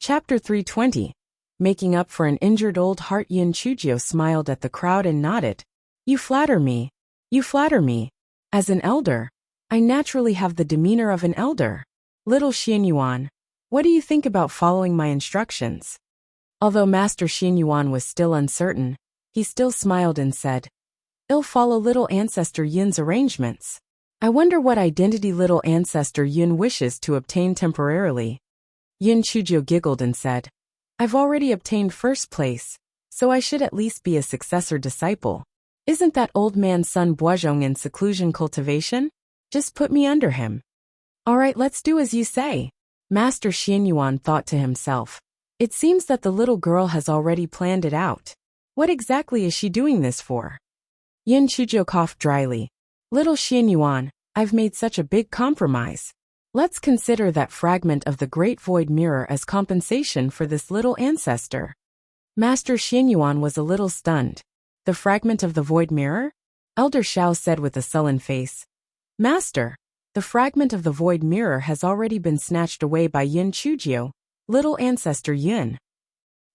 Chapter 320. Making up for an injured old heart. Yin Chujio smiled at the crowd and nodded. You flatter me. You flatter me. As an elder, I naturally have the demeanor of an elder. Little Xianyuan, what do you think about following my instructions? Although Master Xianyuan was still uncertain, he still smiled and said, I'll follow little ancestor Yin's arrangements. I wonder what identity little ancestor Yin wishes to obtain temporarily. Yin Chujio giggled and said, I've already obtained first place, so I should at least be a successor disciple. Isn't that old man's son Buozhong in seclusion cultivation? Just put me under him. All right, let's do as you say. Master Xianyuan thought to himself. It seems that the little girl has already planned it out. What exactly is she doing this for? Yin Chujio coughed dryly. Little Xianyuan, I've made such a big compromise. Let's consider that fragment of the Great Void Mirror as compensation for this little ancestor. Master Xianyuan was a little stunned. The fragment of the Void Mirror? Elder Shao said with a sullen face. Master, the fragment of the Void Mirror has already been snatched away by Yin Chujio, little ancestor Yin.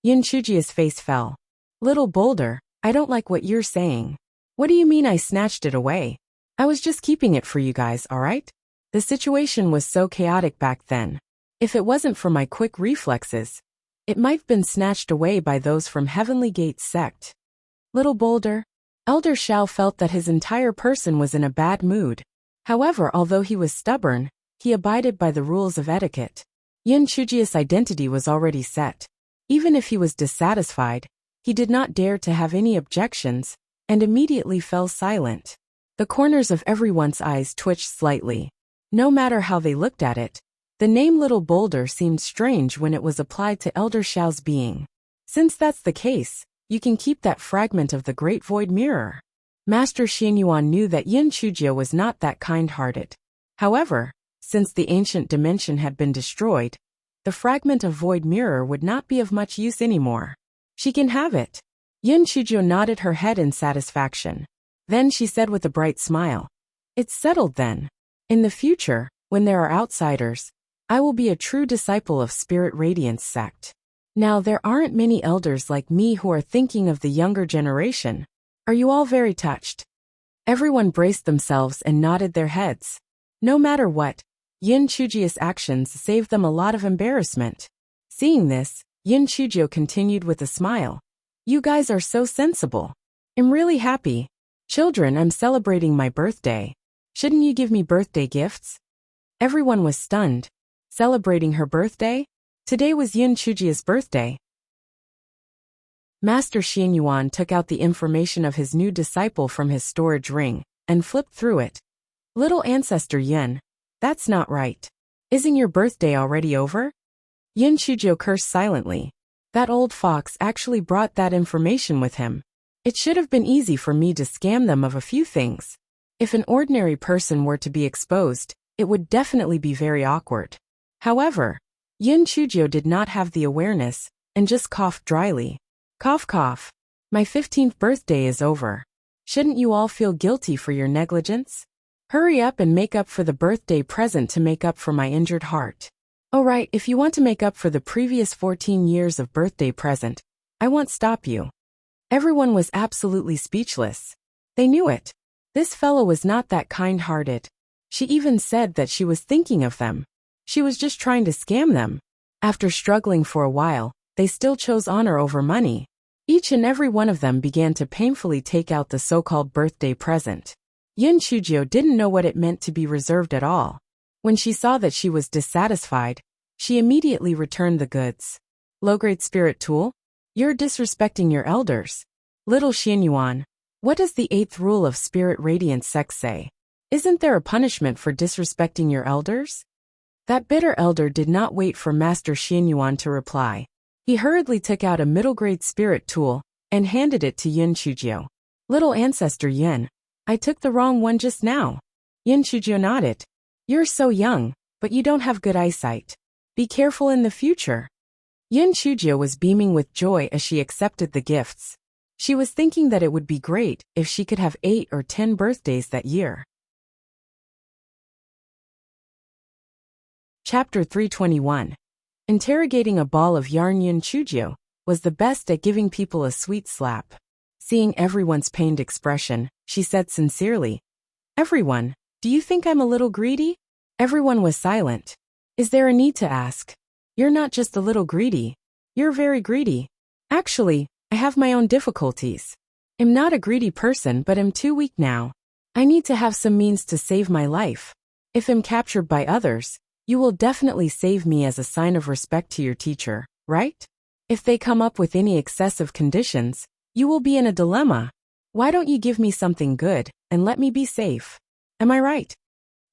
Yin Chujio's face fell. Little Boulder, I don't like what you're saying. What do you mean I snatched it away? I was just keeping it for you guys, alright? The situation was so chaotic back then. If it wasn't for my quick reflexes, it might have been snatched away by those from Heavenly Gate's sect. Little Boulder, Elder Shao felt that his entire person was in a bad mood. However, although he was stubborn, he abided by the rules of etiquette. Yin Chujio's identity was already set. Even if he was dissatisfied, he did not dare to have any objections, and immediately fell silent. The corners of everyone's eyes twitched slightly. No matter how they looked at it, the name Little Boulder seemed strange when it was applied to Elder Shao's being. Since that's the case, you can keep that fragment of the Great Void Mirror. Master Xianyuan knew that Yin Chujio was not that kind-hearted. However, since the ancient dimension had been destroyed, the fragment of Void Mirror would not be of much use anymore. She can have it. Yin Chujio nodded her head in satisfaction. Then she said with a bright smile, It's settled then. In the future, when there are outsiders, I will be a true disciple of Spirit Radiance sect. Now there aren't many elders like me who are thinking of the younger generation. Are you all very touched? Everyone braced themselves and nodded their heads. No matter what, Yin Chujio's actions saved them a lot of embarrassment. Seeing this, Yin Chujio continued with a smile. You guys are so sensible. I'm really happy. Children, I'm celebrating my birthday. Shouldn't you give me birthday gifts? Everyone was stunned. Celebrating her birthday? Today was Yin Chujio's birthday. Master Xianyuan took out the information of his new disciple from his storage ring, and flipped through it. Little ancestor Yin, that's not right. Isn't your birthday already over? Yin Chujio cursed silently. That old fox actually brought that information with him. It should have been easy for me to scam them of a few things. If an ordinary person were to be exposed, it would definitely be very awkward. However, Yin Chujio did not have the awareness, and just coughed dryly. Cough cough. My 15th birthday is over. Shouldn't you all feel guilty for your negligence? Hurry up and make up for the birthday present to make up for my injured heart. Oh right, if you want to make up for the previous 14 years of birthday present, I won't stop you. Everyone was absolutely speechless. They knew it. This fellow was not that kind-hearted. She even said that she was thinking of them. She was just trying to scam them. After struggling for a while, they still chose honor over money. Each and every one of them began to painfully take out the so-called birthday present. Yin Chujio didn't know what it meant to be reserved at all. When she saw that she was dissatisfied, she immediately returned the goods. Low-grade spirit tool? You're disrespecting your elders. Little Xianyuan, what does the 8th rule of Spirit Radiance sect say? Isn't there a punishment for disrespecting your elders? That bitter elder did not wait for Master Xianyuan to reply. He hurriedly took out a middle-grade spirit tool and handed it to Yin Chujio. Little ancestor Yin, I took the wrong one just now. Yin Chujio nodded. You're so young, but you don't have good eyesight. Be careful in the future. Yin Chujio was beaming with joy as she accepted the gifts. She was thinking that it would be great if she could have 8 or 10 birthdays that year. Chapter 321. Interrogating a ball of yarn Yun Chujio was the best at giving people a sweet slap. Seeing everyone's pained expression, she said sincerely, "Everyone, do you think I'm a little greedy?" Everyone was silent. "Is there a need to ask? You're not just a little greedy. You're very greedy." "Actually, I have my own difficulties. I'm not a greedy person, but I'm too weak now. I need to have some means to save my life. If I'm captured by others, you will definitely save me as a sign of respect to your teacher, right? If they come up with any excessive conditions, you will be in a dilemma. Why don't you give me something good and let me be safe? Am I right?"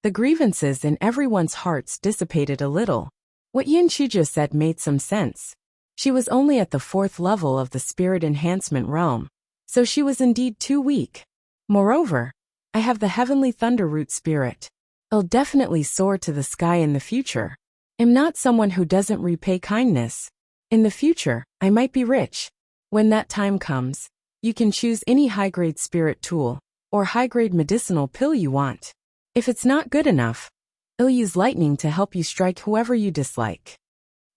The grievances in everyone's hearts dissipated a little. What Yin Chujo said made some sense. She was only at the 4th level of the spirit enhancement realm, so she was indeed too weak. Moreover, I have the heavenly thunder root spirit. I'll definitely soar to the sky in the future. I'm not someone who doesn't repay kindness. In the future, I might be rich. When that time comes, you can choose any high-grade spirit tool or high-grade medicinal pill you want. If it's not good enough, I'll use lightning to help you strike whoever you dislike.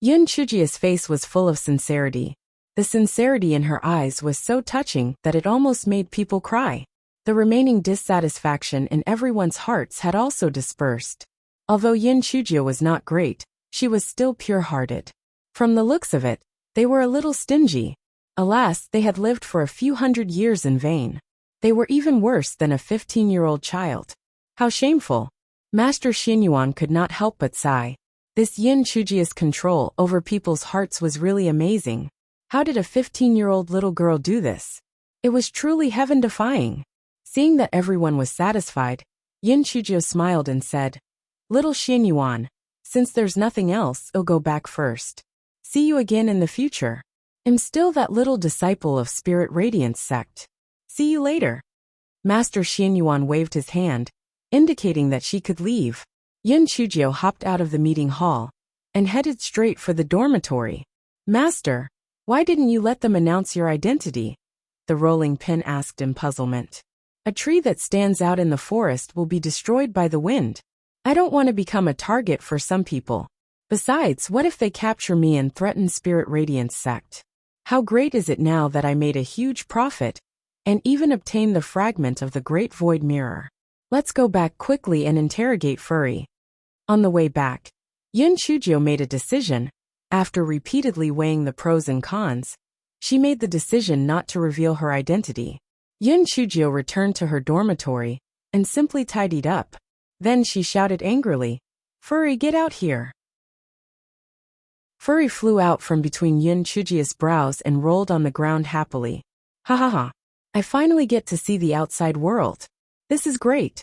Yun Chujia's face was full of sincerity. The sincerity in her eyes was so touching that it almost made people cry. The remaining dissatisfaction in everyone's hearts had also dispersed. Although Yin Chujia was not great, she was still pure-hearted. From the looks of it, they were a little stingy. Alas, they had lived for a few hundred years in vain. They were even worse than a 15-year-old child. How shameful. Master Xinyuan could not help but sigh. This Yin Chujia's control over people's hearts was really amazing. How did a 15-year-old little girl do this? It was truly heaven-defying. Seeing that everyone was satisfied, Yin Chujio smiled and said, "Little Xinyuan, since there's nothing else, I'll go back first. See you again in the future. I'm still that little disciple of Spirit Radiance sect. See you later." Master Xinyuan waved his hand, indicating that she could leave. Yin Chujio hopped out of the meeting hall and headed straight for the dormitory. "Master, why didn't you let them announce your identity?" the rolling pin asked in puzzlement. "A tree that stands out in the forest will be destroyed by the wind. I don't want to become a target for some people. Besides, what if they capture me and threaten Spirit Radiance sect? How great is it now that I made a huge profit and even obtained the fragment of the Great Void Mirror? Let's go back quickly and interrogate Furry." On the way back, Yun Chujio made a decision. After repeatedly weighing the pros and cons, she made the decision not to reveal her identity. Yun Chujio returned to her dormitory and simply tidied up. Then she shouted angrily, "Furry, get out here!" Furry flew out from between Yun Chujio's brows and rolled on the ground happily. "Ha ha ha! I finally get to see the outside world. This is great."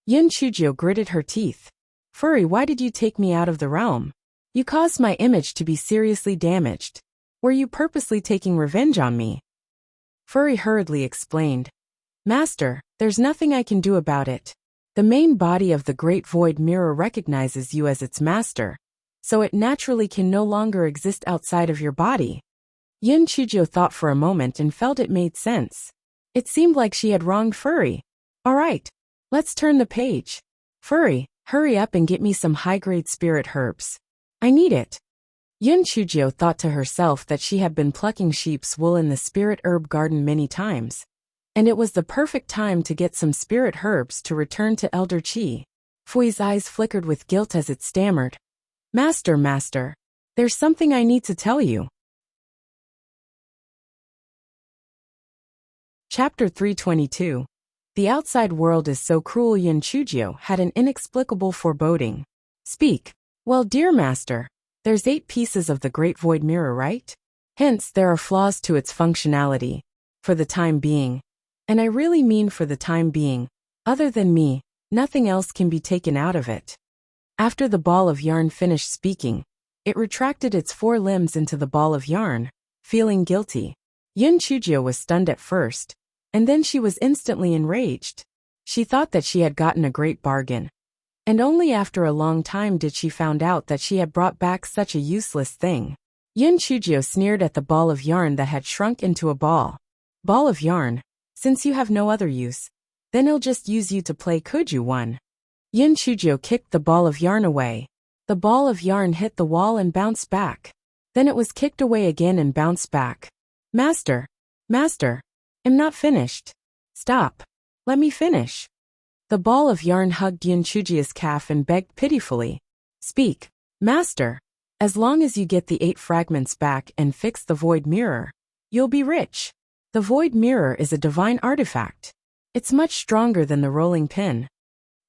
Yun Chujio gritted her teeth. "Furry, why did you take me out of the realm? You caused my image to be seriously damaged. Were you purposely taking revenge on me?" Furry hurriedly explained, "Master, there's nothing I can do about it. The main body of the Great Void Mirror recognizes you as its master, so it naturally can no longer exist outside of your body." Yin Chujio thought for a moment and felt it made sense. It seemed like she had wronged Furry. "All right, let's turn the page. Furry, hurry up and get me some high-grade spirit herbs. I need it." Yin Chujio thought to herself that she had been plucking sheep's wool in the spirit herb garden many times, and it was the perfect time to get some spirit herbs to return to Elder Qi. Fui's eyes flickered with guilt as it stammered, Master, there's something I need to tell you." Chapter 322. The outside world is so cruel. Yin Chujio had an inexplicable foreboding. "Speak." "Well, dear master, there's 8 pieces of the Great Void Mirror, right? Hence, there are flaws to its functionality. For the time being, and I really mean for the time being, other than me, nothing else can be taken out of it." After the ball of yarn finished speaking, it retracted its 4 limbs into the ball of yarn, feeling guilty. Yin Chujio was stunned at first, and then she was instantly enraged. She thought that she had gotten a great bargain, and only after a long time did she found out that she had brought back such a useless thing. Yin Chujio sneered at the ball of yarn that had shrunk into a ball. "Ball of yarn, since you have no other use, then I'll just use you to play Kuju one." Yin Chujio kicked the ball of yarn away. The ball of yarn hit the wall and bounced back. Then it was kicked away again and bounced back. Master! Master! I'm not finished. Stop. Let me finish. The ball of yarn hugged Yin Chujia's calf and begged pitifully. Speak, Master. As long as you get the 8 fragments back and fix the void mirror, you'll be rich. The void mirror is a divine artifact. It's much stronger than the rolling pin.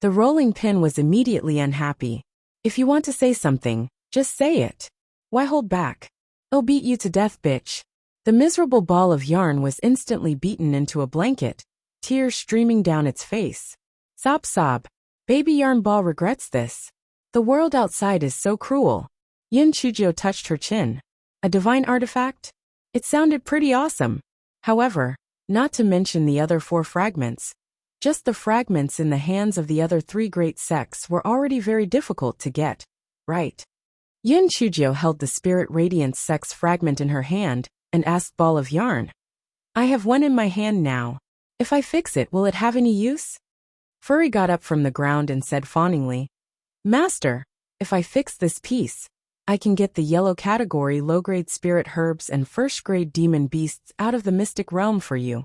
The rolling pin was immediately unhappy. If you want to say something, just say it. Why hold back? I'll beat you to death, bitch. The miserable ball of yarn was instantly beaten into a blanket, tears streaming down its face. Sob sob. Baby yarn ball regrets this. The world outside is so cruel. Yin Chujio touched her chin. A divine artifact? It sounded pretty awesome. However, not to mention the other 4 fragments. Just the fragments in the hands of the other 3 great sects were already very difficult to get, right? Yin Chujio held the Spirit Radiance Sex fragment in her hand and asked Ball of Yarn. I have one in my hand now. If I fix it, will it have any use? Furry got up from the ground and said fawningly, Master, if I fix this piece, I can get the yellow category low-grade spirit herbs and first-grade demon beasts out of the mystic realm for you.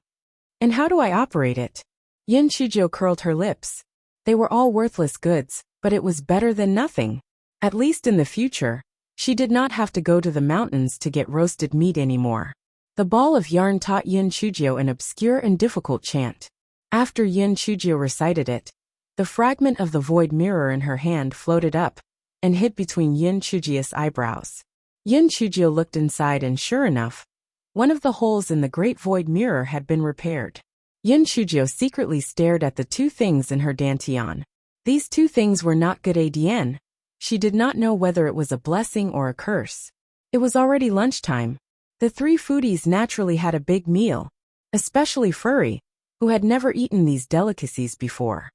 And how do I operate it? Yin Chujio curled her lips. They were all worthless goods, but it was better than nothing. At least in the future, she did not have to go to the mountains to get roasted meat anymore. The ball of yarn taught Yin Chujio an obscure and difficult chant. After Yin Chujio recited it, the fragment of the void mirror in her hand floated up and hid between Yin Chujio's eyebrows. Yin Chujio looked inside and sure enough, one of the holes in the great void mirror had been repaired. Yin Chujio secretly stared at the 2 things in her dantian. These 2 things were not good ADN. She did not know whether it was a blessing or a curse. It was already lunchtime. The 3 foodies naturally had a big meal, especially Furry, who had never eaten these delicacies before.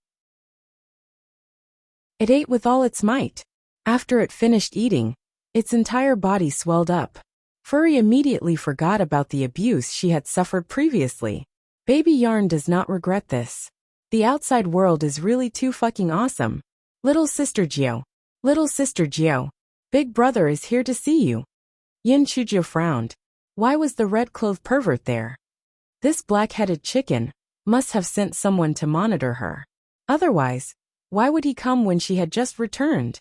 It ate with all its might. After it finished eating, its entire body swelled up. Furry immediately forgot about the abuse she had suffered previously. Baby Yarn does not regret this. The outside world is really too fucking awesome. Little Sister Gio. Little Sister Gio. Big Brother is here to see you. Yin Chujio frowned. Why was the red-clothed pervert there? This black-headed chicken must have sent someone to monitor her. Otherwise, why would he come when she had just returned?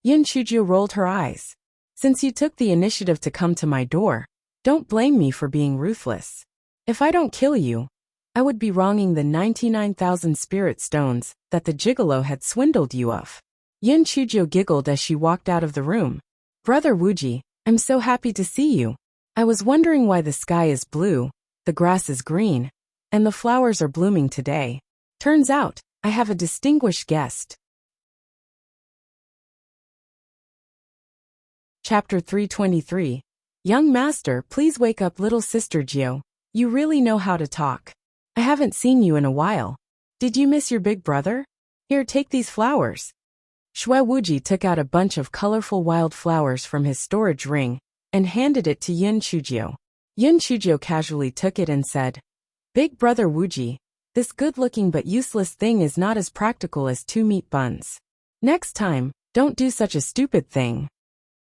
Yin Chujio rolled her eyes. Since you took the initiative to come to my door, don't blame me for being ruthless. If I don't kill you, I would be wronging the 99,000 spirit stones that the gigolo had swindled you of. Yin Chujio giggled as she walked out of the room. Brother Wuji, I'm so happy to see you. I was wondering why the sky is blue, the grass is green, and the flowers are blooming today. Turns out, I have a distinguished guest. Chapter 323. Young Master, please wake up little Sister Gio. You really know how to talk. I haven't seen you in a while. Did you miss your big brother? Here, take these flowers. Shui Wuji took out a bunch of colorful wild flowers from his storage ring and handed it to Yin Chujio. Yin Chujio casually took it and said, Big brother Wuji, this good-looking but useless thing is not as practical as 2 meat buns. Next time, don't do such a stupid thing.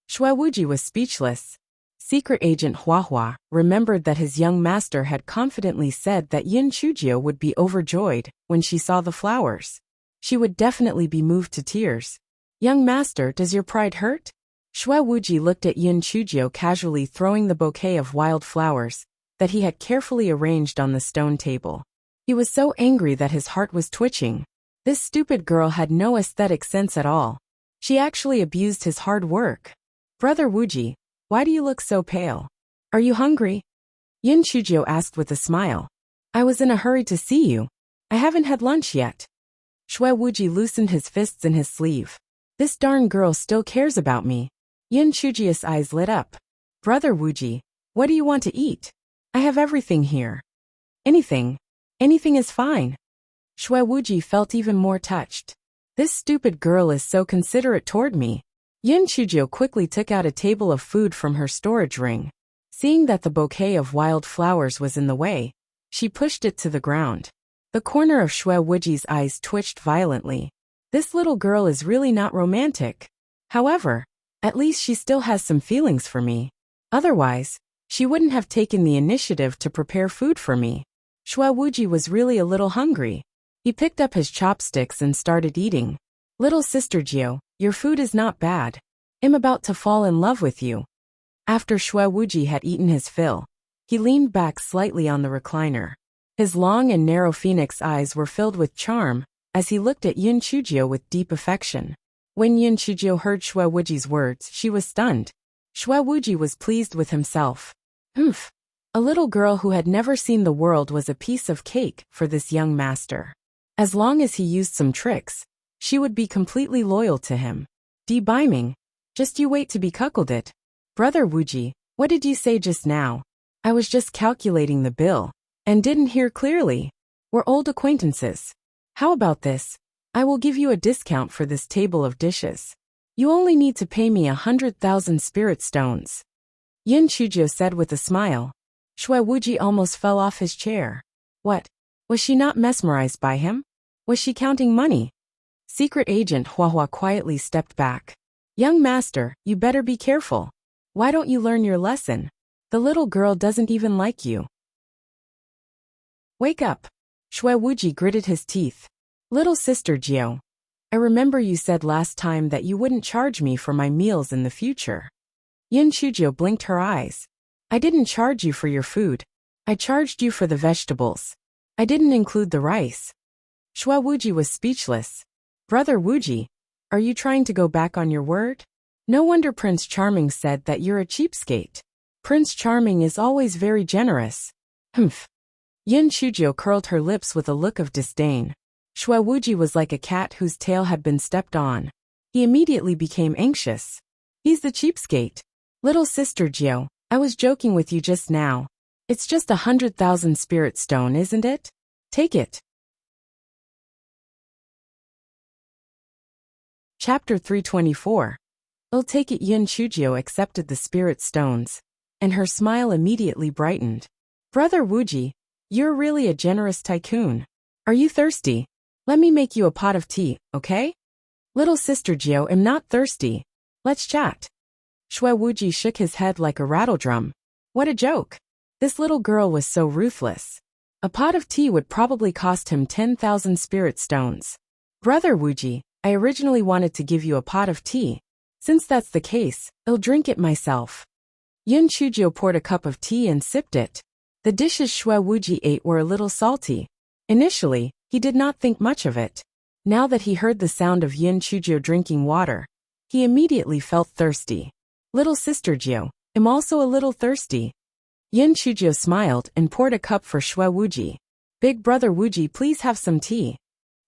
Shui Wuji was speechless. Secret Agent Huahua remembered that his young master had confidently said that Yin Chujio would be overjoyed when she saw the flowers. She would definitely be moved to tears. Young master, does your pride hurt? Shui Wuji looked at Yin Chujio casually throwing the bouquet of wild flowers that he had carefully arranged on the stone table. He was so angry that his heart was twitching. This stupid girl had no aesthetic sense at all. She actually abused his hard work. Brother Wuji, why do you look so pale? Are you hungry? Yin Chujio asked with a smile. I was in a hurry to see you. I haven't had lunch yet. Shui Wuji loosened his fists in his sleeve. This darn girl still cares about me. Yin Chujio's eyes lit up. Brother Wuji, what do you want to eat? I have everything here. Anything. Anything is fine. Shui Wuji felt even more touched. This stupid girl is so considerate toward me. Yin Chujio quickly took out a table of food from her storage ring. Seeing that the bouquet of wild flowers was in the way, she pushed it to the ground. The corner of Shui Wuji's eyes twitched violently. This little girl is really not romantic. However, at least she still has some feelings for me. Otherwise, she wouldn't have taken the initiative to prepare food for me. Shui Wuji was really a little hungry. He picked up his chopsticks and started eating. Little sister Jiao, your food is not bad. I'm about to fall in love with you. After Shui Wuji had eaten his fill, he leaned back slightly on the recliner. His long and narrow phoenix eyes were filled with charm as he looked at Yun Chujiao with deep affection. When Yun Chujiao heard Shui Wuji's words, she was stunned. Shui Wuji was pleased with himself. Humph. A little girl who had never seen the world was a piece of cake for this young master. As long as he used some tricks, she would be completely loyal to him. Beiming. Just you wait to be cuckolded. Brother Wuji, what did you say just now? I was just calculating the bill and didn't hear clearly. We're old acquaintances. How about this? I will give you a discount for this table of dishes. You only need to pay me 100,000 spirit stones. Yin Chujiao said with a smile. Shui Wuji almost fell off his chair. What? Was she not mesmerized by him? Was she counting money? Secret Agent Huahua quietly stepped back. Young master, you better be careful. Why don't you learn your lesson? The little girl doesn't even like you. Wake up. Shui Wuji gritted his teeth. Little sister Jiao, I remember you said last time that you wouldn't charge me for my meals in the future. Yin Chujiao blinked her eyes. I didn't charge you for your food. I charged you for the vegetables. I didn't include the rice. Shui Wuji was speechless. Brother Wuji, are you trying to go back on your word? No wonder Prince Charming said that you're a cheapskate. Prince Charming is always very generous. Humph. Yin Chujiao curled her lips with a look of disdain. Shui Wuji was like a cat whose tail had been stepped on. He immediately became anxious. He's the cheapskate. Little sister Jiao, I was joking with you just now. It's just 100,000 spirit stone, isn't it? Take it. Chapter 324. I'll take it. Yin Chujiao accepted the spirit stones, and her smile immediately brightened. Brother Wuji, you're really a generous tycoon. Are you thirsty? Let me make you a pot of tea, okay? Little sister Jiao, I'm not thirsty. Let's chat. Shui Wuji shook his head like a rattledrum. What a joke. This little girl was so ruthless. A pot of tea would probably cost him 10,000 spirit stones. Brother Wuji, I originally wanted to give you a pot of tea. Since that's the case, I'll drink it myself. Yun Chujiao poured a cup of tea and sipped it. The dishes Shui Wuji ate were a little salty. Initially, he did not think much of it. Now that he heard the sound of Yin Chujiao drinking water, he immediately felt thirsty. Little sister Jiao, I'm also a little thirsty. Yin Chujiao smiled and poured a cup for Shui Wuji. Big brother Wuji, please have some tea.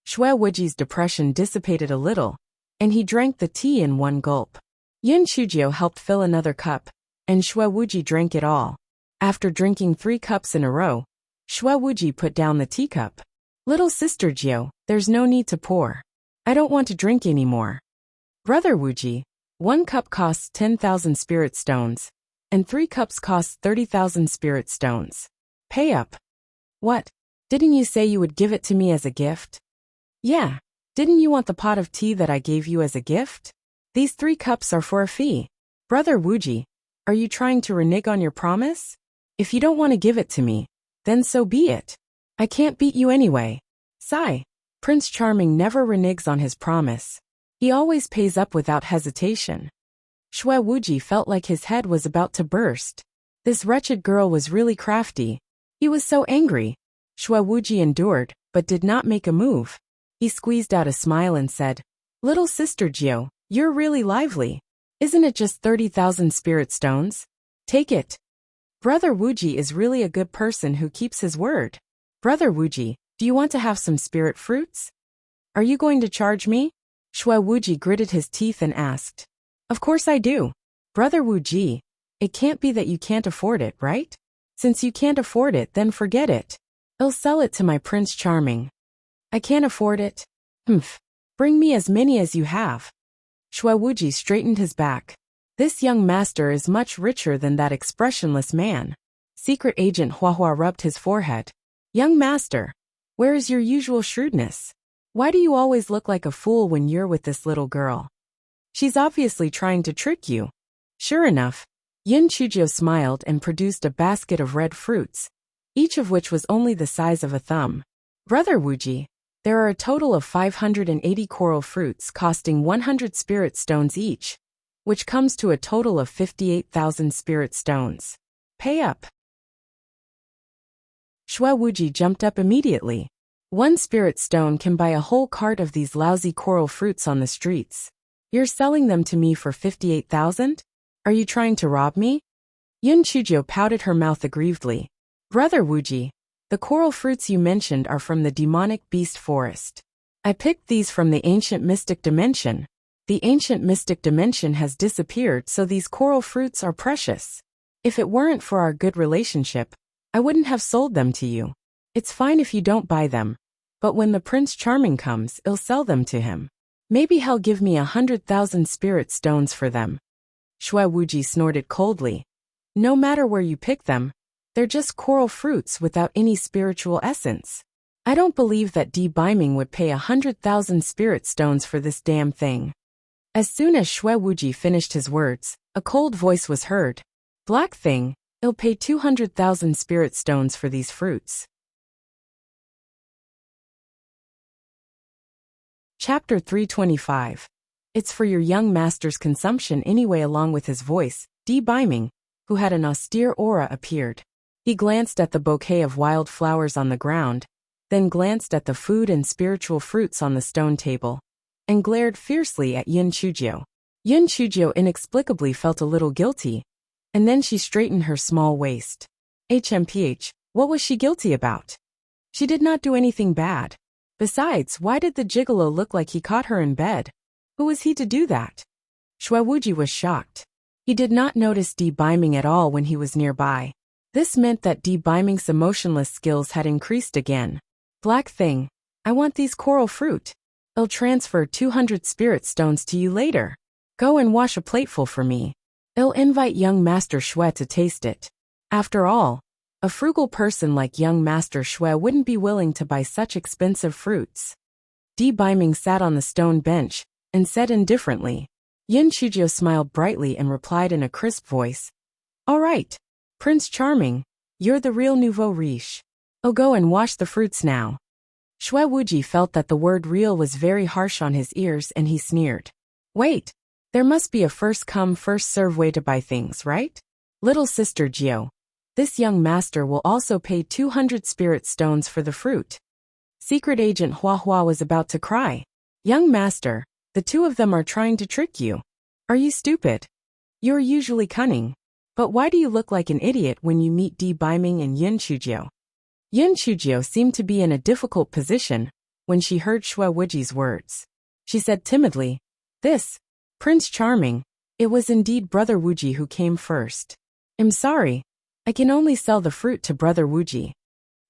Shui Wuji's depression dissipated a little, and he drank the tea in one gulp. Yin Chujiao helped fill another cup, and Shui Wuji drank it all. After drinking 3 cups in a row, Shui Wuji put down the teacup. Little sister Jiao, there's no need to pour. I don't want to drink anymore. Brother Wuji, 1 cup costs 10,000 spirit stones, and 3 cups cost 30,000 spirit stones. Pay up. What? Didn't you say you would give it to me as a gift? Yeah. Didn't you want the pot of tea that I gave you as a gift? These 3 cups are for a fee. Brother Wuji, are you trying to renege on your promise? If you don't want to give it to me, then so be it. I can't beat you anyway. Sigh. Prince Charming never reneges on his promise. He always pays up without hesitation. Shui Wuji felt like his head was about to burst. This wretched girl was really crafty. He was so angry. Shui Wuji endured, but did not make a move. He squeezed out a smile and said, Little sister Jiao, you're really lively. Isn't it just 30,000 spirit stones? Take it. Brother Wuji is really a good person who keeps his word. Brother Wuji, do you want to have some spirit fruits? Are you going to charge me? Shui Wuji gritted his teeth and asked. Of course I do. Brother Wuji, it can't be that you can't afford it, right? Since you can't afford it, then forget it. I'll sell it to my Prince Charming. I can't afford it. Humph. Bring me as many as you have. Shui Wuji straightened his back. This young master is much richer than that expressionless man. Secret Agent Huahua rubbed his forehead. Young master, where is your usual shrewdness? Why do you always look like a fool when you're with this little girl? She's obviously trying to trick you. Sure enough, Yin Chujio smiled and produced a basket of red fruits, each of which was only the size of a thumb. Brother Wuji, there are a total of 580 coral fruits costing 100 spirit stones each, which comes to a total of 58,000 spirit stones. Pay up. Shue Wuji jumped up immediately. 1 spirit stone can buy a whole cart of these lousy coral fruits on the streets. You're selling them to me for 58,000? Are you trying to rob me? Yin Chujio pouted her mouth aggrievedly. Brother Wuji, the coral fruits you mentioned are from the demonic beast forest. I picked these from the ancient mystic dimension. The ancient mystic dimension has disappeared, so these coral fruits are precious. If it weren't for our good relationship, I wouldn't have sold them to you. It's fine if you don't buy them, but when the Prince Charming comes, I'll sell them to him. Maybe he'll give me 100,000 spirit stones for them. Shue Wuji snorted coldly. No matter where you pick them, they're just coral fruits without any spiritual essence. I don't believe that Di Baiming would pay 100,000 spirit stones for this damn thing. As soon as Shue Wuji finished his words, a cold voice was heard. Black thing, I'll pay 200,000 spirit stones for these fruits. Chapter 325. It's for your young master's consumption anyway. Along with his voice, Di Baiming, who had an austere aura, appeared. He glanced at the bouquet of wild flowers on the ground, then glanced at the food and spiritual fruits on the stone table, and glared fiercely at Yin Chujio. Yin Chujio inexplicably felt a little guilty, and then she straightened her small waist. HMPH, what was she guilty about? She did not do anything bad. Besides, why did the gigolo look like he caught her in bed? Who was he to do that? Shue Wuji was shocked. He did not notice Di Baiming at all when he was nearby. This meant that Di Baiming's emotionless skills had increased again. Black thing, I want these coral fruit. I'll transfer 200 spirit stones to you later. Go and wash a plateful for me. I'll invite young Master Shue to taste it. After all, a frugal person like young Master Shue wouldn't be willing to buy such expensive fruits. Di Baiming sat on the stone bench and said indifferently. Yin Chujio smiled brightly and replied in a crisp voice. All right, Prince Charming, you're the real nouveau riche. I'll go and wash the fruits now. Shue Wuji felt that the word real was very harsh on his ears and he sneered. Wait, there must be a first come first serve way to buy things, right? Little sister Jio, this young master will also pay 200 spirit stones for the fruit. Secret Agent Hua Hua was about to cry. Young master, the two of them are trying to trick you. Are you stupid? You're usually cunning. But why do you look like an idiot when you meet Di Baiming and Yin Chujio? Yin Chujio seemed to be in a difficult position when she heard Shue Wuji's words. She said timidly, This, Prince Charming, it was indeed Brother Wuji who came first. I'm sorry, I can only sell the fruit to Brother Wuji.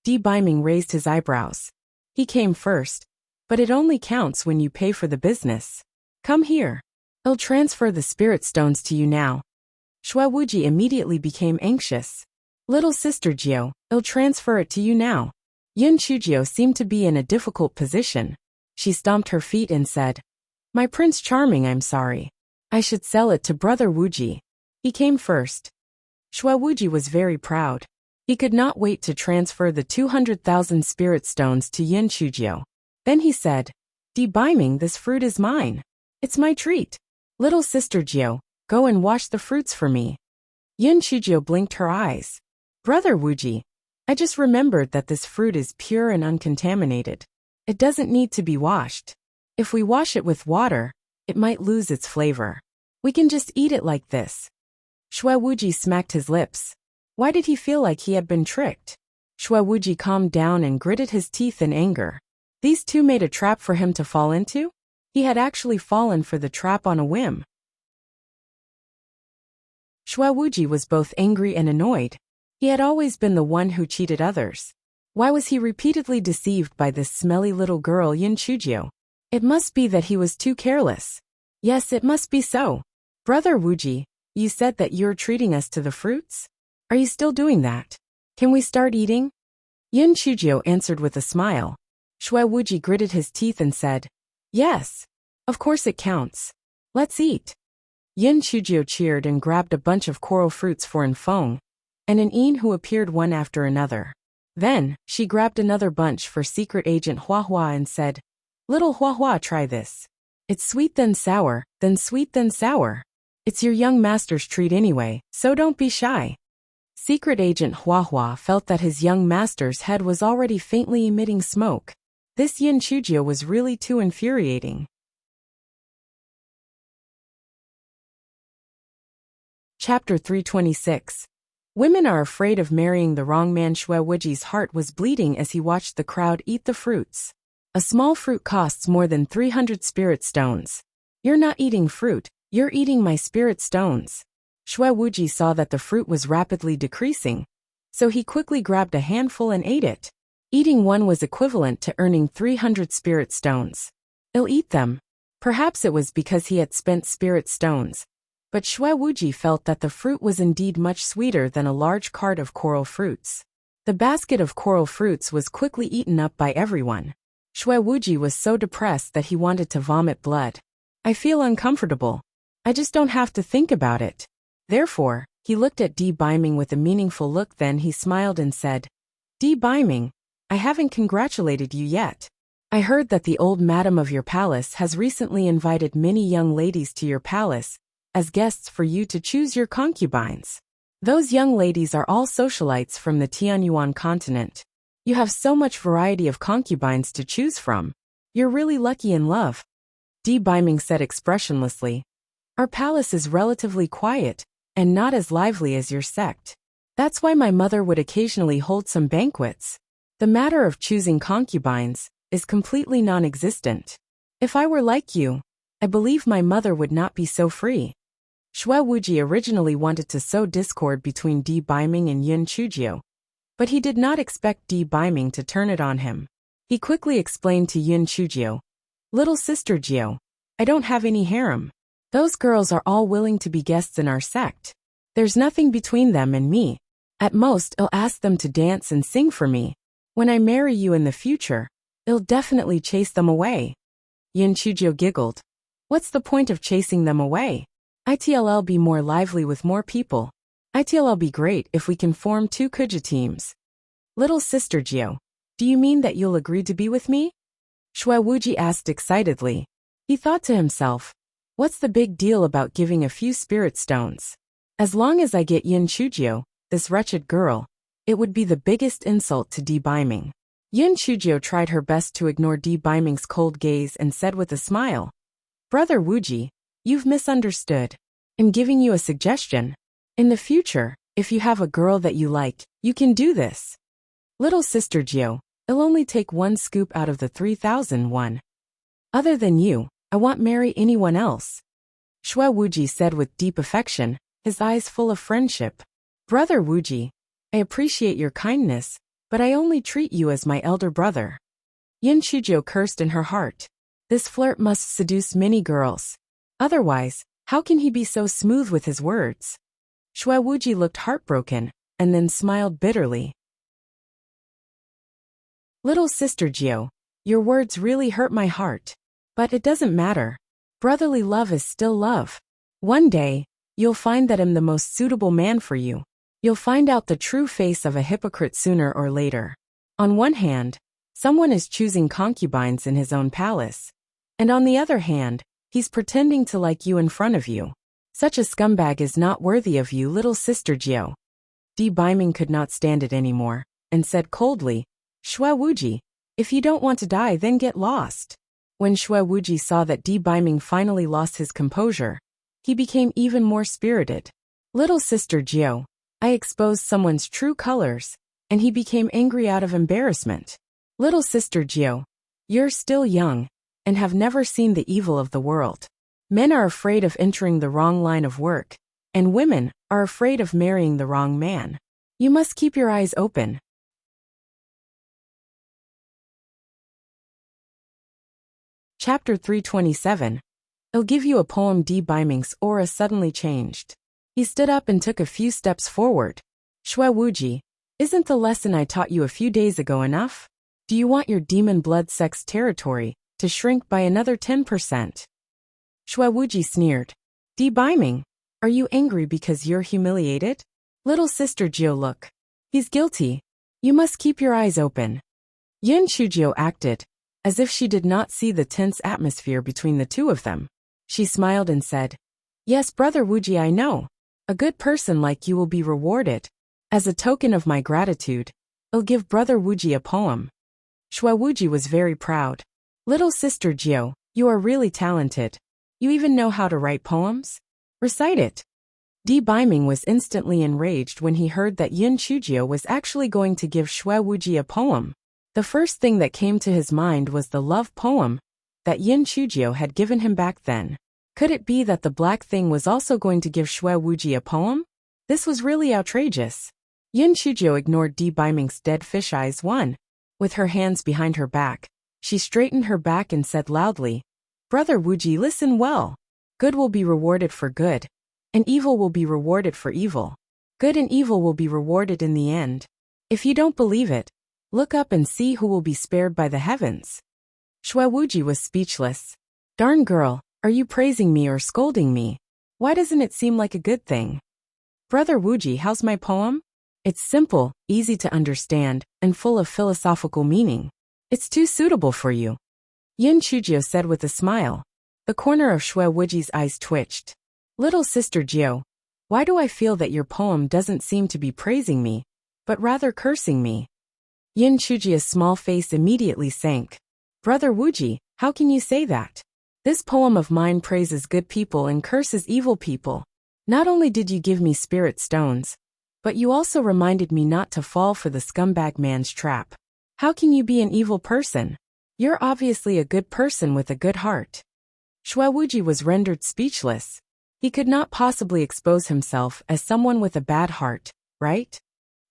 Di Baiming raised his eyebrows. He came first, but it only counts when you pay for the business. Come here. I'll transfer the spirit stones to you now. Shue Wuji immediately became anxious. Little sister Jio, I'll transfer it to you now. Yin Chujio seemed to be in a difficult position. She stomped her feet and said, My Prince Charming, I'm sorry. I should sell it to Brother Wuji. He came first. Shue Wuji was very proud. He could not wait to transfer the 200,000 spirit stones to Yin Chujio. Then he said, Di Baiming, this fruit is mine. It's my treat. Little sister Jio, go and wash the fruits for me. Yin Chujio blinked her eyes. Brother Wuji, I just remembered that this fruit is pure and uncontaminated. It doesn't need to be washed. If we wash it with water, it might lose its flavor. We can just eat it like this. Shue Wuji smacked his lips. Why did he feel like he had been tricked? Shue Wuji calmed down and gritted his teeth in anger. These two made a trap for him to fall into? He had actually fallen for the trap on a whim. Shue Wuji was both angry and annoyed. He had always been the one who cheated others. Why was he repeatedly deceived by this smelly little girl Yin Chujio? It must be that he was too careless. Yes, it must be so. Brother Wuji, you said that you're treating us to the fruits? Are you still doing that? Can we start eating? Yin Chujio answered with a smile. Shue Wuji gritted his teeth and said, Yes, of course it counts. Let's eat. Yin Chujio cheered and grabbed a bunch of coral fruits for Feng, and an Yin who appeared one after another. Then, she grabbed another bunch for Secret Agent Hua Hua and said, "Little Hua Hua, try this. It's sweet then sour, then sweet then sour. It's your young master's treat anyway, so don't be shy." Secret Agent Hua Hua felt that his young master's head was already faintly emitting smoke. This Yin Chujio was really too infuriating. Chapter 326. Women are afraid of marrying the wrong man. Xue Wuji's heart was bleeding as he watched the crowd eat the fruits. A small fruit costs more than 300 spirit stones. You're not eating fruit, you're eating my spirit stones. Xue Wuji saw that the fruit was rapidly decreasing, so he quickly grabbed a handful and ate it. Eating one was equivalent to earning 300 spirit stones. He'll eat them. Perhaps it was because he had spent spirit stones, but Xue Wuji felt that the fruit was indeed much sweeter than a large cart of coral fruits. The basket of coral fruits was quickly eaten up by everyone. Xue Wuji was so depressed that he wanted to vomit blood. "I feel uncomfortable. I just don't have to think about it." Therefore, he looked at Di Biming with a meaningful look. Then he smiled and said, "Di Biming, I haven't congratulated you yet. I heard that the old madam of your palace has recently invited many young ladies to your palace as guests for you to choose your concubines. Those young ladies are all socialites from the Tianyuan continent. You have so much variety of concubines to choose from. You're really lucky in love." Di Biming said expressionlessly, "Our palace is relatively quiet and not as lively as your sect. That's why my mother would occasionally hold some banquets. The matter of choosing concubines is completely non-existent. If I were like you, I believe my mother would not be so free." Xue Wuji originally wanted to sow discord between Di Biming and Yin Chujio, but he did not expect Di Biming to turn it on him. He quickly explained to Yin Chujio, "Little sister Jio, I don't have any harem. Those girls are all willing to be guests in our sect. There's nothing between them and me. At most, I'll ask them to dance and sing for me. When I marry you in the future, I'll definitely chase them away." Yin Chujio giggled. "What's the point of chasing them away? It'll be more lively with more people. It'll be great if we can form 2 Kuja teams." "Little sister Jio, do you mean that you'll agree to be with me?" Xue Wuji asked excitedly. He thought to himself, "What's the big deal about giving a few spirit stones? As long as I get Yin Chujio, this wretched girl, it would be the biggest insult to Di Biming." Yin Chujio tried her best to ignore Di Biming's cold gaze and said with a smile, "Brother Wuji, you've misunderstood. I'm giving you a suggestion. In the future, if you have a girl that you like, you can do this. Little sister Jio, it'll only take 1 scoop out of the 3,001. Other than you, I won't marry anyone else." Xue Wuji said with deep affection, his eyes full of friendship. "Brother Wuji, I appreciate your kindness, but I only treat you as my elder brother." Yin Chujio cursed in her heart. This flirt must seduce many girls. Otherwise, how can he be so smooth with his words? Xue Wuji looked heartbroken, and then smiled bitterly. "Little sister Jio, your words really hurt my heart. But it doesn't matter. Brotherly love is still love. One day, you'll find that I'm the most suitable man for you. You'll find out the true face of a hypocrite sooner or later. On one hand, someone is choosing concubines in his own palace, and on the other hand, he's pretending to like you in front of you. Such a scumbag is not worthy of you, little sister Jio." Di Biming could not stand it anymore, and said coldly, "Xue Wuji, if you don't want to die, then get lost." When Xue Wuji saw that Di Biming finally lost his composure, he became even more spirited. "Little sister Jio, I exposed someone's true colors," and he became angry out of embarrassment. "Little sister Jio, you're still young, and have never seen the evil of the world. Men are afraid of entering the wrong line of work, and women are afraid of marrying the wrong man. You must keep your eyes open." Chapter 327. I'll give you a poem. Di Biming's aura suddenly changed. He stood up and took a few steps forward. "Xue Wuji, isn't the lesson I taught you a few days ago enough? Do you want your demon blood sex territory to shrink by another 10%? Wuji sneered. Debaiming, are you angry because you're humiliated? Little sister Jiu, look. He's guilty. You must keep your eyes open. Yin Chujio acted as if she did not see the tense atmosphere between the two of them. She smiled and said, Yes, Brother Wuji, I know. A good person like you will be rewarded. As a token of my gratitude, I'll give Brother Wuji a poem. Wuji was very proud. Little sister Jiu, you are really talented. You even know how to write poems? Recite it. Debaiming was instantly enraged when he heard that Yin Chujio was actually going to give Wuji a poem. The first thing that came to his mind was the love poem that Yin Chujio had given him back then. Could it be that the black thing was also going to give Wuji a poem? This was really outrageous. Yin Chujio ignored Debaiming's dead fish eyes. With her hands behind her back, she straightened her back and said loudly, Brother Wuji, listen well. Good will be rewarded for good, and evil will be rewarded for evil. Good and evil will be rewarded in the end. If you don't believe it, look up and see who will be spared by the heavens. Wuji was speechless. Darn girl, are you praising me or scolding me? Why doesn't it seem like a good thing? Brother Wuji, how's my poem? It's simple, easy to understand, and full of philosophical meaning. It's too suitable for you. Yin Chujio said with a smile. The corner of Wuji's eyes twitched. Little sister Jiu, why do I feel that your poem doesn't seem to be praising me, but rather cursing me? Yin Chujio's small face immediately sank. Brother Wuji, how can you say that? This poem of mine praises good people and curses evil people. Not only did you give me spirit stones, but you also reminded me not to fall for the scumbag man's trap. How can you be an evil person? You're obviously a good person with a good heart. Wuji was rendered speechless. He could not possibly expose himself as someone with a bad heart, right?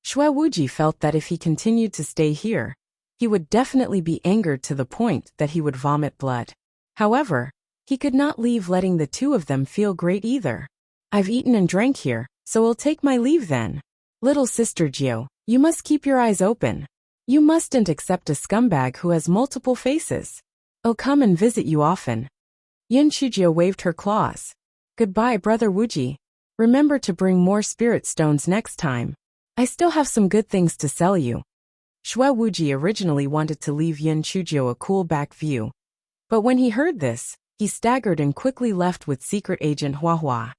Wuji felt that if he continued to stay here, he would definitely be angered to the point that he would vomit blood. However, he could not leave letting the two of them feel great either. I've eaten and drank here, so I'll take my leave then. Little sister Jiu, you must keep your eyes open. You mustn't accept a scumbag who has multiple faces. I'll come and visit you often. Yin Chujio waved her claws. Goodbye, Brother Wuji. Remember to bring more spirit stones next time. I still have some good things to sell you. Wuji originally wanted to leave Yin Chujio a cool back view. But when he heard this, he staggered and quickly left with secret agent Hua.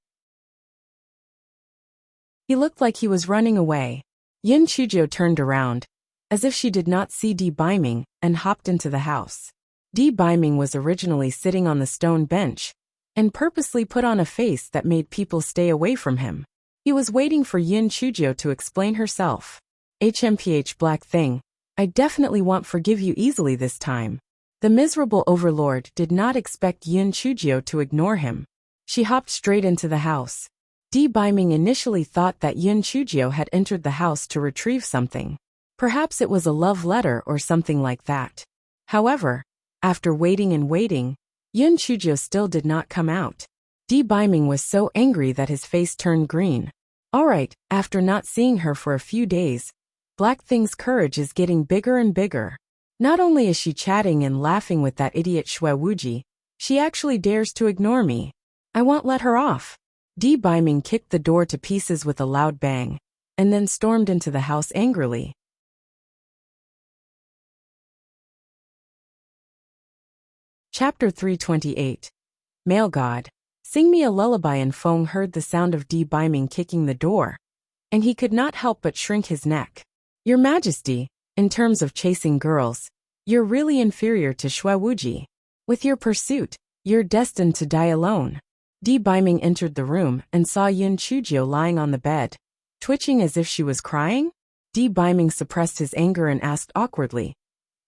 He looked like he was running away. Yin Chujio turned around, as if she did not see Debaiming, and hopped into the house. Debaiming was originally sitting on the stone bench, and purposely put on a face that made people stay away from him. He was waiting for Yin Chujio to explain herself. HMPH black thing, I definitely won't forgive you easily this time. The miserable overlord did not expect Yin Chujio to ignore him. She hopped straight into the house. Debaiming initially thought that Yin Chujio had entered the house to retrieve something. Perhaps it was a love letter or something like that. However, after waiting and waiting, Yin Chujio still did not come out. Debaiming was so angry that his face turned green. Alright, after not seeing her for a few days, Black Thing's courage is getting bigger and bigger. Not only is she chatting and laughing with that idiot Wuji, she actually dares to ignore me. I won't let her off. Debaiming kicked the door to pieces with a loud bang, and then stormed into the house angrily. Chapter 328. Male God. Sing me a lullaby. And Feng heard the sound of Debaiming kicking the door, and he could not help but shrink his neck. Your Majesty, in terms of chasing girls, you're really inferior to Wuji. With your pursuit, you're destined to die alone. Debaiming entered the room and saw Yin Chujio lying on the bed, twitching as if she was crying. Debaiming suppressed his anger and asked awkwardly,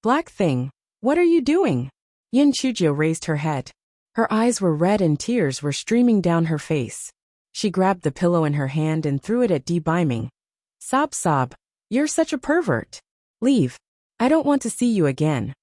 Black Thing, what are you doing? Yin Chujio raised her head. Her eyes were red and tears were streaming down her face. She grabbed the pillow in her hand and threw it at Debaiming. Sob, you're such a pervert. Leave. I don't want to see you again.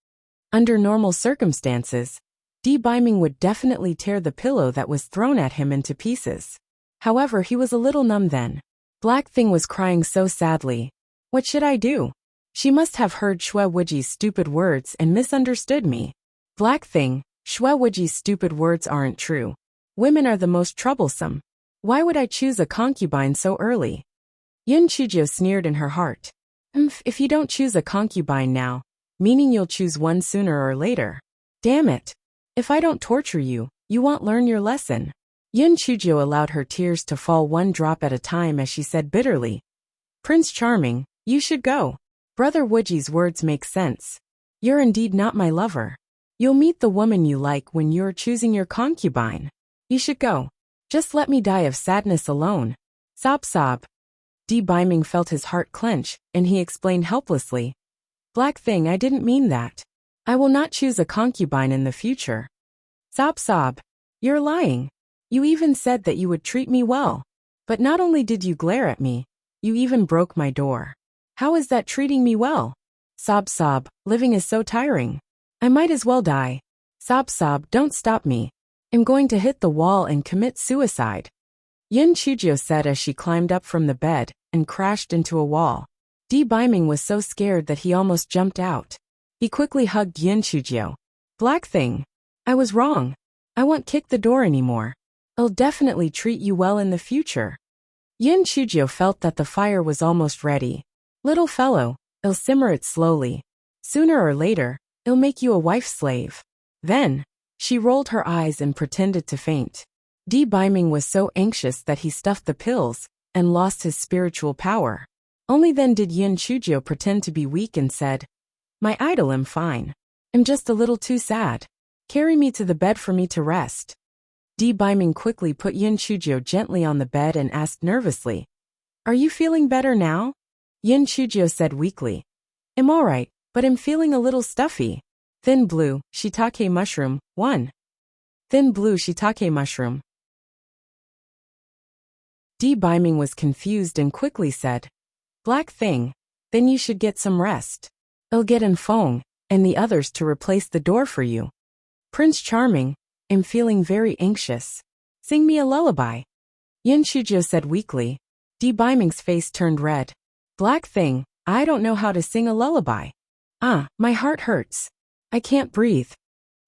Under normal circumstances, Debaiming would definitely tear the pillow that was thrown at him into pieces. However, he was a little numb then. Black Thing was crying so sadly. What should I do? She must have heard Wuji's stupid words and misunderstood me. Black Thing, Shue Wuji's stupid words aren't true. Women are the most troublesome. Why would I choose a concubine so early? Yin Chujio sneered in her heart. If you don't choose a concubine now, meaning you'll choose one sooner or later. Damn it. If I don't torture you, you won't learn your lesson. Yin Chujio allowed her tears to fall one drop at a time as she said bitterly. Prince Charming, you should go. Brother Wuji's words make sense. You're indeed not my lover. You'll meet the woman you like when you're choosing your concubine. You should go. Just let me die of sadness alone. Sob sob. Biming felt his heart clench, and he explained helplessly. Black Thing, I didn't mean that. I will not choose a concubine in the future. Sob sob. You're lying. You even said that you would treat me well. But not only did you glare at me, you even broke my door. How is that treating me well? Sob sob, living is so tiring. I might as well die. Sob sob, don't stop me. I'm going to hit the wall and commit suicide. Yin Chujio said as she climbed up from the bed and crashed into a wall. Biming was so scared that he almost jumped out. He quickly hugged Yin Chujio. Black Thing. I was wrong. I won't kick the door anymore. I'll definitely treat you well in the future. Yin Chujio felt that the fire was almost ready. Little fellow, I'll simmer it slowly. Sooner or later, I'll make you a wife slave. Then, she rolled her eyes and pretended to faint. Biming was so anxious that he stuffed the pills and lost his spiritual power. Only then did Yin Chujio pretend to be weak and said, My idol, I'm fine. I'm just a little too sad. Carry me to the bed for me to rest. Biming quickly put Yin Chujio gently on the bed and asked nervously, Are you feeling better now? Yin Chujio said weakly, I'm alright, but I'm feeling a little stuffy. Thin blue, shiitake mushroom, 1. Thin blue shiitake mushroom. Biming was confused and quickly said, Black Thing, then you should get some rest. I'll get Feng and the others to replace the door for you. Prince Charming, I'm feeling very anxious. Sing me a lullaby. Yin Chujio said weakly. Biming's face turned red. Black Thing, I don't know how to sing a lullaby. My heart hurts. I can't breathe.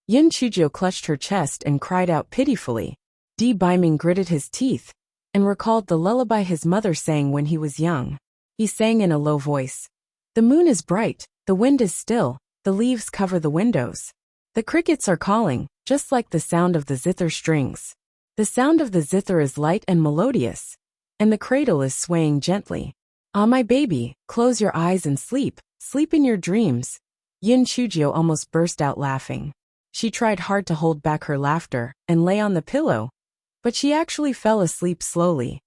Yin Chujio clutched her chest and cried out pitifully. Biming gritted his teeth and recalled the lullaby his mother sang when he was young. He sang in a low voice. The moon is bright, the wind is still, the leaves cover the windows. The crickets are calling, just like the sound of the zither strings. The sound of the zither is light and melodious, and the cradle is swaying gently. Ah, my baby, close your eyes and sleep, sleep in your dreams. Yin Chujio almost burst out laughing. She tried hard to hold back her laughter and lay on the pillow, but she actually fell asleep slowly.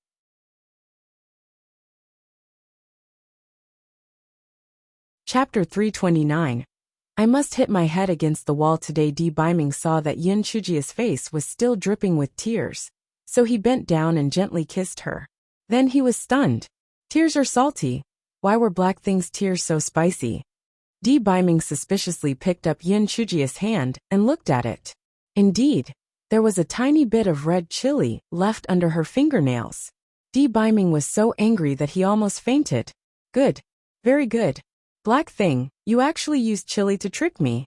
Chapter 329. I must hit my head against the wall today. Biming saw that Yin Chujio's face was still dripping with tears, so he bent down and gently kissed her. Then he was stunned. Tears are salty. Why were Black Thing's tears so spicy? Biming suspiciously picked up Yin Chujio's hand and looked at it. Indeed, there was a tiny bit of red chili left under her fingernails. Biming was so angry that he almost fainted. Good. Very good. Black Thing, you actually used chili to trick me.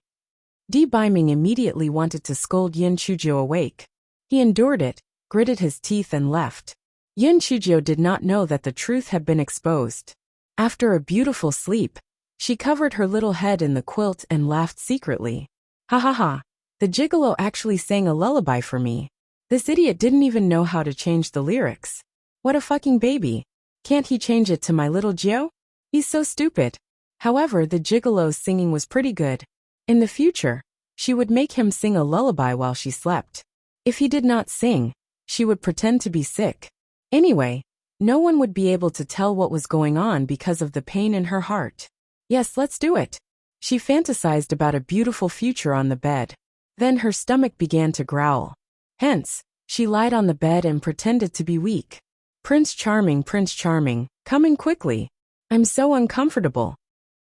Biming immediately wanted to scold Yin Chujio awake. He endured it, gritted his teeth and left. Yin Chujio did not know that the truth had been exposed. After a beautiful sleep, she covered her little head in the quilt and laughed secretly. Ha ha ha, the gigolo actually sang a lullaby for me. This idiot didn't even know how to change the lyrics. What a fucking baby. Can't he change it to my little Gio? He's so stupid. However, the gigolo's singing was pretty good. In the future, she would make him sing a lullaby while she slept. If he did not sing, she would pretend to be sick. Anyway, no one would be able to tell what was going on because of the pain in her heart. Yes, let's do it. She fantasized about a beautiful future on the bed. Then her stomach began to growl. Hence, she lied on the bed and pretended to be weak. Prince Charming, coming quickly. I'm so uncomfortable.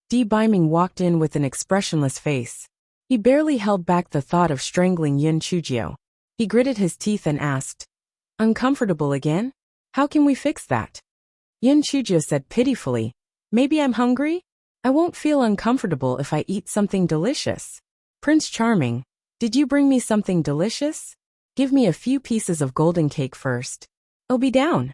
Biming walked in with an expressionless face. He barely held back the thought of strangling Yin Chujio. He gritted his teeth and asked, Uncomfortable again? How can we fix that? Yin Chujio said pitifully, Maybe I'm hungry? I won't feel uncomfortable if I eat something delicious. Prince Charming, Did you bring me something delicious? Give me a few pieces of golden cake first. I'll be down.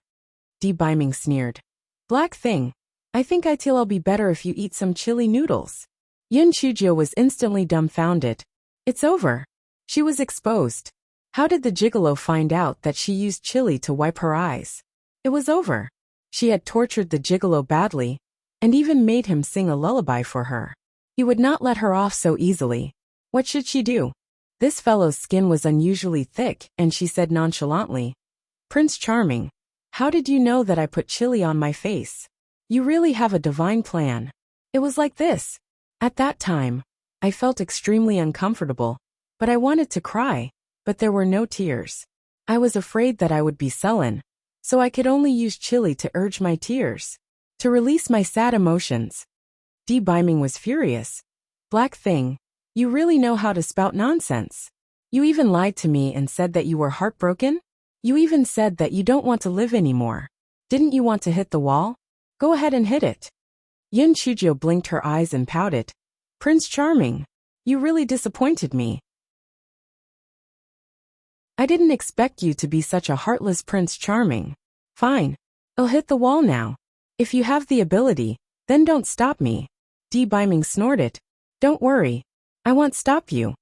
Biming sneered. Black thing. I think I'll be better if you eat some chili noodles. Yun Chujio was instantly dumbfounded. It's over. She was exposed. How did the gigolo find out that she used chili to wipe her eyes? It was over. She had tortured the gigolo badly, and even made him sing a lullaby for her. He would not let her off so easily. What should she do? This fellow's skin was unusually thick, and she said nonchalantly, Prince Charming, how did you know that I put chili on my face? You really have a divine plan. It was like this. At that time, I felt extremely uncomfortable, but I wanted to cry, but there were no tears. I was afraid that I would be sullen, so I could only use chili to urge my tears, to release my sad emotions. Biming was furious. Black thing, you really know how to spout nonsense. You even lied to me and said that you were heartbroken? You even said that you don't want to live anymore. Didn't you want to hit the wall? Go ahead and hit it. Yun Chujio blinked her eyes and pouted. Prince Charming, you really disappointed me. I didn't expect you to be such a heartless Prince Charming. Fine. I'll hit the wall now. If you have the ability, then don't stop me. Biming snorted. Don't worry. I won't stop you.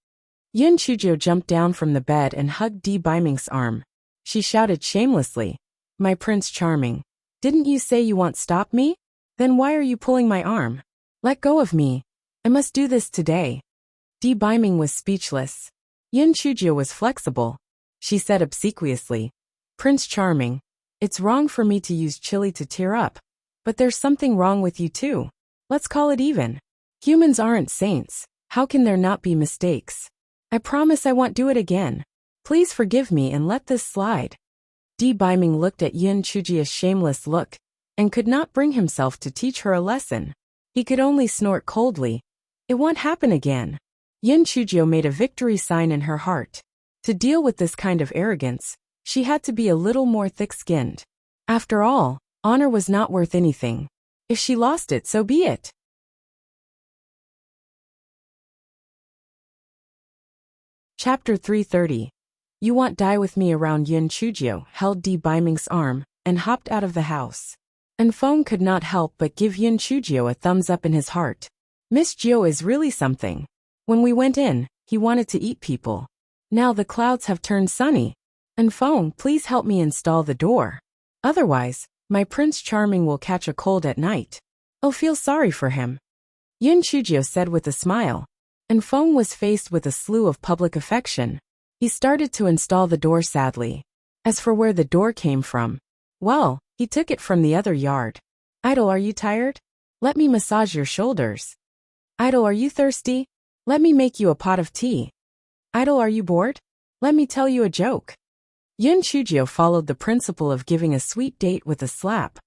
Yun Chujio jumped down from the bed and hugged Biming's arm. She shouted shamelessly. My Prince Charming, didn't you say you won't stop me? Then why are you pulling my arm? Let go of me. I must do this today. Biming was speechless. Yun Chujio was flexible. She said obsequiously, Prince Charming, it's wrong for me to use chili to tear up, but there's something wrong with you too. Let's call it even. Humans aren't saints. How can there not be mistakes? I promise I won't do it again. Please forgive me and let this slide. Biming looked at Yun Chujio's shameless look, and could not bring himself to teach her a lesson. He could only snort coldly. It won't happen again. Yun Chujio made a victory sign in her heart. To deal with this kind of arrogance, she had to be a little more thick-skinned. After all, honor was not worth anything. If she lost it, so be it. Chapter 330. You want die with me around Yun Chujio held Biming's arm, and hopped out of the house. And Feng could not help but give Yun Chujio a thumbs up in his heart. Miss Jiu is really something. When we went in, he wanted to eat people. Now the clouds have turned sunny. And Feng, please help me install the door. Otherwise, my Prince Charming will catch a cold at night. I'll feel sorry for him. Yun Chujio said with a smile. And Feng was faced with a slew of public affection. He started to install the door sadly. As for where the door came from, well, he took it from the other yard. Idol, are you tired? Let me massage your shoulders. Idol, are you thirsty? Let me make you a pot of tea. Idol, are you bored? Let me tell you a joke. Yun Chujio followed the principle of giving a sweet date with a slap.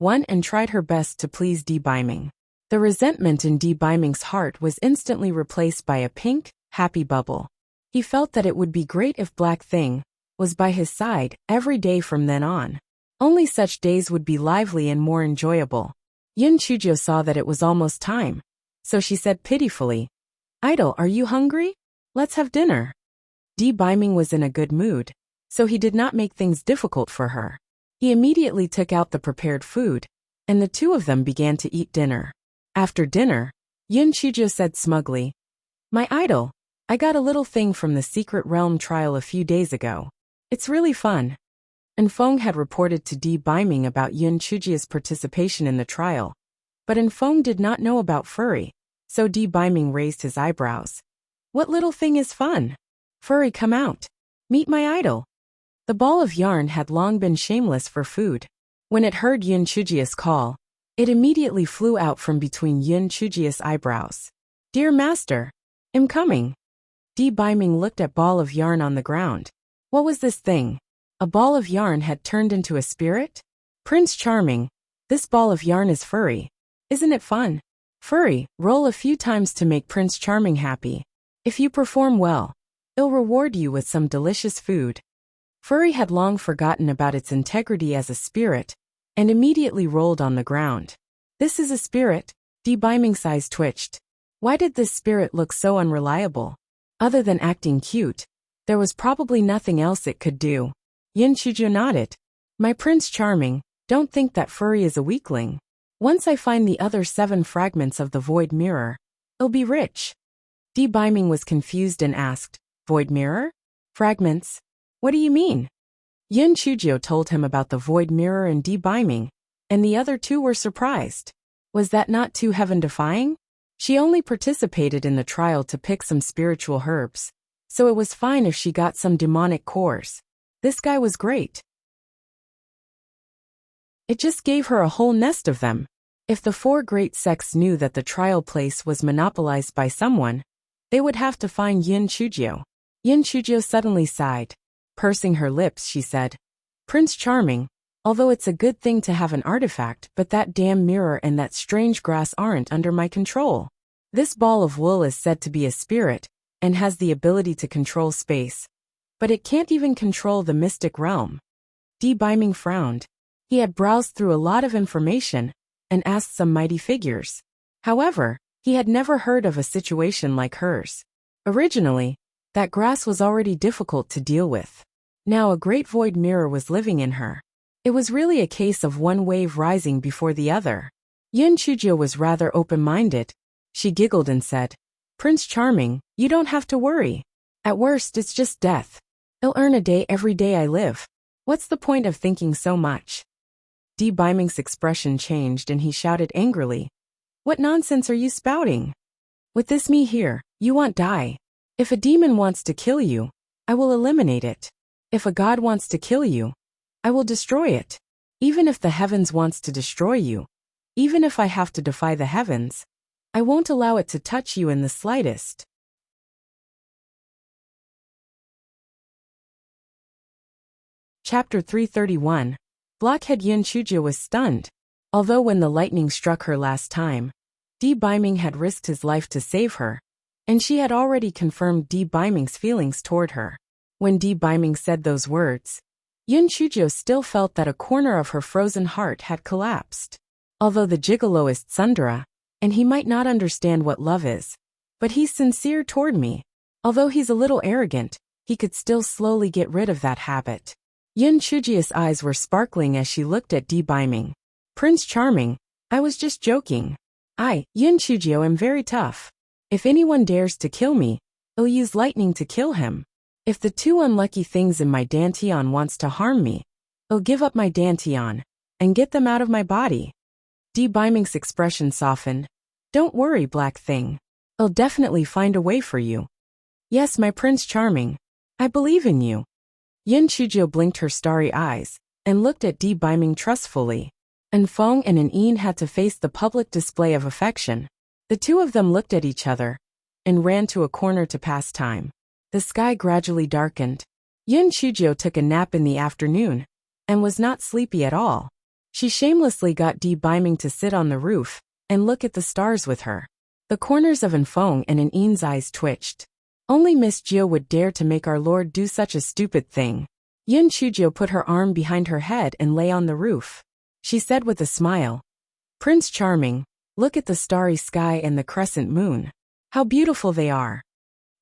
Won and tried her best to please Biming. The resentment in Biming's heart was instantly replaced by a pink, happy bubble. He felt that it would be great if Black Thing was by his side every day from then on. Only such days would be lively and more enjoyable. Yun Chujio saw that it was almost time, so she said pitifully, Idol, are you hungry? Let's have dinner. Biming was in a good mood, so he did not make things difficult for her. He immediately took out the prepared food, and the two of them began to eat dinner. After dinner, Yun Chujio said smugly, My idol, I got a little thing from the Secret Realm trial a few days ago. It's really fun. And Feng had reported to Biming about Yun Chujio's participation in the trial. But Feng did not know about Furry, so Biming raised his eyebrows. What little thing is fun? Furry, come out. Meet my idol. The ball of yarn had long been shameless for food. When it heard Yun Chujio's call, it immediately flew out from between Yun Chujio's eyebrows. Dear master, I'm coming. Biming looked at ball of yarn on the ground. What was this thing? A ball of yarn had turned into a spirit? Prince Charming, this ball of yarn is Furry. Isn't it fun? Furry, roll a few times to make Prince Charming happy. If you perform well, it'll reward you with some delicious food. Furry had long forgotten about its integrity as a spirit, and immediately rolled on the ground. This is a spirit? Biming's eyes twitched. Why did this spirit look so unreliable? Other than acting cute, there was probably nothing else it could do. Yin Chujio nodded. My Prince Charming, don't think that furry is a weakling. Once I find the other 7 fragments of the void mirror, I'll be rich. Di Biming was confused and asked, Void mirror? Fragments? What do you mean? Yin Chujio told him about the void mirror and Di Biming, and the other 2 were surprised. Was that not too heaven-defying? She only participated in the trial to pick some spiritual herbs, so it was fine if she got some demonic cores. This guy was great. It just gave her a whole nest of them. If the 4 great sects knew that the trial place was monopolized by someone, they would have to find Yin Chujio. Yin Chujio suddenly sighed. Pursing her lips, she said, Prince Charming, although it's a good thing to have an artifact, but that damn mirror and that strange grass aren't under my control. This ball of wool is said to be a spirit, and has the ability to control space, but it can't even control the mystic realm. Di Biming frowned. He had browsed through a lot of information, and asked some mighty figures. However, he had never heard of a situation like hers. Originally, that grass was already difficult to deal with. Now a great void mirror was living in her. It was really a case of one wave rising before the other. Yin Chujio was rather open-minded. She giggled and said, Prince Charming, you don't have to worry. At worst, it's just death. I'll earn a day every day I live. What's the point of thinking so much? Di Biming's expression changed and he shouted angrily, What nonsense are you spouting? With this me here, you won't die. If a demon wants to kill you, I will eliminate it. If a god wants to kill you, I will destroy it. Even if the heavens wants to destroy you, even if I have to defy the heavens, I won't allow it to touch you in the slightest. Chapter 331. Blockhead Yin Chujio was stunned. Although when the lightning struck her last time, Di Biming had risked his life to save her, and she had already confirmed Di Biming's feelings toward her. When Di Biming said those words, Yin Chujio still felt that a corner of her frozen heart had collapsed. Although the gigolo is tsundere, and he might not understand what love is, but he's sincere toward me. Although he's a little arrogant, he could still slowly get rid of that habit. Yin Chujio's eyes were sparkling as she looked at Di Biming. Prince Charming, I was just joking. I, Yin Chujio, am very tough. If anyone dares to kill me, I'll use lightning to kill him. If the 2 unlucky things in my dantian wants to harm me, I'll give up my dantian and get them out of my body. Di Biming's expression softened. Don't worry, black thing. I'll definitely find a way for you. Yes, my Prince Charming. I believe in you. Yin Chujio blinked her starry eyes and looked at Di Biming trustfully. Feng and Yin had to face the public display of affection. The 2 of them looked at each other and ran to a corner to pass time. The sky gradually darkened. Yin Chujio took a nap in the afternoon and was not sleepy at all. She shamelessly got Di Biming to sit on the roof and look at the stars with her. The corners of Feng and Yin's eyes twitched. Only Miss Jio would dare to make our lord do such a stupid thing. Yin Chujio put her arm behind her head and lay on the roof. She said with a smile, Prince Charming, look at the starry sky and the crescent moon. How beautiful they are.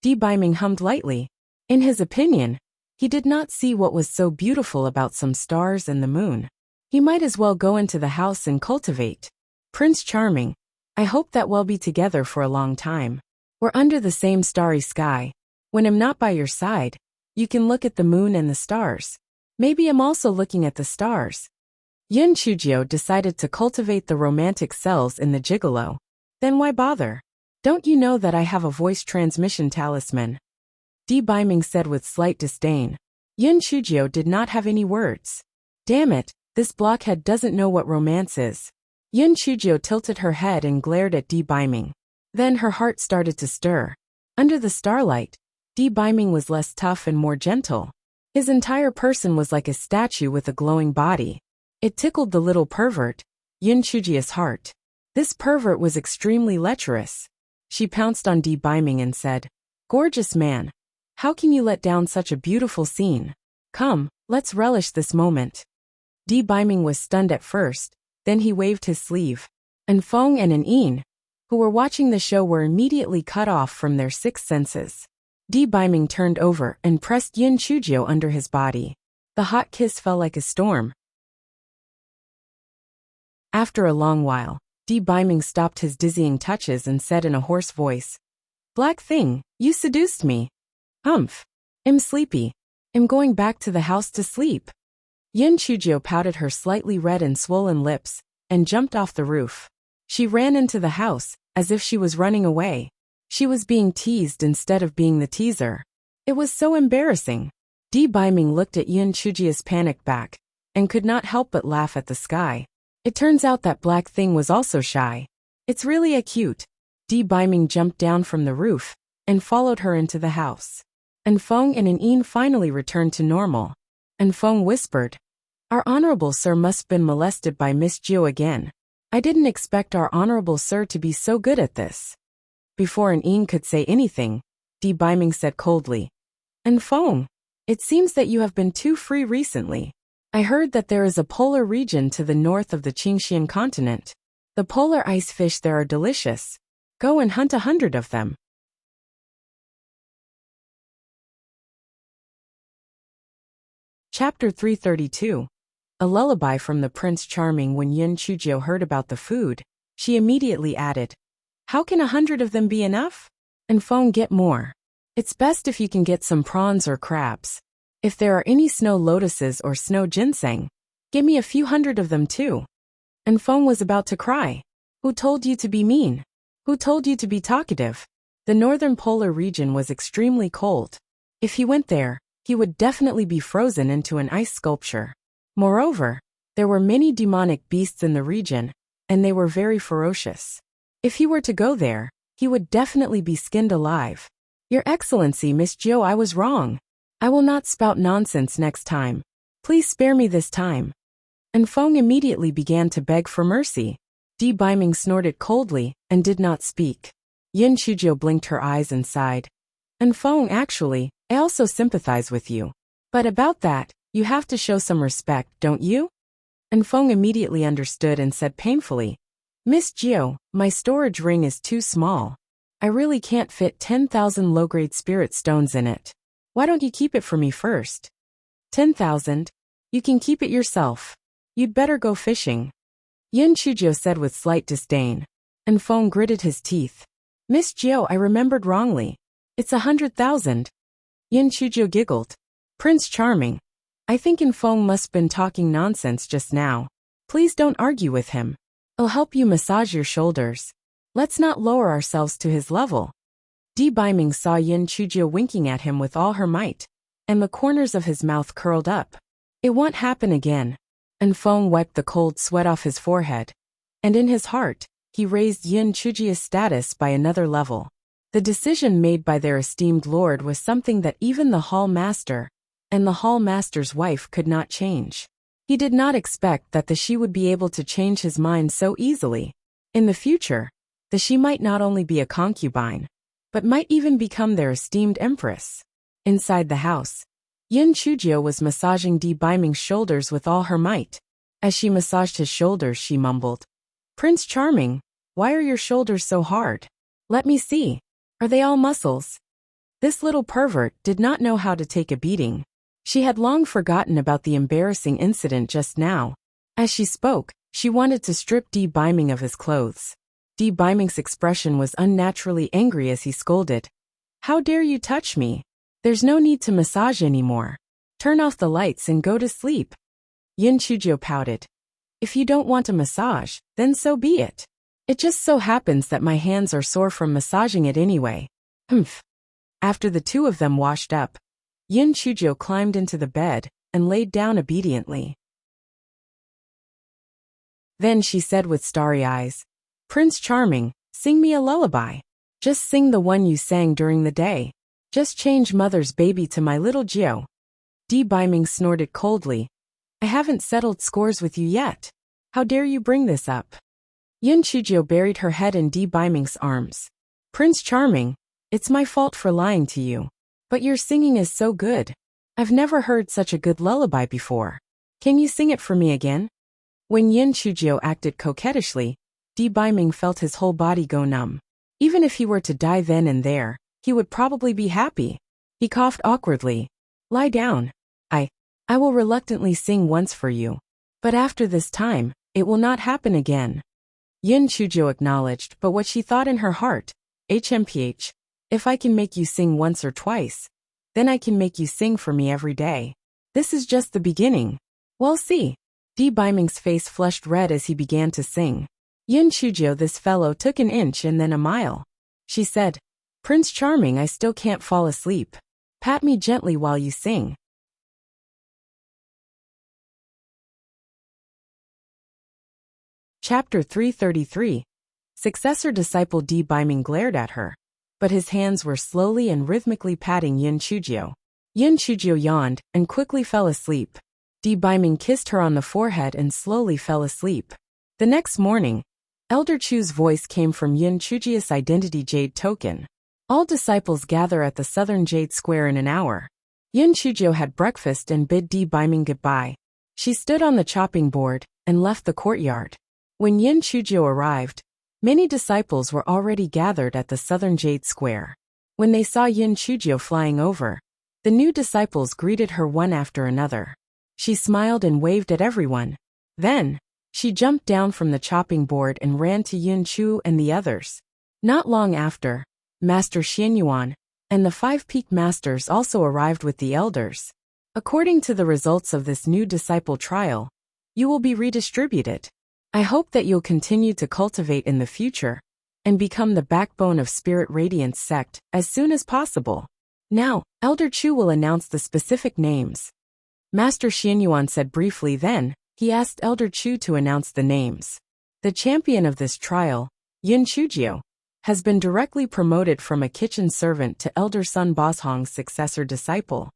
Di Biming hummed lightly. In his opinion, he did not see what was so beautiful about some stars and the moon. He might as well go into the house and cultivate. Prince Charming, I hope that we'll be together for a long time. We're under the same starry sky. When I'm not by your side, you can look at the moon and the stars. Maybe I'm also looking at the stars. Yin Chujio decided to cultivate the romantic cells in the gigolo. Then why bother? Don't you know that I have a voice transmission talisman? Di Biming said with slight disdain. Yin Chujio did not have any words. Damn it, this blockhead doesn't know what romance is. Yin Chujio tilted her head and glared at Di Biming. Then her heart started to stir. Under the starlight, Di Biming was less tough and more gentle. His entire person was like a statue with a glowing body. It tickled the little pervert, Yin Chujio's heart. This pervert was extremely lecherous. She pounced on Di Biming and said, Gorgeous man, how can you let down such a beautiful scene? Come, let's relish this moment. Di Biming was stunned at first, then he waved his sleeve. Feng and Yin, who were watching the show, were immediately cut off from their 6 senses. Di Biming turned over and pressed Yin Chujio under his body. The hot kiss fell like a storm. After a long while, Di Biming stopped his dizzying touches and said in a hoarse voice, "Black thing, you seduced me. I'm sleepy. I'm going back to the house to sleep." Yin Chujio pouted her slightly red and swollen lips, and jumped off the roof. She ran into the house, as if she was running away. She was being teased instead of being the teaser. It was so embarrassing. Di Biming looked at Yin Chujio's panicked back, and could not help but laugh at the sky. It turns out that Black Thing was also shy. It's really a cute. Di Biming jumped down from the roof, and followed her into the house. And Feng and An finally returned to normal. And Feng whispered, "Our honorable sir must have been molested by Miss Jiu again. I didn't expect our honorable sir to be so good at this." Before An could say anything, Di Biming said coldly, "And Feng, it seems that you have been too free recently. I heard that there is a polar region to the north of the Qingxian continent. The polar ice fish there are delicious. Go and hunt 100 of them." Chapter 332. A lullaby from the Prince Charming. When Yin Chujio heard about the food, she immediately added, "How can 100 of them be enough? And Feng, get more. It's best if you can get some prawns or crabs. If there are any snow lotuses or snow ginseng, give me a few hundred of them too." And Feng was about to cry. "Who told you to be mean? Who told you to be talkative?" The northern polar region was extremely cold. If he went there, he would definitely be frozen into an ice sculpture. Moreover, there were many demonic beasts in the region, and they were very ferocious. If he were to go there, he would definitely be skinned alive. "Your Excellency, Miss Jiu, I was wrong. I will not spout nonsense next time. Please spare me this time." And Feng immediately began to beg for mercy. Di Biming snorted coldly, and did not speak. Yin Chujio blinked her eyes and sighed. "And Feng, actually, I also sympathize with you. But about that, you have to show some respect, don't you?" And Feng immediately understood and said painfully, "Miss Jiu, my storage ring is too small. I really can't fit 10,000 low-grade spirit stones in it. Why don't you keep it for me first?" 10,000? You can keep it yourself. You'd better go fishing," Yin Chujio said with slight disdain. And Feng gritted his teeth. "Miss Jiu, I remembered wrongly. It's 100,000. Yin Chujio giggled. "Prince Charming, I think Feng must have been talking nonsense just now. Please don't argue with him. I'll help you massage your shoulders. Let's not lower ourselves to his level." Di Biming saw Yin Chujio winking at him with all her might, and the corners of his mouth curled up. It won't happen again. And Feng wiped the cold sweat off his forehead. And in his heart, he raised Yin Chujio's status by another level. The decision made by their esteemed lord was something that even the hall master, and the hall master's wife could not change. He did not expect that she would be able to change his mind so easily. In the future, she might not only be a concubine, but might even become their esteemed empress. Inside the house, Yin Chujio was massaging Di Biming's shoulders with all her might. As she massaged his shoulders, she mumbled, "Prince Charming, why are your shoulders so hard? Let me see. Are they all muscles?" This little pervert did not know how to take a beating. She had long forgotten about the embarrassing incident just now. As she spoke, she wanted to strip Di Biming of his clothes. Di Biming's expression was unnaturally angry as he scolded, "How dare you touch me? There's no need to massage anymore. Turn off the lights and go to sleep." Yin Chujio pouted, "If you don't want a massage, then so be it. It just so happens that my hands are sore from massaging it anyway." Humph. After the two of them washed up, Yin Chujio climbed into the bed and laid down obediently. Then she said with starry eyes, "Prince Charming, sing me a lullaby. Just sing the one you sang during the day. Just change mother's baby to my little Jiu." Di Biming snorted coldly, "I haven't settled scores with you yet. How dare you bring this up?" Yin Chujio buried her head in Di Biming's arms. "Prince Charming, it's my fault for lying to you. But your singing is so good. I've never heard such a good lullaby before. Can you sing it for me again?" When Yin Chujio acted coquettishly, Di Biming felt his whole body go numb. Even if he were to die then and there, he would probably be happy. He coughed awkwardly. Lie down. I will reluctantly sing once for you. But after this time, it will not happen again. Yin Chujo acknowledged, but what she thought in her heart, HMPH, if I can make you sing once or twice, then I can make you sing for me every day. This is just the beginning. We'll see. Di Biming's face flushed red as he began to sing. Yin Chujo, this fellow took an inch and then a mile. She said, Prince Charming, I still can't fall asleep. Pat me gently while you sing. Chapter 333. Successor disciple Di Biming glared at her, but his hands were slowly and rhythmically patting Yin Chujo. Yin Chujo yawned and quickly fell asleep. Di Biming kissed her on the forehead and slowly fell asleep. The next morning, Elder Chu's voice came from Yin Chujia's identity jade token. All disciples gather at the southern Jade Square in an hour. Yin Chujo had breakfast and bid Di Biming goodbye. She stood on the chopping board and left the courtyard. When Yin Chujo arrived, many disciples were already gathered at the southern Jade Square. When they saw Yin Chujo flying over, the new disciples greeted her one after another. She smiled and waved at everyone. Then, she jumped down from the chopping board and ran to Yin Chu and the others. Not long after, Master Xianyuan and the 5 peak masters also arrived with the elders. According to the results of this new disciple trial, you will be redistributed. I hope that you'll continue to cultivate in the future and become the backbone of Spirit Radiance sect as soon as possible. Now, Elder Chu will announce the specific names. Master Xianyuan said briefly, then he asked Elder Chu to announce the names. The champion of this trial, Yin Chujo, has been directly promoted from a kitchen servant to Elder Sun Boshong's successor disciple.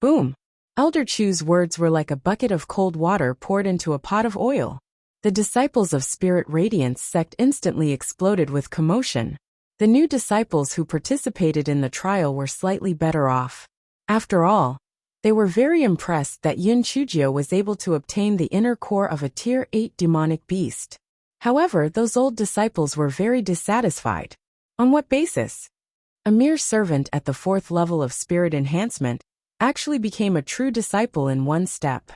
Boom! Elder Chu's words were like a bucket of cold water poured into a pot of oil. The disciples of Spirit Radiance sect instantly exploded with commotion. The new disciples who participated in the trial were slightly better off. After all, they were very impressed that Yin Chujo was able to obtain the inner core of a Tier 8 demonic beast. However, those old disciples were very dissatisfied. On what basis? A mere servant at the 4th level of spirit enhancement actually became a true disciple in one step.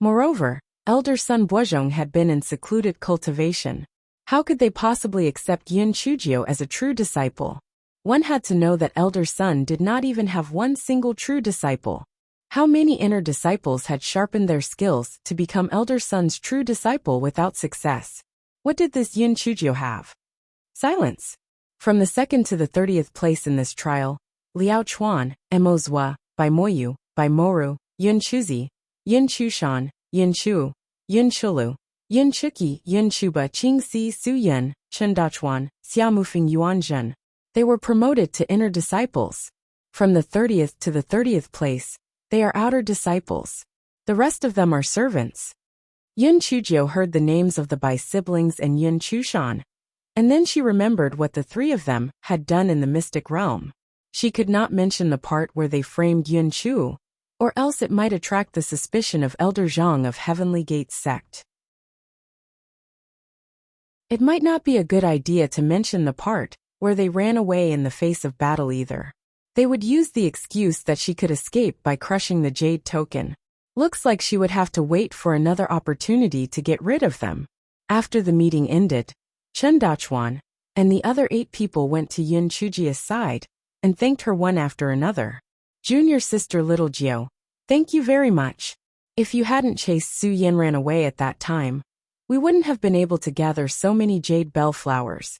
Moreover, Elder Sun Boizhong had been in secluded cultivation. How could they possibly accept Yin Chujo as a true disciple? One had to know that Elder Sun did not even have one single true disciple. How many inner disciples had sharpened their skills to become Elder Sun's true disciple without success? What did this Yin Chujo have? Silence. From the 2nd to the 30th place in this trial, Liao Chuan, Mo Zhua, Bai Moyu, Bai Moru, Yin Chuzi, Yin Chushan, Yin Chu, Yin Chulu, Yin Chuki, Yin Chuba, Qing Si Su Yin, Chen Dachuan, Xiamufeng Yuanzhen. They were promoted to inner disciples. From the 30th to the 30th place, they are outer disciples. The rest of them are servants. Yin Chujo heard the names of the Bai siblings and Yin Chushan, and then she remembered what the 3 of them had done in the mystic realm. She could not mention the part where they framed Yin Chu, or else it might attract the suspicion of Elder Zhang of Heavenly Gate sect. It might not be a good idea to mention the part where they ran away in the face of battle either. They would use the excuse that she could escape by crushing the jade token. Looks like she would have to wait for another opportunity to get rid of them. After the meeting ended, Chen Dachuan and the other 8 people went to Yin Chujia's side and thanked her one after another. Junior sister Little Jiao, thank you very much. If you hadn't chased Su Yin ran away at that time, we wouldn't have been able to gather so many jade bell flowers,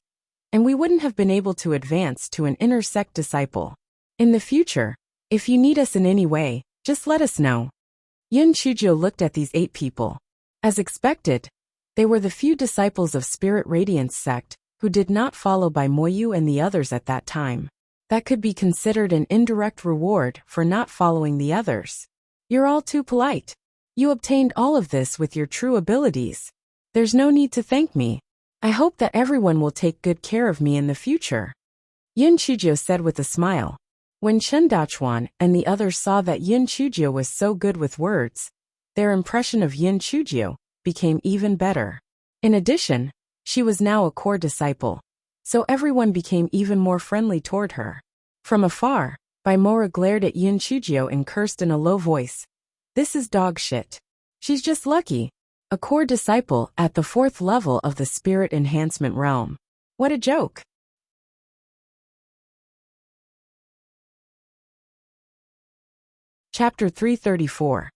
and we wouldn't have been able to advance to an inner sect disciple. In the future, if you need us in any way, just let us know. Yin Chujo looked at these 8 people. As expected, they were the few disciples of Spirit Radiance sect who did not follow Bai Moyu and the others at that time. That could be considered an indirect reward for not following the others. You're all too polite. You obtained all of this with your true abilities. There's no need to thank me. I hope that everyone will take good care of me in the future. Yin Chujo said with a smile. When Chen Dachuan and the others saw that Yin Chujo was so good with words, their impression of Yin Chujo became even better. In addition, she was now a core disciple, so everyone became even more friendly toward her. From afar, Baimora glared at Yin Chujio and cursed in a low voice. This is dog shit. She's just lucky. A core disciple at the 4th level of the spirit enhancement realm. What a joke. Chapter 334.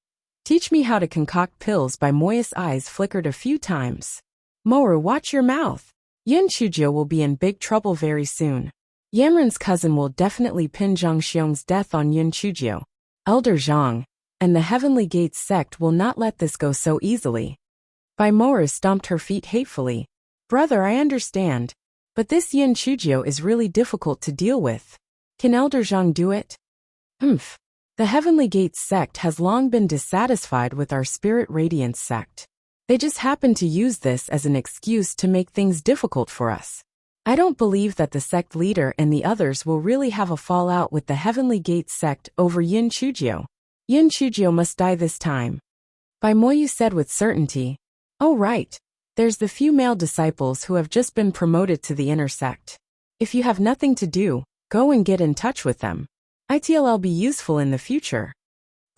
Teach me how to concoct pills. Baimora's eyes flickered a few times. Moer, watch your mouth. Yin Chujio will be in big trouble very soon. Yanren's cousin will definitely pin Zhang Xiong's death on Yin Chujio. Elder Zhang, and the Heavenly Gates sect will not let this go so easily. Baimora stomped her feet hatefully. Brother, I understand. But this Yin Chujio is really difficult to deal with. Can Elder Zhang do it? Humph. The Heavenly Gates sect has long been dissatisfied with our Spirit Radiance sect. They just happen to use this as an excuse to make things difficult for us. I don't believe that the sect leader and the others will really have a fallout with the Heavenly Gates sect over Yin Chujio. Yin Chujio must die this time. Baimoyu said with certainty. Oh right. There's the few male disciples who have just been promoted to the inner sect. If you have nothing to do, go and get in touch with them. It'll be useful in the future.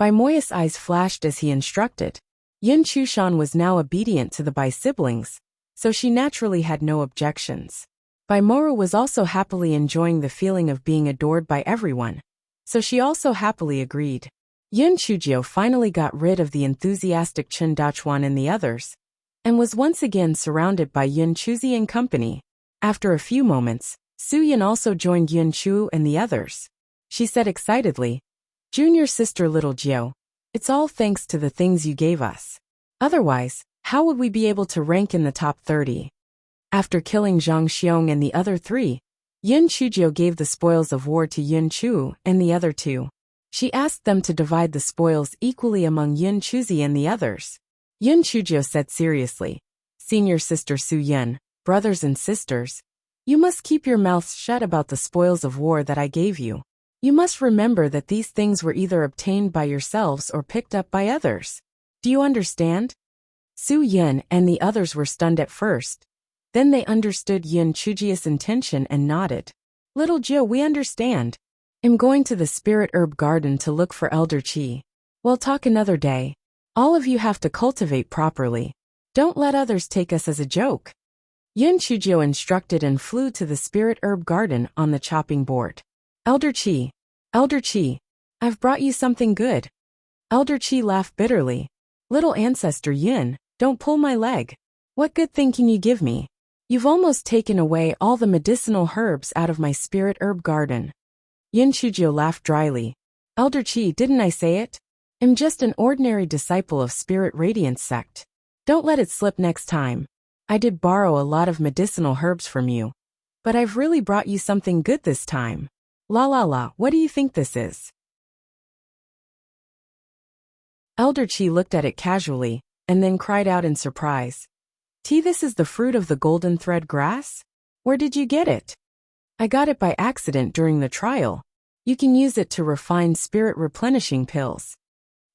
Baimoya's eyes flashed as he instructed. Yin Chushan was now obedient to the Bai siblings, so she naturally had no objections. Baimora was also happily enjoying the feeling of being adored by everyone, so she also happily agreed. Yin Chujio finally got rid of the enthusiastic Chen Dachuan and the others, and was once again surrounded by Yin Chuzi and company. After a few moments, Su Yin also joined Yin Chu and the others. She said excitedly, Junior sister little Jiao, it's all thanks to the things you gave us. Otherwise, how would we be able to rank in the top 30? After killing Zhang Xiong and the other 3, Yin Chujio gave the spoils of war to Yin Chu and the other 2. She asked them to divide the spoils equally among Yin Chuzi and the others. Yin Chujio said seriously, Senior sister Su Yin, brothers and sisters, you must keep your mouths shut about the spoils of war that I gave you. You must remember that these things were either obtained by yourselves or picked up by others. Do you understand? Su Yin and the others were stunned at first. Then they understood Yin Chujio's intention and nodded. Little Jiao, we understand. I'm going to the Spirit Herb Garden to look for Elder Qi. We'll talk another day. All of you have to cultivate properly. Don't let others take us as a joke. Yin Chujio instructed and flew to the Spirit Herb Garden on the chopping board. Elder Qi, I've brought you something good. Elder Qi laughed bitterly. Little ancestor Yin, don't pull my leg. What good thing can you give me? You've almost taken away all the medicinal herbs out of my Spirit Herb Garden. Yin Chujio laughed dryly. Elder Qi, didn't I say it? I'm just an ordinary disciple of Spirit Radiance sect. Don't let it slip next time. I did borrow a lot of medicinal herbs from you, but I've really brought you something good this time. La, what do you think this is? Elder Qi looked at it casually, and then cried out in surprise. Tea, this is the fruit of the golden thread grass? Where did you get it? I got it by accident during the trial. You can use it to refine spirit replenishing pills.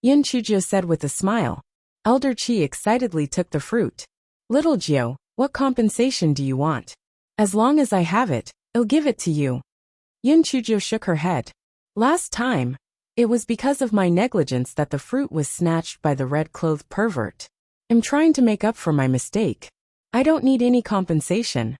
Yin Chujio said with a smile. Elder Qi excitedly took the fruit. Little Jiao, what compensation do you want? As long as I have it, I'll give it to you. Yin Chujio shook her head. Last time, it was because of my negligence that the fruit was snatched by the red-clothed pervert. I'm trying to make up for my mistake. I don't need any compensation.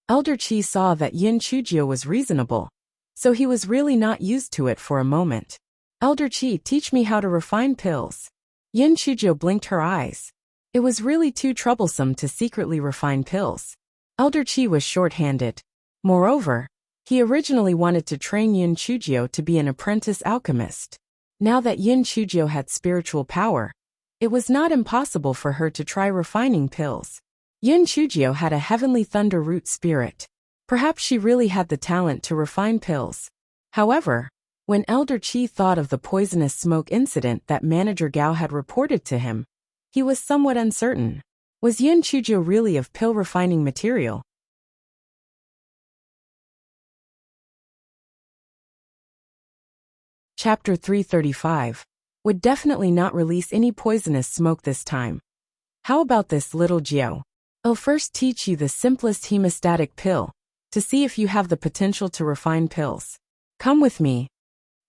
Elder Qi saw that Yin Chujio was reasonable, so he was really not used to it for a moment. Elder Qi, teach me how to refine pills. Yin Chujio blinked her eyes. It was really too troublesome to secretly refine pills. Elder Qi was short-handed. Moreover, he originally wanted to train Yin Chujio to be an apprentice alchemist. Now that Yin Chujio had spiritual power, it was not impossible for her to try refining pills. Yin Chujio had a heavenly thunder root spirit. Perhaps she really had the talent to refine pills. However, when Elder Qi thought of the poisonous smoke incident that Manager Gao had reported to him, he was somewhat uncertain. Was Yin Chujio really of pill refining material? Chapter 335. Would definitely not release any poisonous smoke this time. How about this, little Jiao? I'll first teach you the simplest hemostatic pill, to see if you have the potential to refine pills. Come with me.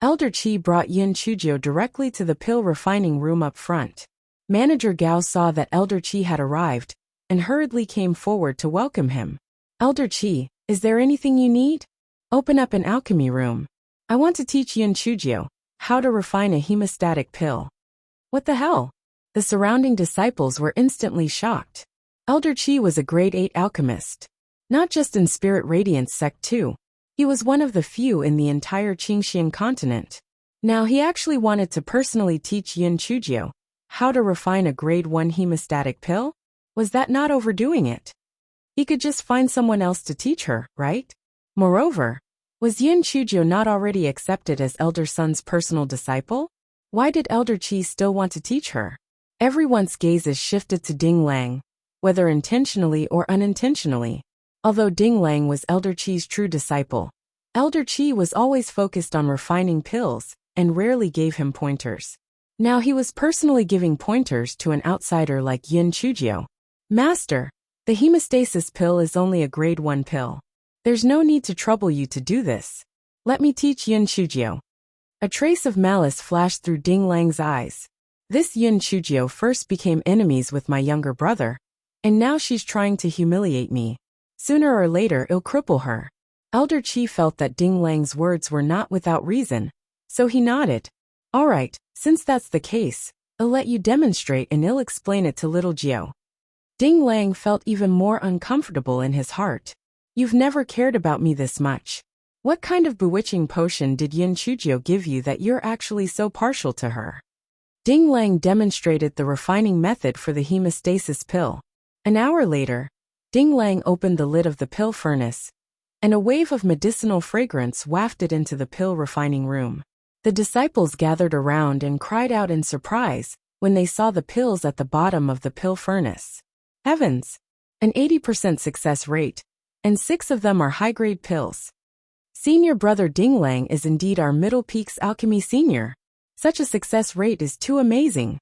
Elder Chi brought Yin Chujio directly to the pill refining room up front. Manager Gao saw that Elder Chi had arrived and hurriedly came forward to welcome him. Elder Chi, is there anything you need? Open up an alchemy room. I want to teach Yin Chujio how to refine a hemostatic pill. What the hell? The surrounding disciples were instantly shocked. Elder Chi was a grade 8 alchemist. Not just in Spirit Radiance Sect 2. He was one of the few in the entire Qingxian continent. Now he actually wanted to personally teach Yin Chujio how to refine a grade 1 hemostatic pill? Was that not overdoing it? He could just find someone else to teach her, right? Moreover, was Yin Chujio not already accepted as Elder Sun's personal disciple? Why did Elder Chi still want to teach her? Everyone's gazes shifted to Ding Lang, whether intentionally or unintentionally. Although Ding Lang was Elder Chi's true disciple, Elder Chi was always focused on refining pills and rarely gave him pointers. Now he was personally giving pointers to an outsider like Yin Chujio. Master, the hemostasis pill is only a grade 1 pill. There's no need to trouble you to do this. Let me teach Yin Chujio. A trace of malice flashed through Ding Lang's eyes. This Yin Chujio first became enemies with my younger brother, and now she's trying to humiliate me. Sooner or later it'll cripple her. Elder Chi felt that Ding Lang's words were not without reason, so he nodded. All right, since that's the case, I'll let you demonstrate and I'll explain it to little Jio. Ding Lang felt even more uncomfortable in his heart. You've never cared about me this much. What kind of bewitching potion did Yin Chujio give you that you're actually so partial to her? Ding Lang demonstrated the refining method for the hemostasis pill. An hour later, Ding Lang opened the lid of the pill furnace, and a wave of medicinal fragrance wafted into the pill refining room. The disciples gathered around and cried out in surprise when they saw the pills at the bottom of the pill furnace. Heavens! An 80% success rate, and 6 of them are high-grade pills. Senior brother Ding Lang is indeed our Middle Peaks Alchemy Senior. Such a success rate is too amazing.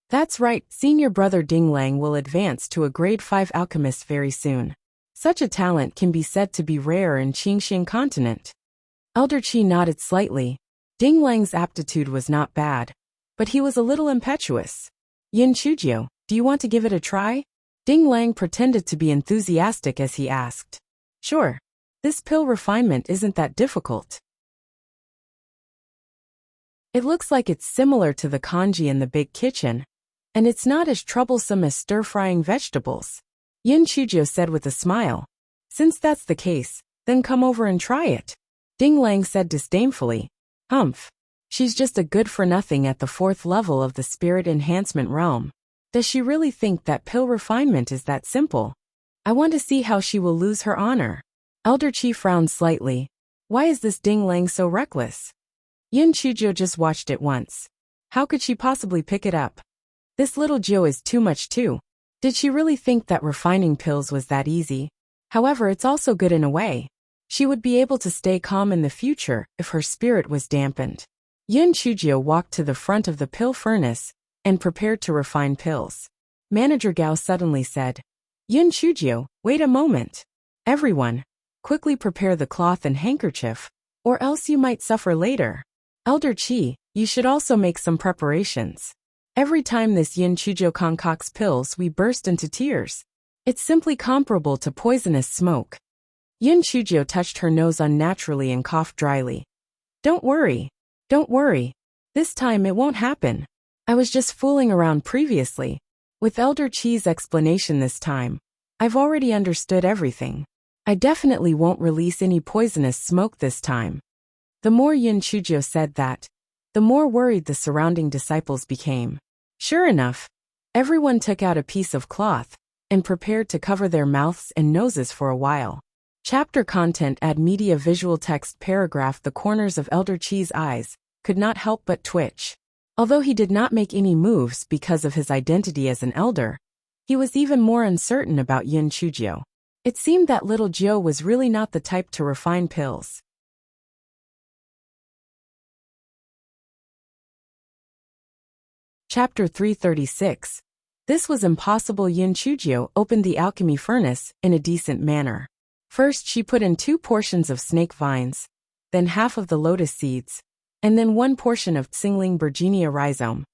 That's right, senior brother Ding Lang will advance to a grade 5 alchemist very soon. Such a talent can be said to be rare in Qingxian continent. Elder Chi nodded slightly. Ding Lang's aptitude was not bad, but he was a little impetuous. Yin Chujio, do you want to give it a try? Ding Lang pretended to be enthusiastic as he asked. Sure. This pill refinement isn't that difficult. It looks like it's similar to the kanji in the big kitchen, and it's not as troublesome as stir-frying vegetables. Yin Chujio said with a smile. Since that's the case, then come over and try it. Ding Lang said disdainfully. Humph. She's just a good-for-nothing at the 4th level of the spirit enhancement realm. Does she really think that pill refinement is that simple? I want to see how she will lose her honor. Elder Chi frowned slightly. Why is this Ding Lang so reckless? Yin Chujio just watched it once. How could she possibly pick it up? This little Jio is too much too. Did she really think that refining pills was that easy? However, it's also good in a way. She would be able to stay calm in the future if her spirit was dampened. Yin Chujio walked to the front of the pill furnace and prepared to refine pills. Manager Gao suddenly said, Yin Chujio, wait a moment. Everyone, quickly prepare the cloth and handkerchief, or else you might suffer later. Elder Chi, you should also make some preparations. Every time this Yin Chujio concocts pills, we burst into tears. It's simply comparable to poisonous smoke. Yin Chujio touched her nose unnaturally and coughed dryly. Don't worry. Don't worry. This time it won't happen. I was just fooling around previously. With Elder Chi's explanation this time, I've already understood everything. I definitely won't release any poisonous smoke this time. The more Yin Chujio said that, the more worried the surrounding disciples became. Sure enough, everyone took out a piece of cloth and prepared to cover their mouths and noses for a while. Chapter content add media visual text paragraph. The corners of Elder Chi's eyes could not help but twitch. Although he did not make any moves because of his identity as an elder, he was even more uncertain about Yin Chujio. It seemed that little Jio was really not the type to refine pills. Chapter 336. This was impossible. Yin Chujio opened the alchemy furnace in a decent manner. First she put in 2 portions of snake vines, then half of the lotus seeds, and then 1 portion of Tsingling Virginia rhizome.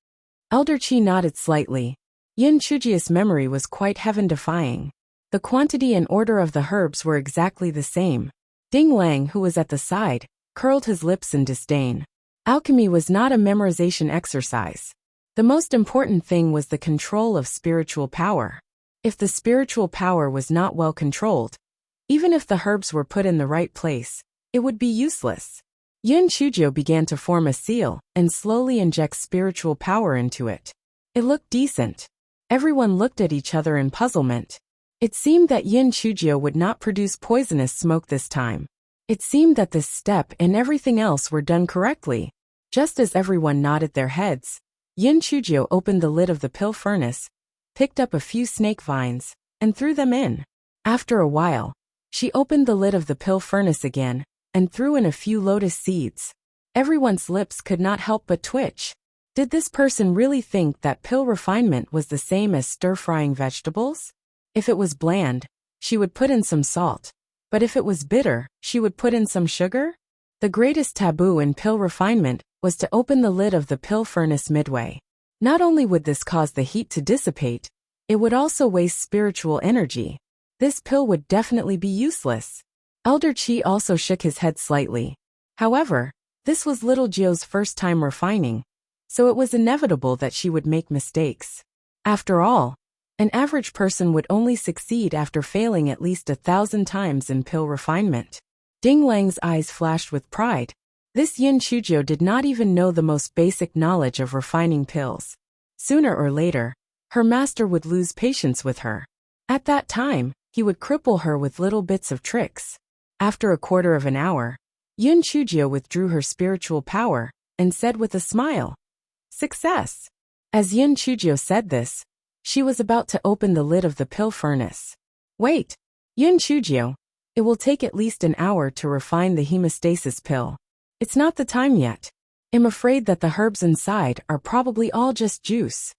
Elder Qi nodded slightly. Yin Chujia's memory was quite heaven-defying. The quantity and order of the herbs were exactly the same. Ding Lang, who was at the side, curled his lips in disdain. Alchemy was not a memorization exercise. The most important thing was the control of spiritual power. If the spiritual power was not well controlled, even if the herbs were put in the right place, it would be useless. Yin Chujio began to form a seal and slowly inject spiritual power into it. It looked decent. Everyone looked at each other in puzzlement. It seemed that Yin Chujio would not produce poisonous smoke this time. It seemed that this step and everything else were done correctly. Just as everyone nodded their heads, Yin Chujio opened the lid of the pill furnace, picked up a few snake vines, and threw them in. After a while, she opened the lid of the pill furnace again, and threw in a few lotus seeds. Everyone's lips could not help but twitch. Did this person really think that pill refinement was the same as stir-frying vegetables? If it was bland, she would put in some salt. But if it was bitter, she would put in some sugar? The greatest taboo in pill refinement was to open the lid of the pill furnace midway. Not only would this cause the heat to dissipate, it would also waste spiritual energy. This pill would definitely be useless. Elder Qi also shook his head slightly. However, this was little Jio's first time refining, so it was inevitable that she would make mistakes. After all, an average person would only succeed after failing at least 1,000 times in pill refinement. Ding Lang's eyes flashed with pride. This Yin Chujio did not even know the most basic knowledge of refining pills. Sooner or later, her master would lose patience with her. At that time, he would cripple her with little bits of tricks. After a quarter of an hour, Yin Chujio withdrew her spiritual power and said with a smile, "Success." As Yin Chujio said this, she was about to open the lid of the pill furnace. "Wait, Yin Chujio, it will take at least an hour to refine the hemostasis pill. It's not the time yet. I'm afraid that the herbs inside are probably all just juice."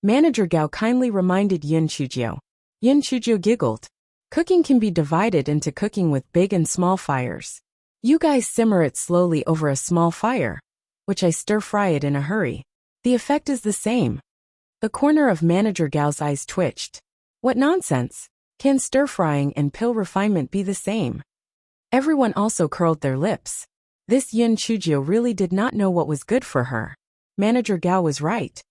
Manager Gao kindly reminded Yin Chujio. Yin Chujio giggled. Cooking can be divided into cooking with big and small fires. You guys simmer it slowly over a small fire, which I stir-fry it in a hurry. The effect is the same. The corner of Manager Gao's eyes twitched. What nonsense! Can stir-frying and pill refinement be the same? Everyone also curled their lips. This Yin Chujio really did not know what was good for her. Manager Gao was right.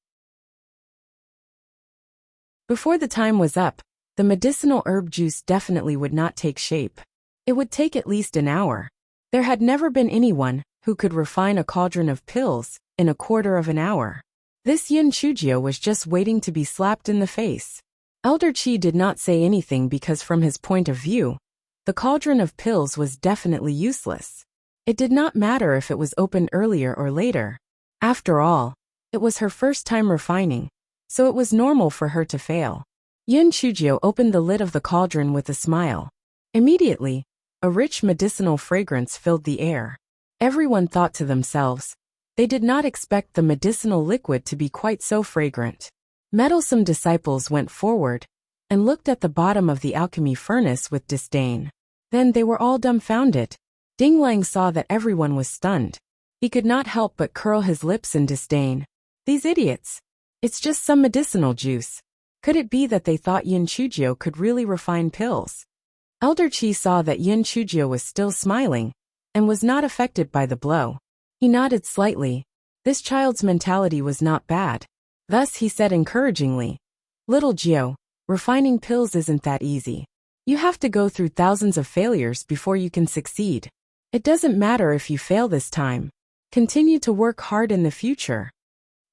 Before the time was up, the medicinal herb juice definitely would not take shape. It would take at least an hour. There had never been anyone who could refine a cauldron of pills in a quarter of an hour. This Yin Chujio was just waiting to be slapped in the face. Elder Qi did not say anything because from his point of view, the cauldron of pills was definitely useless. It did not matter if it was opened earlier or later. After all, it was her first time refining, so it was normal for her to fail. Yin Chujio opened the lid of the cauldron with a smile. Immediately, a rich medicinal fragrance filled the air. Everyone thought to themselves, they did not expect the medicinal liquid to be quite so fragrant. Meddlesome disciples went forward and looked at the bottom of the alchemy furnace with disdain. Then they were all dumbfounded. Ding Lang saw that everyone was stunned. He could not help but curl his lips in disdain. These idiots! It's just some medicinal juice. Could it be that they thought Yin Chujio could really refine pills? Elder Qi saw that Yin Chujio was still smiling and was not affected by the blow. He nodded slightly. This child's mentality was not bad. Thus he said encouragingly, "Little Jio, refining pills isn't that easy. You have to go through thousands of failures before you can succeed. It doesn't matter if you fail this time. Continue to work hard in the future."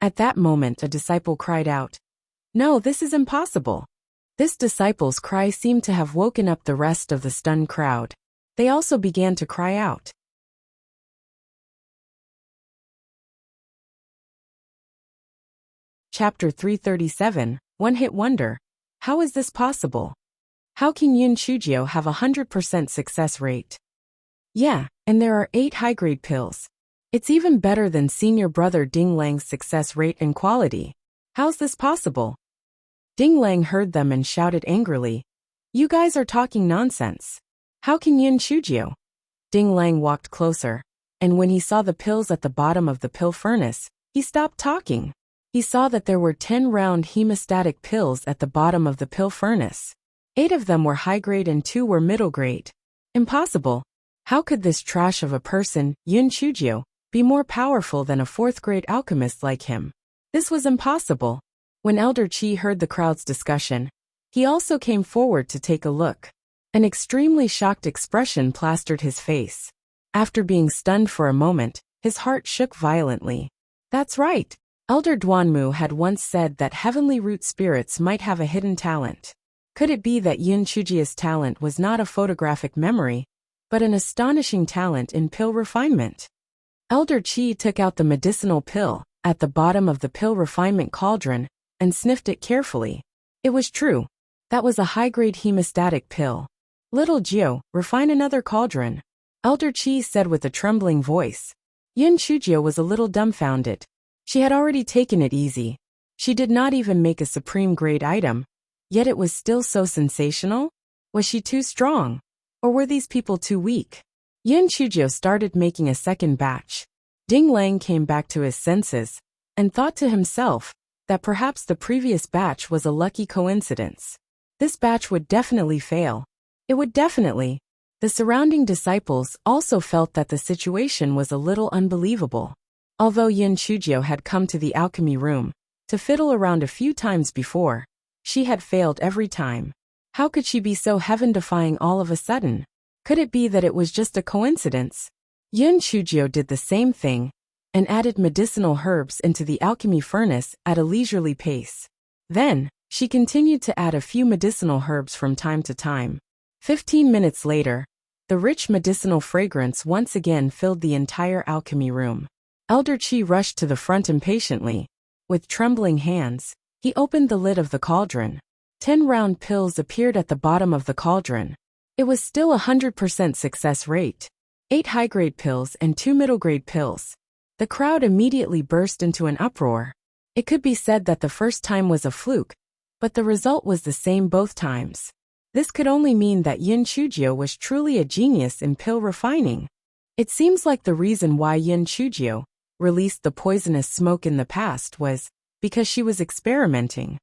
At that moment a disciple cried out, "No, this is impossible." This disciple's cry seemed to have woken up the rest of the stunned crowd. They also began to cry out. Chapter 337, One-Hit Wonder. How is this possible? How can Yin Chujio have a 100% success rate? Yeah, and there are 8 high-grade pills. It's even better than senior brother Ding Lang's success rate and quality. How's this possible? Ding Lang heard them and shouted angrily, "You guys are talking nonsense. How can Yin Chujio?" Ding Lang walked closer. and when he saw the pills at the bottom of the pill furnace, he stopped talking. He saw that there were 10 round hemostatic pills at the bottom of the pill furnace. 8 of them were high grade and 2 were middle grade. Impossible. How could this trash of a person, Yun Chujio, be more powerful than a 4th grade alchemist like him? This was impossible. When Elder Qi heard the crowd's discussion, he also came forward to take a look. An extremely shocked expression plastered his face. After being stunned for a moment, his heart shook violently. That's right. Elder Duanmu had once said that heavenly root spirits might have a hidden talent. Could it be that Yun Chujio's talent was not a photographic memory, but an astonishing talent in pill refinement? Elder Qi took out the medicinal pill at the bottom of the pill refinement cauldron and sniffed it carefully. It was true. That was a high-grade hemostatic pill. Little Jio, refine another cauldron. Elder Qi said with a trembling voice. Yun Chujio was a little dumbfounded. She had already taken it easy. She did not even make a supreme grade item, yet it was still so sensational? Was she too strong? Or were these people too weak? Yun Chujio started making a second batch. Ding Lang came back to his senses and thought to himself that perhaps the previous batch was a lucky coincidence. This batch would definitely fail. It would definitely. The surrounding disciples also felt that the situation was a little unbelievable. Although Yun Chujio had come to the alchemy room to fiddle around a few times before, she had failed every time. How could she be so heaven-defying all of a sudden? Could it be that it was just a coincidence? Yun Chujio did the same thing and added medicinal herbs into the alchemy furnace at a leisurely pace. Then, she continued to add a few medicinal herbs from time to time. 15 minutes later, the rich medicinal fragrance once again filled the entire alchemy room. Elder Qi rushed to the front impatiently. With trembling hands, he opened the lid of the cauldron. 10 round pills appeared at the bottom of the cauldron. It was still 100% success rate. 8 high-grade pills and 2 middle-grade pills. The crowd immediately burst into an uproar. It could be said that the first time was a fluke, but the result was the same both times. This could only mean that Yun Chujio was truly a genius in pill refining. It seems like the reason why Yun Chujio released the poisonous smoke in the past was because she was experimenting.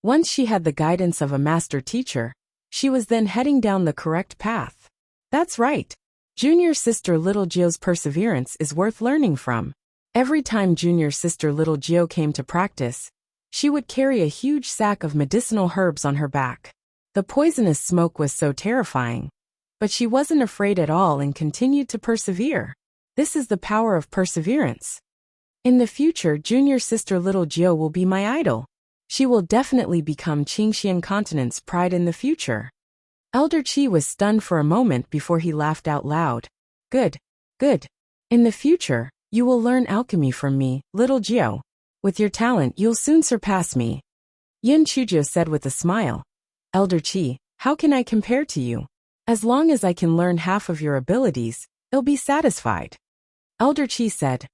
Once she had the guidance of a master teacher, she was then heading down the correct path. That's right. Junior sister Little Jio's perseverance is worth learning from. Every time junior sister Little Jio came to practice, she would carry a huge sack of medicinal herbs on her back. The poisonous smoke was so terrifying, but she wasn't afraid at all and continued to persevere. This is the power of perseverance. In the future, junior sister Little Jio will be my idol. She will definitely become Qingxian Continent's pride in the future. Elder Qi was stunned for a moment before he laughed out loud. Good, good. In the future, you will learn alchemy from me, Little Jio. With your talent, you'll soon surpass me. Yun Chujio said with a smile. Elder Qi, how can I compare to you? As long as I can learn half of your abilities, I'll be satisfied. Elder Qi said.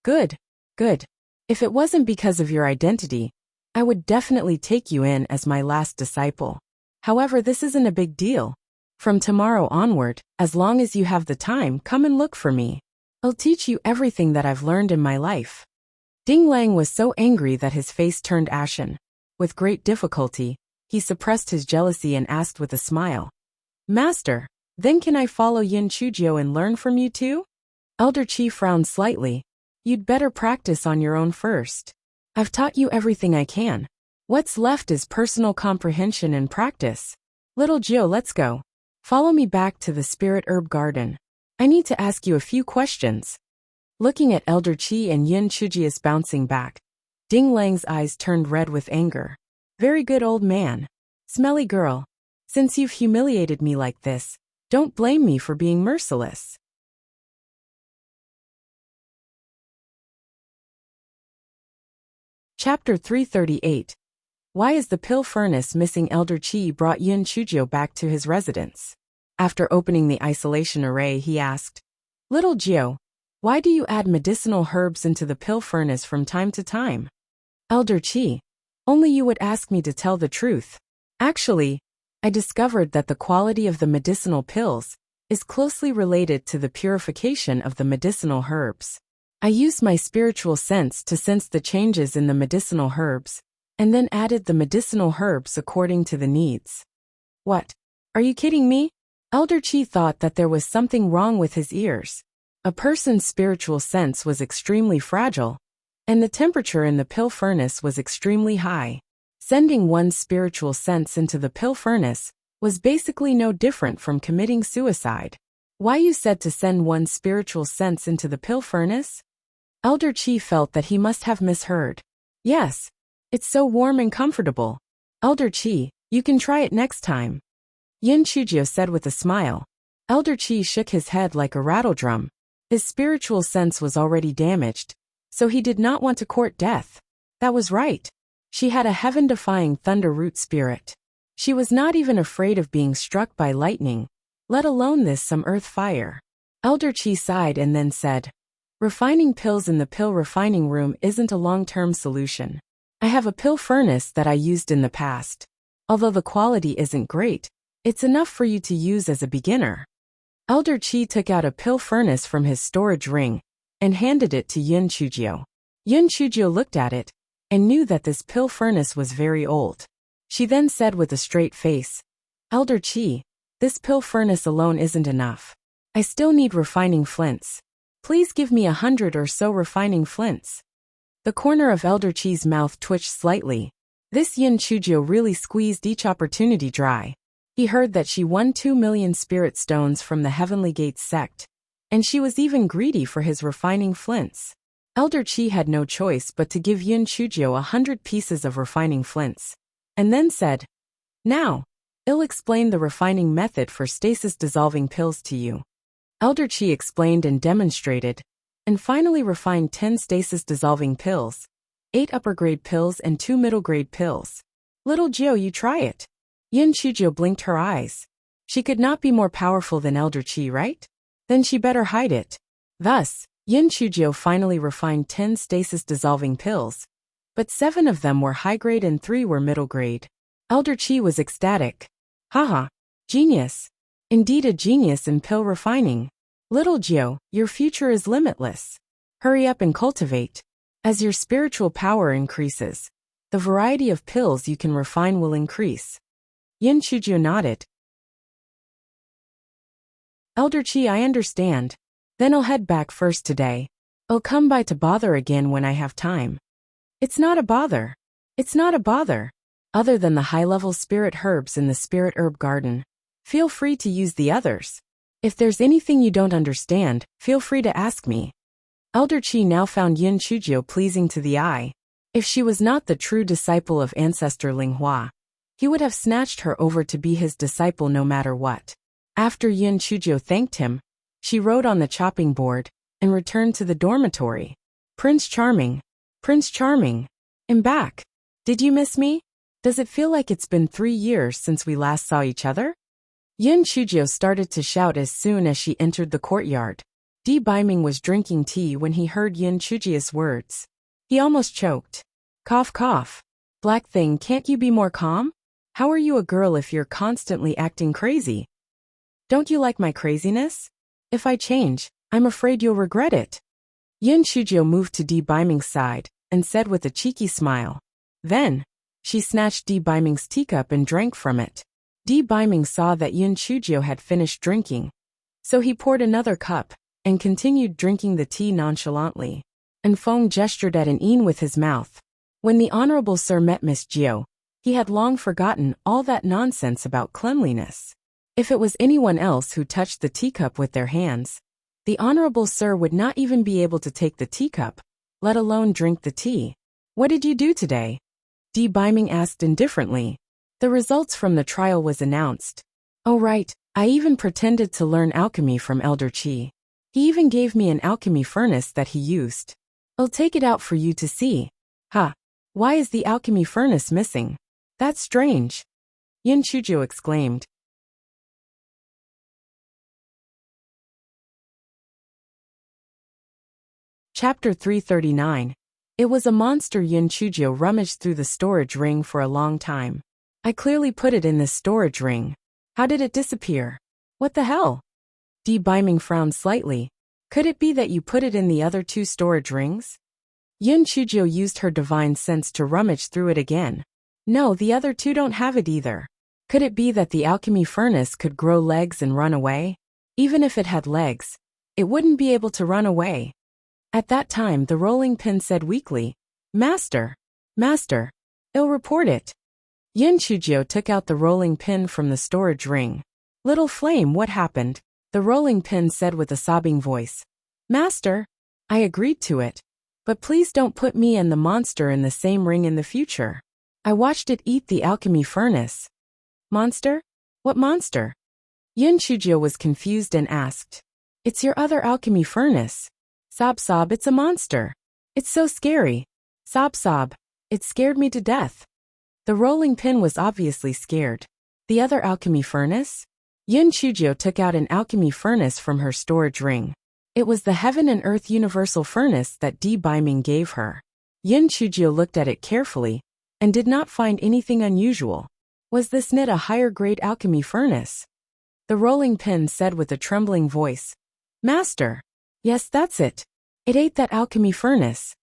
Good, good. If it wasn't because of your identity, I would definitely take you in as my last disciple. However, this isn't a big deal. From tomorrow onward, as long as you have the time, come and look for me. I'll teach you everything that I've learned in my life. Ding Lang was so angry that his face turned ashen. With great difficulty, he suppressed his jealousy and asked with a smile. Master, then can I follow Yun Chujio and learn from you too? Elder Qi frowned slightly. You'd better practice on your own first. I've taught you everything I can. What's left is personal comprehension and practice. Little Jio, let's go. Follow me back to the Spirit Herb Garden. I need to ask you a few questions. Looking at Elder Qi and Yun Chujio's bouncing back, Ding Lang's eyes turned red with anger. Very good, old man. Smelly girl. Since you've humiliated me like this, don't blame me for being merciless. Chapter 338. Why is the pill furnace missing? Elder Qi brought Yun Chujio back to his residence. After opening the isolation array, he asked, Little Jio, why do you add medicinal herbs into the pill furnace from time to time? Elder Qi, only you would ask me to tell the truth. Actually, I discovered that the quality of the medicinal pills is closely related to the purification of the medicinal herbs. I used my spiritual sense to sense the changes in the medicinal herbs, and then added the medicinal herbs according to the needs. What? Are you kidding me? Elder Chi thought that there was something wrong with his ears. A person's spiritual sense was extremely fragile, and the temperature in the pill furnace was extremely high. Sending one's spiritual sense into the pill furnace was basically no different from committing suicide. Why you said to send one's spiritual sense into the pill furnace? Elder Chi felt that he must have misheard. Yes. It's so warm and comfortable. Elder Chi, you can try it next time. Yin Chujio said with a smile. Elder Chi shook his head like a rattledrum. His spiritual sense was already damaged, so he did not want to court death. That was right. She had a heaven-defying thunder root spirit. She was not even afraid of being struck by lightning, let alone this some earth fire. Elder Chi sighed and then said, refining pills in the pill refining room isn't a long-term solution. I have a pill furnace that I used in the past. Although the quality isn't great, it's enough for you to use as a beginner. Elder Chi took out a pill furnace from his storage ring and handed it to Yin Chujio. Yin Chujio looked at it and knew that this pill furnace was very old. She then said with a straight face, Elder Chi, this pill furnace alone isn't enough. I still need refining flints. Please give me 100 or so refining flints. The corner of Elder Chi's mouth twitched slightly. This Yin Chujio really squeezed each opportunity dry. He heard that she won 2 million spirit stones from the Heavenly Gates sect, and she was even greedy for his refining flints. Elder Chi had no choice but to give Yin Chujio 100 pieces of refining flints, and then said, now, I'll explain the refining method for stasis dissolving pills to you. Elder Chi explained and demonstrated, and finally refined 10 stasis dissolving pills, 8 upper grade pills and 2 middle grade pills. Little Jio, you try it. Yin Chujio blinked her eyes. She could not be more powerful than Elder Chi, right? Then she better hide it. Thus, Yin Chujio finally refined 10 stasis dissolving pills, but 7 of them were high grade and 3 were middle grade. Elder Chi was ecstatic. Haha, genius. Indeed a genius in pill refining. Little Jio, your future is limitless. Hurry up and cultivate. As your spiritual power increases, the variety of pills you can refine will increase. Yin Chujio nodded. Elder Chi, I understand. Then I'll head back first today. I'll come by to bother again when I have time. It's not a bother. It's not a bother. Other than the high-level spirit herbs in the spirit herb garden, feel free to use the others. If there's anything you don't understand, feel free to ask me. Elder Chi now found Yin Chujio pleasing to the eye. If she was not the true disciple of ancestor Ling Hua, he would have snatched her over to be his disciple no matter what. After Yin Chujio thanked him, she rode on the chopping board and returned to the dormitory. Prince Charming, I'm back. Did you miss me? Does it feel like it's been 3 years since we last saw each other? Yin Chujio started to shout as soon as she entered the courtyard. Di Baiming was drinking tea when he heard Yin Chujio's words. He almost choked. Cough cough. Black thing, can't you be more calm? How are you a girl if you're constantly acting crazy? Don't you like my craziness? If I change, I'm afraid you'll regret it. Yin Chujio moved to Di Baiming's side and said with a cheeky smile. Then, she snatched Di Baiming's teacup and drank from it. Di Baiming saw that Yin Chujio had finished drinking, so he poured another cup and continued drinking the tea nonchalantly. And Feng gestured at an yin with his mouth. When the Honorable Sir met Miss Jio, he had long forgotten all that nonsense about cleanliness. If it was anyone else who touched the teacup with their hands, the Honorable Sir would not even be able to take the teacup, let alone drink the tea. What did you do today? Di Baiming asked indifferently. The results from the trial was announced. Oh right, I even pretended to learn alchemy from Elder Chi. He even gave me an alchemy furnace that he used. I'll take it out for you to see. Ha! Why is the alchemy furnace missing? That's strange. Yin Chujio exclaimed. Chapter 339. It was a monster. Yin Chujio rummaged through the storage ring for a long time. I clearly put it in this storage ring. How did it disappear? What the hell? Biming frowned slightly. Could it be that you put it in the other two storage rings? Yun Chujio used her divine sense to rummage through it again. No, the other two don't have it either. Could it be that the alchemy furnace could grow legs and run away? Even if it had legs, it wouldn't be able to run away. At that time the rolling pin said weakly, Master, Master, I'll report it. Yun Chujio took out the rolling pin from the storage ring. Little flame, what happened? The rolling pin said with a sobbing voice. Master, I agreed to it. But please don't put me and the monster in the same ring in the future. I watched it eat the alchemy furnace. Monster? What monster? Yun Chujio was confused and asked. It's your other alchemy furnace. Sob sob, it's a monster. It's so scary. Sob sob, it scared me to death. The rolling pin was obviously scared. The other alchemy furnace? Yun Chujio took out an alchemy furnace from her storage ring. It was the Heaven and Earth Universal Furnace that Biming gave her. Yun Chujio looked at it carefully and did not find anything unusual. Was this knit a higher grade alchemy furnace? The rolling pin said with a trembling voice. Master. Yes, that's it. It ate that alchemy furnace.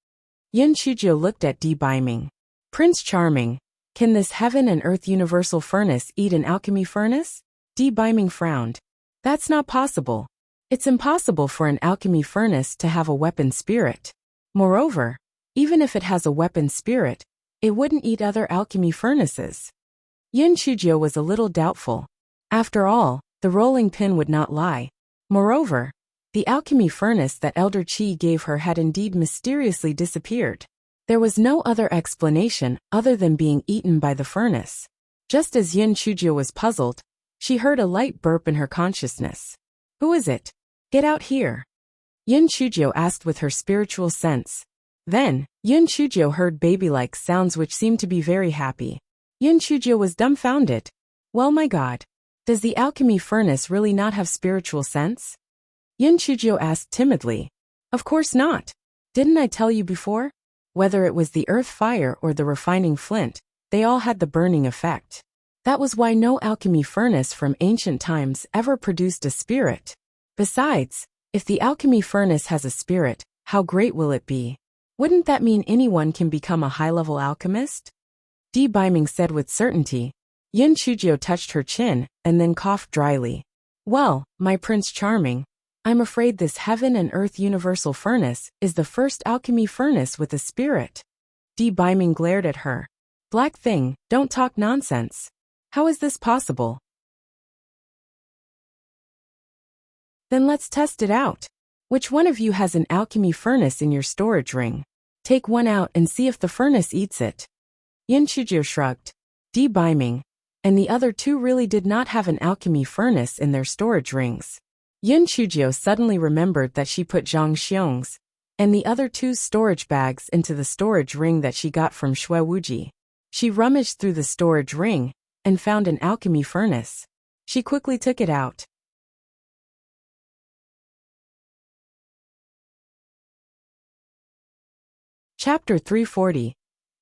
Yun Chujio looked at Biming. Prince Charming, can this Heaven and Earth Universal Furnace eat an alchemy furnace? Biming frowned. That's not possible. It's impossible for an alchemy furnace to have a weapon spirit. Moreover, even if it has a weapon spirit, it wouldn't eat other alchemy furnaces. Yun Chujio was a little doubtful. After all, the rolling pin would not lie. Moreover, the alchemy furnace that Elder Qi gave her had indeed mysteriously disappeared. There was no other explanation other than being eaten by the furnace. Just as Yun Chujio was puzzled, she heard a light burp in her consciousness. Who is it? Get out here. Yun Chujio asked with her spiritual sense. Then, Yun Chujio heard baby-like sounds which seemed to be very happy. Yun Chujio was dumbfounded. Well, my God. Does the alchemy furnace really not have spiritual sense? Yun Chujio asked timidly. Of course not. Didn't I tell you before? Whether it was the earth fire or the refining flint, they all had the burning effect. That was why no alchemy furnace from ancient times ever produced a spirit. Besides, if the alchemy furnace has a spirit, how great will it be? Wouldn't that mean anyone can become a high-level alchemist? Biming said with certainty. Yun Chujio touched her chin and then coughed dryly. Well, my Prince Charming, I'm afraid this Heaven and Earth Universal Furnace is the first alchemy furnace with a spirit. Biming glared at her. Black thing, don't talk nonsense. How is this possible? Then let's test it out. Which one of you has an alchemy furnace in your storage ring? Take one out and see if the furnace eats it. Yun Chujio shrugged. Biming, and the other two really did not have an alchemy furnace in their storage rings. Yun Chujio suddenly remembered that she put Zhang Xiong's and the other two's storage bags into the storage ring that she got from Shui Wuji. She rummaged through the storage ring and found an alchemy furnace. She quickly took it out. Chapter 340.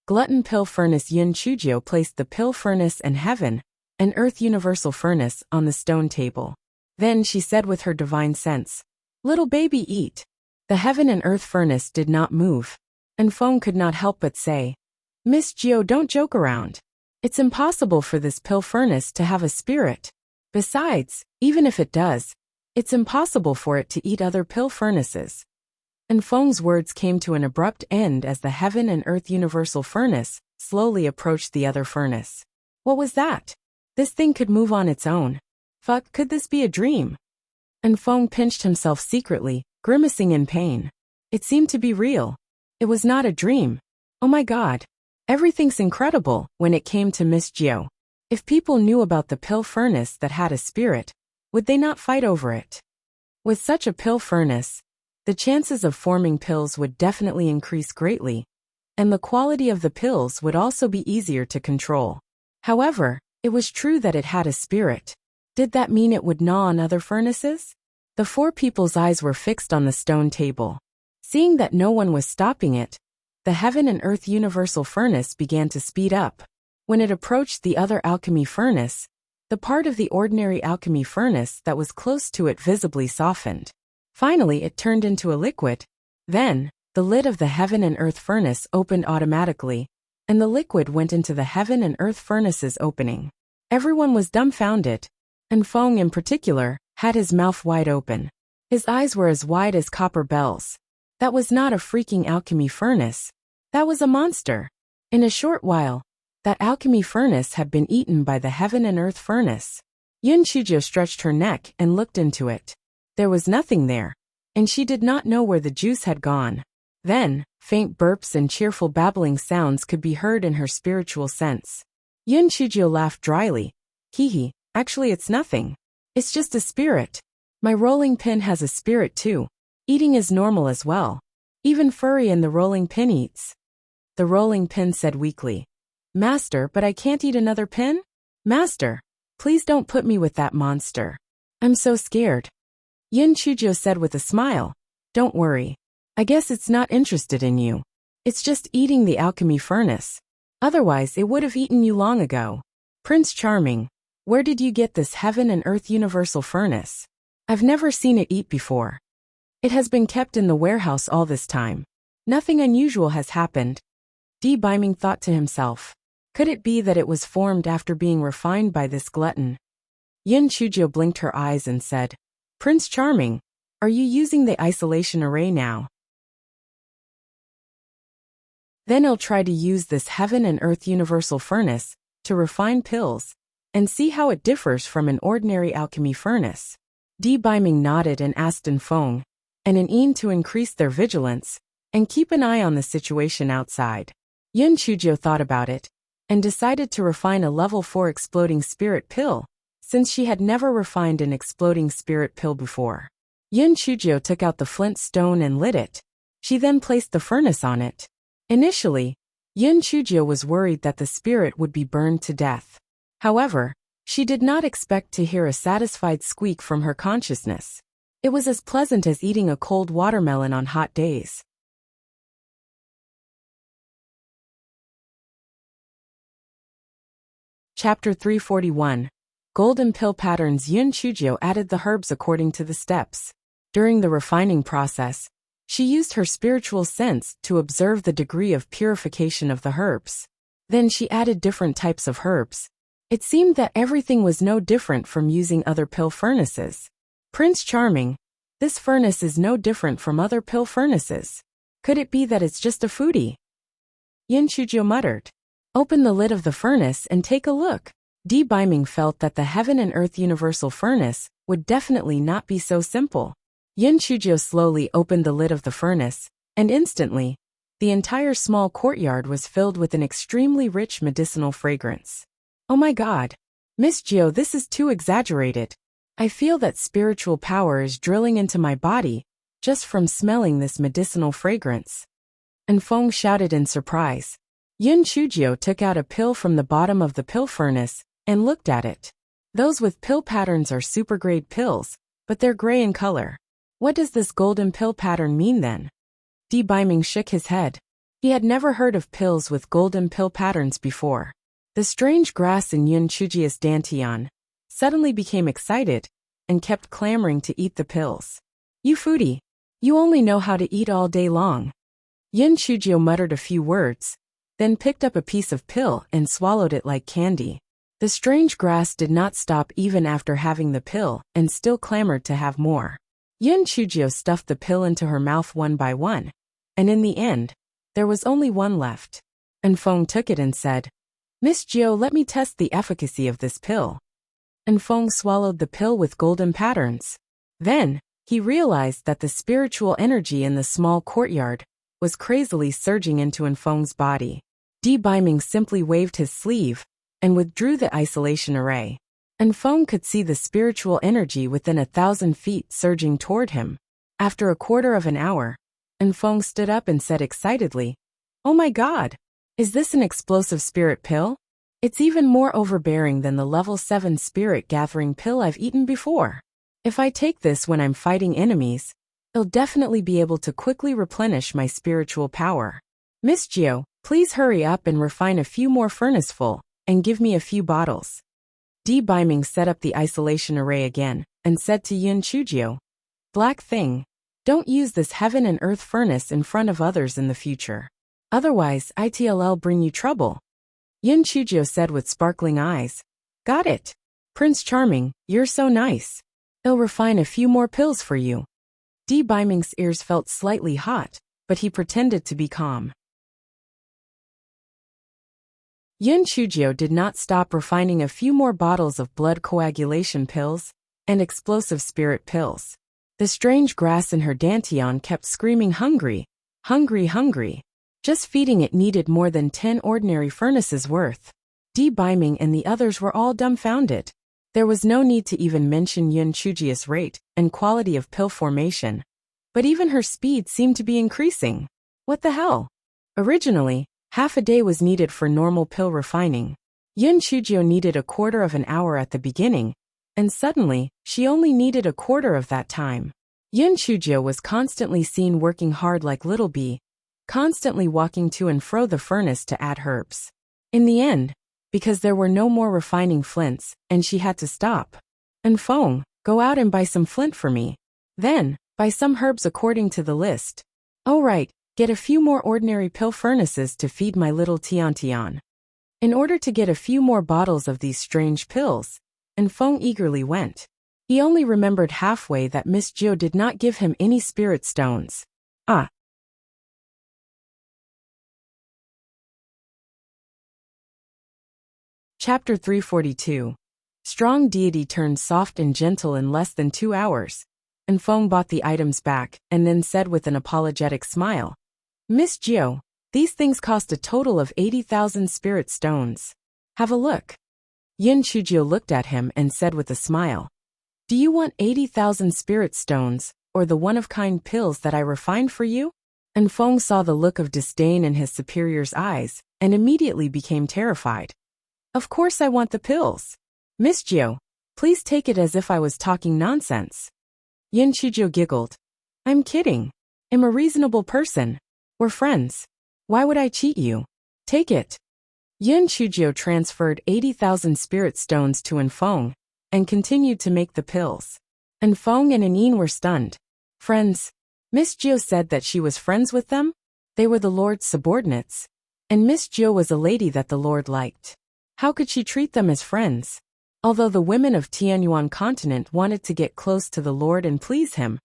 Glutton Pill Furnace. Yun Chujio placed the pill furnace and Heaven and Earth Universal Furnace on the stone table. Then she said with her divine sense, Little baby, eat. The Heaven and Earth Furnace did not move, and Feng could not help but say, Miss Gio, don't joke around. It's impossible for this pill furnace to have a spirit. Besides, even if it does, it's impossible for it to eat other pill furnaces. And Feng's words came to an abrupt end as the Heaven and Earth Universal Furnace slowly approached the other furnace. What was that? This thing could move on its own. Fuck, could this be a dream? And Feng pinched himself secretly, grimacing in pain. It seemed to be real. It was not a dream. Oh my God. Everything's incredible. When it came to Miss Gio, if people knew about the pill furnace that had a spirit, would they not fight over it? With such a pill furnace, the chances of forming pills would definitely increase greatly, and the quality of the pills would also be easier to control. However, it was true that it had a spirit. Did that mean it would gnaw on other furnaces? The four people's eyes were fixed on the stone table. Seeing that no one was stopping it, the Heaven and Earth Universal Furnace began to speed up. When it approached the other alchemy furnace, The part of the ordinary alchemy furnace that was close to it visibly softened. Finally, it turned into a liquid. Then, the lid of the heaven and earth furnace opened automatically, and the liquid went into the heaven and earth furnace's opening. Everyone was dumbfounded, and Feng in particular had his mouth wide open. His eyes were as wide as copper bells. That was not a freaking alchemy furnace. That was a monster. In a short while, that alchemy furnace had been eaten by the heaven and earth furnace. Yun Chuzhou stretched her neck and looked into it. There was nothing there, and she did not know where the juice had gone. Then, faint burps and cheerful babbling sounds could be heard in her spiritual sense. Yun Chuzhou laughed dryly. Hee, actually it's nothing. It's just a spirit. My rolling pin has a spirit too. Eating is normal as well. Even Furry and the rolling pin eats. The rolling pin said weakly. Master, but I can't eat another pin? Master, please don't put me with that monster. I'm so scared. Yun Chuzhou said with a smile. Don't worry. I guess it's not interested in you. It's just eating the alchemy furnace. Otherwise it would have eaten you long ago. Prince Charming, where did you get this heaven and earth universal furnace? I've never seen it eat before. It has been kept in the warehouse all this time. Nothing unusual has happened. Di Biming thought to himself. Could it be that it was formed after being refined by this glutton? Yun Chuzhou blinked her eyes and said, Prince Charming, are you using the isolation array now? Then I'll try to use this heaven and earth universal furnace to refine pills and see how it differs from an ordinary alchemy furnace. Di Biming nodded and asked in Feng and in Yin to increase their vigilance and keep an eye on the situation outside. Yun Chuzhou thought about it and decided to refine a level 4 exploding spirit pill, since she had never refined an exploding spirit pill before. Yun Chuzhou took out the flint stone and lit it. She then placed the furnace on it. Initially, Yun Chuzhou was worried that the spirit would be burned to death. However, she did not expect to hear a satisfied squeak from her consciousness. It was as pleasant as eating a cold watermelon on hot days. Chapter 341. Golden Pill Patterns. Yun Chuzhou added the herbs according to the steps. During the refining process, she used her spiritual sense to observe the degree of purification of the herbs. Then she added different types of herbs. It seemed that everything was no different from using other pill furnaces. Prince Charming, this furnace is no different from other pill furnaces. Could it be that it's just a foodie? Yun Chuzhou muttered. Open the lid of the furnace and take a look. Di Biming felt that the heaven and earth universal furnace would definitely not be so simple. Yun Chuzhou slowly opened the lid of the furnace, and instantly, the entire small courtyard was filled with an extremely rich medicinal fragrance. Oh my god. Miss Jiao, this is too exaggerated. I feel that spiritual power is drilling into my body, just from smelling this medicinal fragrance. And Feng shouted in surprise. Yun Chuzhou took out a pill from the bottom of the pill furnace and looked at it. Those with pill patterns are super-grade pills, but they're gray in color. What does this golden pill pattern mean then? Di Biming shook his head. He had never heard of pills with golden pill patterns before. The strange grass in Yun Chuzhou's dantian suddenly became excited and kept clamoring to eat the pills. You foodie, you only know how to eat all day long. Yun Chuzhou muttered a few words, then picked up a piece of pill and swallowed it like candy. The strange grass did not stop even after having the pill and still clamored to have more. Yun Chuzhou stuffed the pill into her mouth one by one, and in the end, there was only one left. And Feng took it and said, Miss Jiao, let me test the efficacy of this pill. And Feng swallowed the pill with golden patterns. Then, he realized that the spiritual energy in the small courtyard was crazily surging into Feng's body. Di Biming simply waved his sleeve and withdrew the isolation array. And Feng could see the spiritual energy within 1,000 feet surging toward him. After a quarter of an hour, Feng stood up and said excitedly, Oh my god! Is this an explosive spirit pill? It's even more overbearing than the level 7 spirit gathering pill I've eaten before. If I take this when I'm fighting enemies, I'll definitely be able to quickly replenish my spiritual power. Miss Jiao, please hurry up and refine a few more furnace full, and give me a few bottles. Biming set up the isolation array again, and said to Yin Chujio, "Black thing, don't use this heaven and earth furnace in front of others in the future. Otherwise, it'll bring you trouble." Yin Chujio said with sparkling eyes, "Got it. Prince Charming, you're so nice. I'll refine a few more pills for you." Biming's ears felt slightly hot, but he pretended to be calm. Yin Chujio did not stop refining a few more bottles of blood coagulation pills and explosive spirit pills. The strange grass in her dantian kept screaming hungry, hungry, hungry. Just feeding it needed more than 10 ordinary furnaces worth. Biming and the others were all dumbfounded. There was no need to even mention Yin Chujio's rate and quality of pill formation. But even her speed seemed to be increasing. What the hell? Originally, half a day was needed for normal pill refining. Yin Chujio needed a quarter of an hour at the beginning, and suddenly, she only needed a quarter of that time. Yin Chujio was constantly seen working hard like Little Bee, constantly walking to and fro the furnace to add herbs. In the end, because there were no more refining flints, and she had to stop. "And Feng, go out and buy some flint for me. Then, buy some herbs according to the list. Oh right, get a few more ordinary pill furnaces to feed my little Tian. In order to get a few more bottles of these strange pills, and Feng eagerly went. He only remembered halfway that Miss Jiu did not give him any spirit stones. Chapter 342. Strong deity turned soft and gentle in less than 2 hours, and Feng bought the items back and then said with an apologetic smile, "Miss Jiu, these things cost a total of 80,000 spirit stones. Have a look." Yin Chujio looked at him and said with a smile, "Do you want 80,000 spirit stones, or the one-of-kind pills that I refined for you?" And Feng saw the look of disdain in his superior's eyes and immediately became terrified. "Of course I want the pills. Miss Jiu, please take it as if I was talking nonsense." Yin Chujio giggled. "I'm kidding. I'm a reasonable person. We're friends. Why would I cheat you? Take it." Yin Chujio transferred 80,000 spirit stones to Feng and continued to make the pills. Feng and Anin were stunned. Friends? Miss Jiu said that she was friends with them? They were the Lord's subordinates. And Miss Jiu was a lady that the Lord liked. How could she treat them as friends? Although the women of Tianyuan continent wanted to get close to the Lord and please him,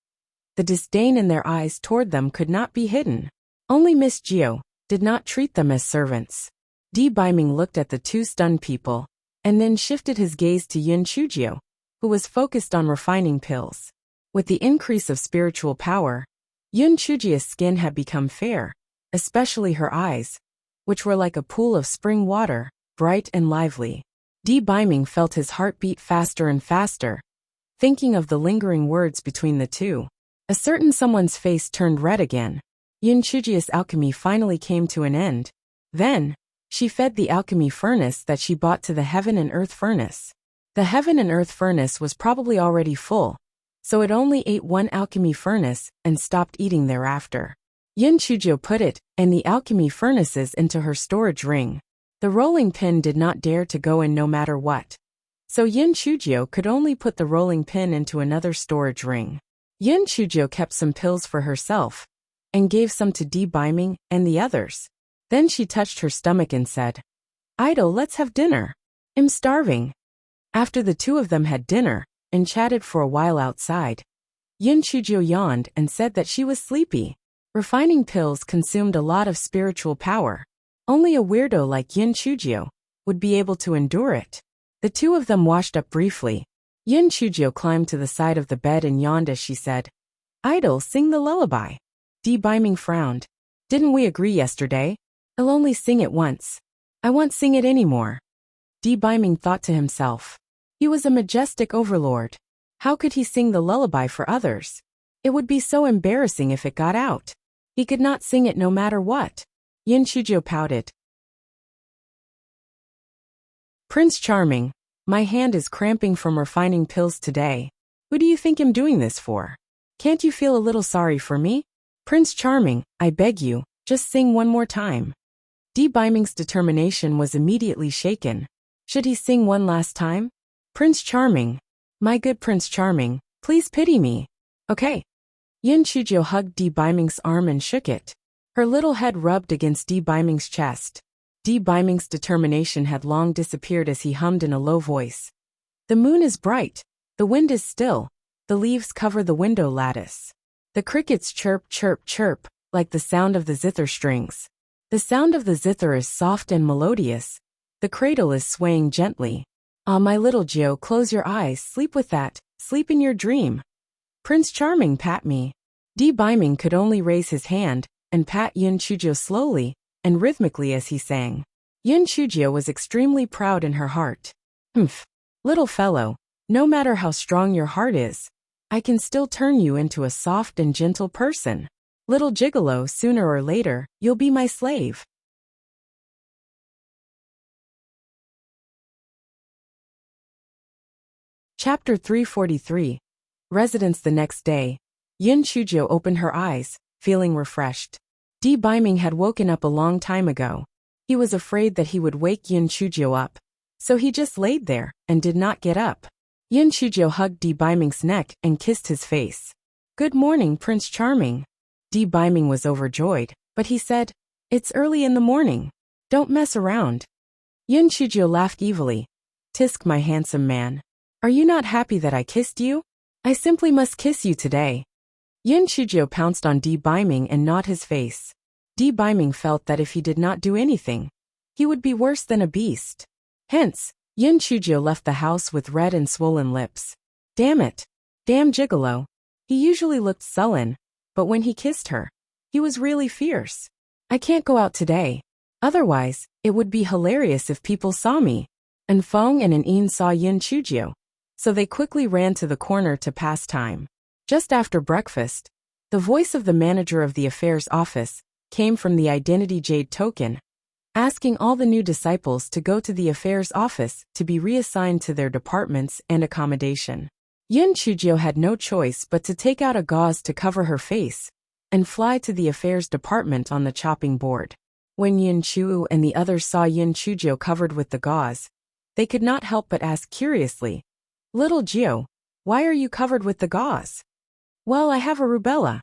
the disdain in their eyes toward them could not be hidden. Only Miss Jiu did not treat them as servants. Biming looked at the two stunned people, and then shifted his gaze to Yin Chujio, who was focused on refining pills. With the increase of spiritual power, Yin Chujio's skin had become fair, especially her eyes, which were like a pool of spring water, bright and lively. Biming felt his heart beat faster and faster, thinking of the lingering words between the two. A certain someone's face turned red again. Yin Chujio's alchemy finally came to an end. Then, she fed the alchemy furnace that she bought to the heaven and earth furnace. The heaven and earth furnace was probably already full, so it only ate one alchemy furnace and stopped eating thereafter. Yin Chujio put it and the alchemy furnaces into her storage ring. The rolling pin did not dare to go in no matter what. So Yin Chujio could only put the rolling pin into another storage ring. Yin Chujio kept some pills for herself, and gave some to Biming and the others. Then she touched her stomach and said, "Idol, let's have dinner. I'm starving." After the two of them had dinner, and chatted for a while outside, Yin Chujio yawned and said that she was sleepy. Refining pills consumed a lot of spiritual power. Only a weirdo like Yin Chujio would be able to endure it. The two of them washed up briefly. Yin Chujio climbed to the side of the bed and yawned as she said, "Idol, sing the lullaby." Biming frowned. "Didn't we agree yesterday? I'll only sing it once. I won't sing it anymore." Biming thought to himself. He was a majestic overlord. How could he sing the lullaby for others? It would be so embarrassing if it got out. He could not sing it no matter what. Yin Chujio pouted. "Prince Charming, my hand is cramping from refining pills today. Who do you think I'm doing this for? Can't you feel a little sorry for me? Prince Charming, I beg you, just sing one more time." Biming's determination was immediately shaken. Should he sing one last time? Prince Charming. My good Prince Charming, please pity me. Okay. Yin Chujio hugged Di Biming's arm and shook it. Her little head rubbed against Di Biming's chest. Di Biming's determination had long disappeared as he hummed in a low voice. The moon is bright. The wind is still. The leaves cover the window lattice. The crickets chirp, chirp, chirp, like the sound of the zither strings. The sound of the zither is soft and melodious. The cradle is swaying gently. Ah, my little Gio, close your eyes, sleep with that, sleep in your dream. Prince Charming, pat me. Di Biming could only raise his hand and pat Yin Chujio slowly and rhythmically as he sang. Yin Chujio was extremely proud in her heart. Humph. Little fellow, no matter how strong your heart is, I can still turn you into a soft and gentle person. Little gigolo, sooner or later, you'll be my slave. Chapter 343. Residence the next day. Yin Chujio opened her eyes, feeling refreshed. Di Biming had woken up a long time ago. He was afraid that he would wake Yin Chujio up, so he just laid there and did not get up. Yin Chujio hugged Di Biming's neck and kissed his face. Good morning, Prince Charming. Di Biming was overjoyed, but he said, It's early in the morning. Don't mess around. Yin Chujio laughed evilly. Tisk, my handsome man. Are you not happy that I kissed you? I simply must kiss you today. Yin Chujio pounced on Di Biming and gnawed his face. Di Biming felt that if he did not do anything, he would be worse than a beast. Hence, Yin Chujio left the house with red and swollen lips. Damn it. Damn gigolo. He usually looked sullen, but when he kissed her, he was really fierce. I can't go out today. Otherwise, it would be hilarious if people saw me. And Feng and An saw Yin Chujio, so they quickly ran to the corner to pass time. Just after breakfast, the voice of the manager of the affairs office came from the identity jade token, asking all the new disciples to go to the affairs office to be reassigned to their departments and accommodation. Yin Chujio had no choice but to take out a gauze to cover her face and fly to the affairs department on the chopping board. When Yin Chu and the others saw Yin Chujio covered with the gauze, they could not help but ask curiously, Little Gio, why are you covered with the gauze? Well, I have a rubella,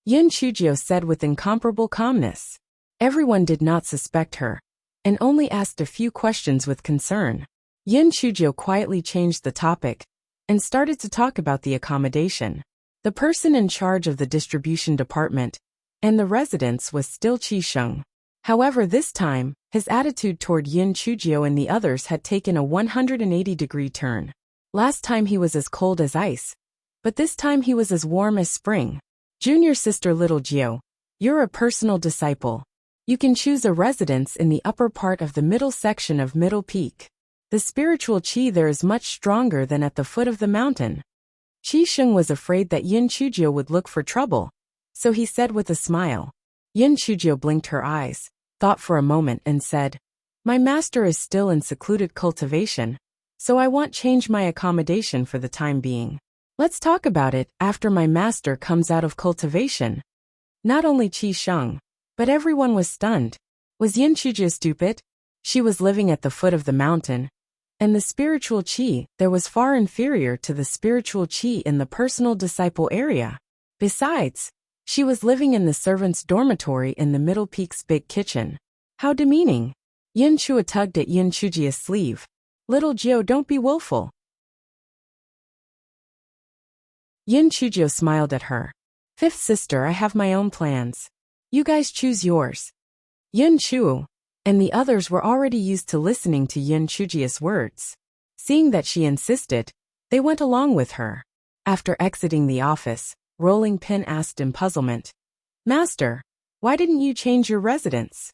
Yin Chujio said with incomparable calmness. Everyone did not suspect her, and only asked a few questions with concern. Yin Chujio quietly changed the topic and started to talk about the accommodation. The person in charge of the distribution department and the residence was still Qi Sheng. However, this time, his attitude toward Yin Chujio and the others had taken a 180-degree turn. Last time he was as cold as ice, but this time he was as warm as spring. Junior sister Little Gio, you're a personal disciple. You can choose a residence in the upper part of the middle section of Middle Peak. The spiritual qi there is much stronger than at the foot of the mountain. Qi Sheng was afraid that Yin Chujio would look for trouble, so he said with a smile. Yin Chujio blinked her eyes, thought for a moment and said, My master is still in secluded cultivation, so I want change my accommodation for the time being. Let's talk about it after my master comes out of cultivation. Not only Qi Sheng, but everyone was stunned. Was Yin Chujio stupid? She was living at the foot of the mountain, and the spiritual qi there was far inferior to the spiritual qi in the personal disciple area. Besides, she was living in the servants' dormitory in the Middle Peak's big kitchen. How demeaning. Yin Chua tugged at Yin Chujio's sleeve. Little Gio, don't be willful. Yin Chujio smiled at her. Fifth sister, I have my own plans. You guys choose yours. Yin Chu and the others were already used to listening to Yin Chujio's words. Seeing that she insisted, they went along with her. After exiting the office, Rolling Pin asked in puzzlement, Master, why didn't you change your residence?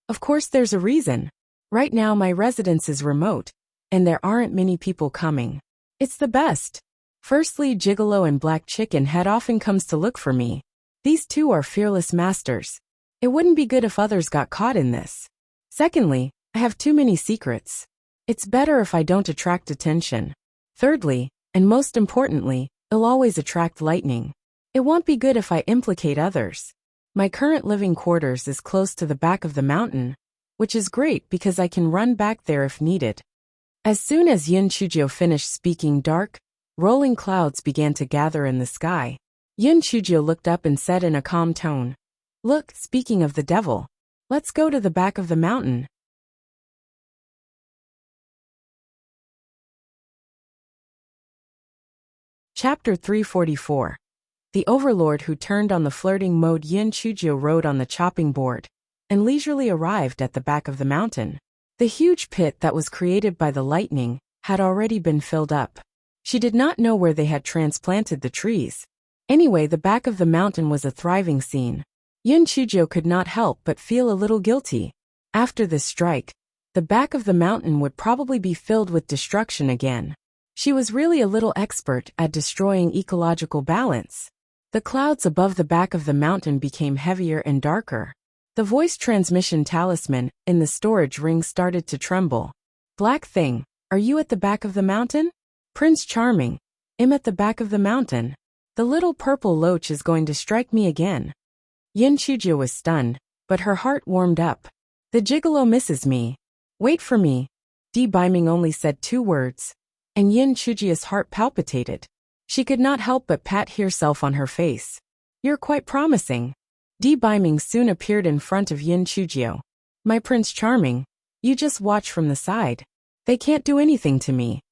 Of course there's a reason. Right now my residence is remote, and there aren't many people coming. It's the best. Firstly, Gigolo and Black Chicken Head often comes to look for me. These two are fearless masters. It wouldn't be good if others got caught in this. Secondly, I have too many secrets. It's better if I don't attract attention. Thirdly, and most importantly, it'll always attract lightning. It won't be good if I implicate others. My current living quarters is close to the back of the mountain, which is great because I can run back there if needed. As soon as Yin Chuzhou finished speaking, dark, rolling clouds began to gather in the sky. Yin Chuzhou looked up and said in a calm tone, "Look, speaking of the devil, let's go to the back of the mountain." Chapter 344. The overlord who turned on the flirting mode. Yin Chuzhou rode on the chopping board and leisurely arrived at the back of the mountain. The huge pit that was created by the lightning had already been filled up. She did not know where they had transplanted the trees. Anyway, the back of the mountain was a thriving scene. Yin Chuzhou could not help but feel a little guilty. After this strike, the back of the mountain would probably be filled with destruction again. She was really a little expert at destroying ecological balance. The clouds above the back of the mountain became heavier and darker. The voice transmission talisman in the storage ring started to tremble. "Black thing, are you at the back of the mountain?" "Prince Charming, I'm at the back of the mountain. The little purple loach is going to strike me again." Yin Chuzhou was stunned, but her heart warmed up. "The gigolo misses me. Wait for me." Di Biming only said 2 words, and Yin Chuzhou's heart palpitated. She could not help but pat herself on her face. "You're quite promising." Di Biming soon appeared in front of Yin Chuzhou. "My Prince Charming, you just watch from the side. They can't do anything to me."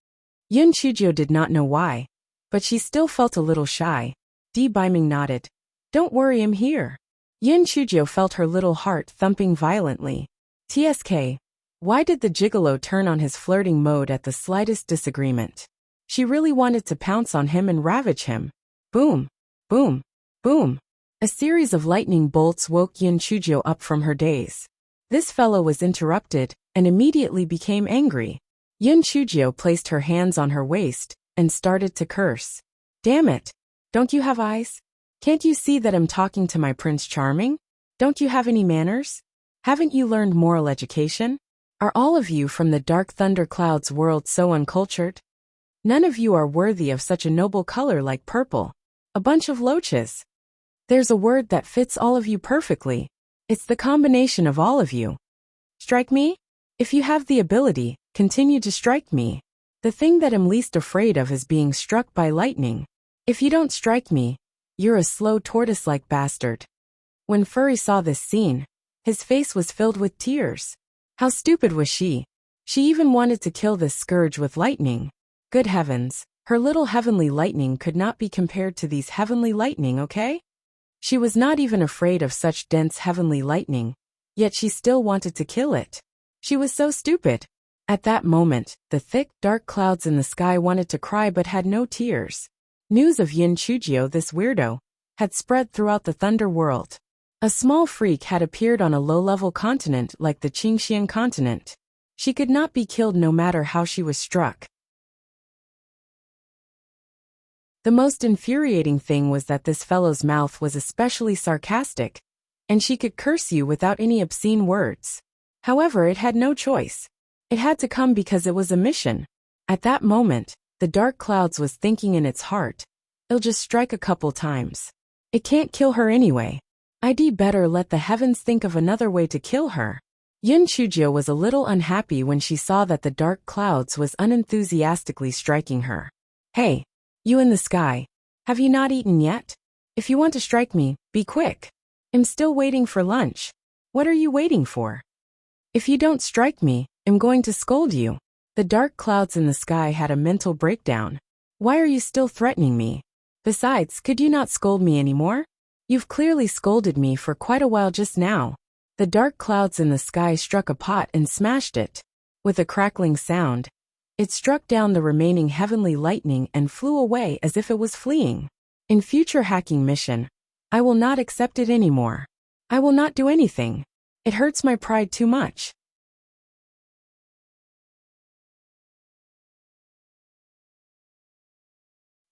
Yin Chuzhou did not know why, but she still felt a little shy. Di Biming nodded. "Don't worry, I'm here." Yin Chuzhou felt her little heart thumping violently. TSK. Why did the gigolo turn on his flirting mode at the slightest disagreement? She really wanted to pounce on him and ravage him. Boom, boom, boom. A series of lightning bolts woke Yin Chuzhou up from her daze. This fellow was interrupted and immediately became angry. Yin Chuzhou placed her hands on her waist and started to curse. "Damn it! Don't you have eyes? Can't you see that I'm talking to my Prince Charming? Don't you have any manners? Haven't you learned moral education? Are all of you from the dark thunderclouds world so uncultured? None of you are worthy of such a noble color like purple. A bunch of loaches. There's a word that fits all of you perfectly. It's the combination of all of you. Strike me? If you have the ability, continue to strike me. The thing that I'm least afraid of is being struck by lightning. If you don't strike me, you're a slow tortoise-like bastard." When Furry saw this scene, his face was filled with tears. How stupid was she? She even wanted to kill this scourge with lightning. Good heavens, her little heavenly lightning could not be compared to these heavenly lightning, okay? She was not even afraid of such dense heavenly lightning, yet she still wanted to kill it. She was so stupid. At that moment, the thick, dark clouds in the sky wanted to cry but had no tears. News of Yin Chuzhou, this weirdo, had spread throughout the Thunder world. A small freak had appeared on a low-level continent like the Qingxian continent. She could not be killed no matter how she was struck. The most infuriating thing was that this fellow's mouth was especially sarcastic, and she could curse you without any obscene words. However, it had no choice. It had to come because it was a mission. At that moment, the dark clouds was thinking in its heart, "It'll just strike a couple times. It can't kill her anyway. I'd better let the heavens think of another way to kill her." Yin Chuzhou was a little unhappy when she saw that the dark clouds was unenthusiastically striking her. "Hey, you in the sky, have you not eaten yet? If you want to strike me, be quick. I'm still waiting for lunch. What are you waiting for? If you don't strike me, I'm going to scold you." The dark clouds in the sky had a mental breakdown. "Why are you still threatening me? Besides, could you not scold me anymore? You've clearly scolded me for quite a while just now." The dark clouds in the sky struck a pot and smashed it. With a crackling sound, it struck down the remaining heavenly lightning and flew away as if it was fleeing. In future hacking mission, I will not accept it anymore. I will not do anything. It hurts my pride too much.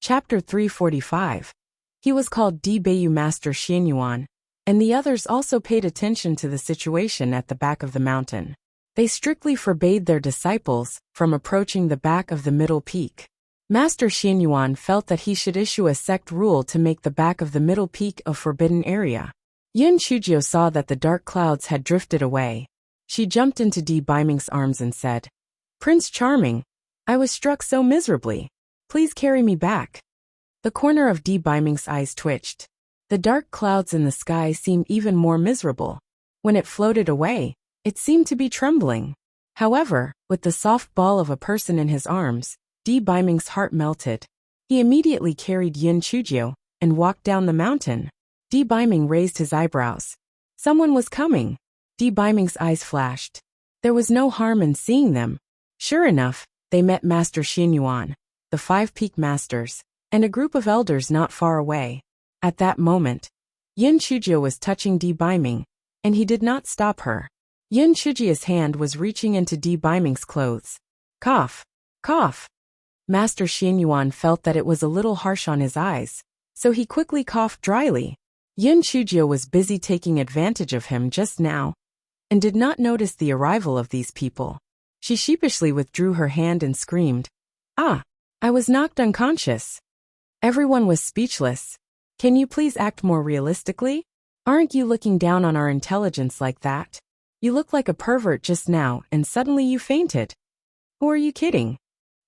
Chapter 345. He was called Di Beiyu Master Xianyuan, and the others also paid attention to the situation at the back of the mountain. They strictly forbade their disciples from approaching the back of the middle peak. Master Xianyuan felt that he should issue a sect rule to make the back of the middle peak a forbidden area. Yin Chuzhou saw that the dark clouds had drifted away. She jumped into Di Biming's arms and said, "Prince Charming, I was struck so miserably. Please carry me back. The corner of Di Biming's eyes twitched. The dark clouds in the sky seemed even more miserable. When it floated away, it seemed to be trembling. However, with the soft ball of a person in his arms, Di Biming's heart melted. He immediately carried Yin Chujio and walked down the mountain. Di Biming raised his eyebrows. Someone was coming. Di Biming's eyes flashed. There was no harm in seeing them. Sure enough, they met Master Xinyuan, the 5 Peak Masters, and a group of elders not far away. At that moment, Yin Chujio was touching Di Biming, and he did not stop her. Yin Chujio's hand was reaching into Di Biming's clothes. Cough. Cough. Master Xinyuan felt that it was a little harsh on his eyes, so he quickly coughed dryly. Yin Chujio was busy taking advantage of him just now, and did not notice the arrival of these people. She sheepishly withdrew her hand and screamed, "Ah! I was knocked unconscious." Everyone was speechless. Can you please act more realistically? Aren't you looking down on our intelligence like that? You look like a pervert just now and suddenly you fainted. Who are you kidding?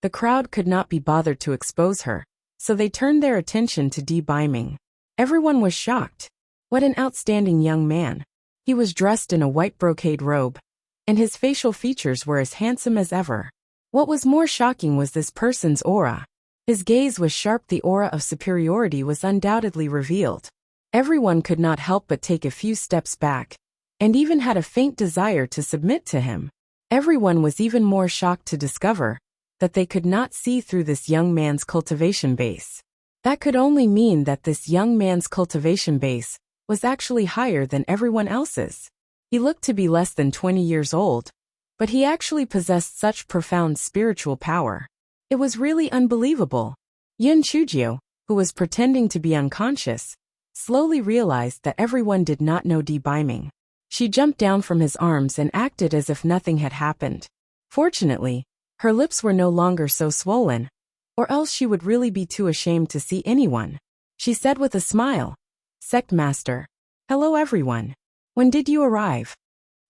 The crowd could not be bothered to expose her, so they turned their attention to Di Biming. Everyone was shocked. What an outstanding young man. He was dressed in a white brocade robe, and his facial features were as handsome as ever. What was more shocking was this person's aura. His gaze was sharp. The aura of superiority was undoubtedly revealed. Everyone could not help but take a few steps back, and even had a faint desire to submit to him. Everyone was even more shocked to discover that they could not see through this young man's cultivation base. That could only mean that this young man's cultivation base was actually higher than everyone else's. He looked to be less than 20 years old, but he actually possessed such profound spiritual power. It was really unbelievable. Yin Chujio, who was pretending to be unconscious, slowly realized that everyone did not know Di Biming. She jumped down from his arms and acted as if nothing had happened. Fortunately, her lips were no longer so swollen, or else she would really be too ashamed to see anyone. She said with a smile, "Sect Master. Hello everyone. When did you arrive?"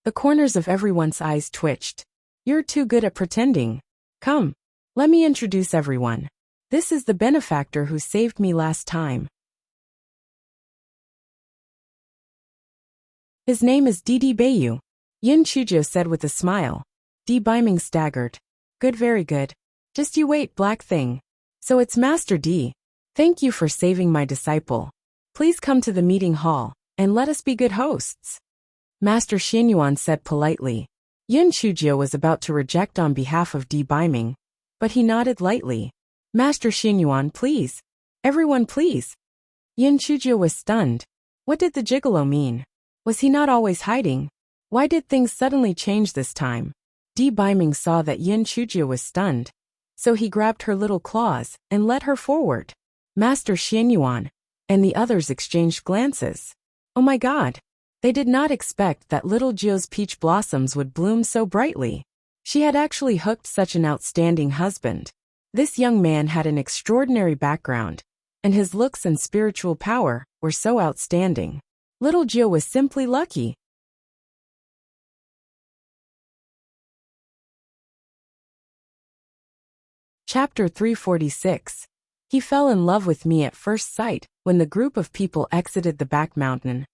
The corners of everyone's eyes twitched. "You're too good at pretending. Come, let me introduce everyone. This is the benefactor who saved me last time. His name is Didi Bayu," Yin Chujio said with a smile. Di Biming staggered. "Good, very good. Just you wait, black thing. So it's Master D. Thank you for saving my disciple. Please come to the meeting hall, and let us be good hosts." Master Xinyuan said politely. Yin Chujio was about to reject on behalf of Di Biming, but he nodded lightly. "Master Xinyuan, please. Everyone, please." Yin Chujio was stunned. What did the gigolo mean? Was he not always hiding? Why did things suddenly change this time? Di Biming saw that Yin Chujio was stunned, so he grabbed her little claws and led her forward. Master Xinyuan and the others exchanged glances. Oh my God! They did not expect that little Jio's peach blossoms would bloom so brightly. She had actually hooked such an outstanding husband. This young man had an extraordinary background, and his looks and spiritual power were so outstanding. Little Jio was simply lucky. Chapter 346. He fell in love with me at first sight. When the group of people exited the back mountain,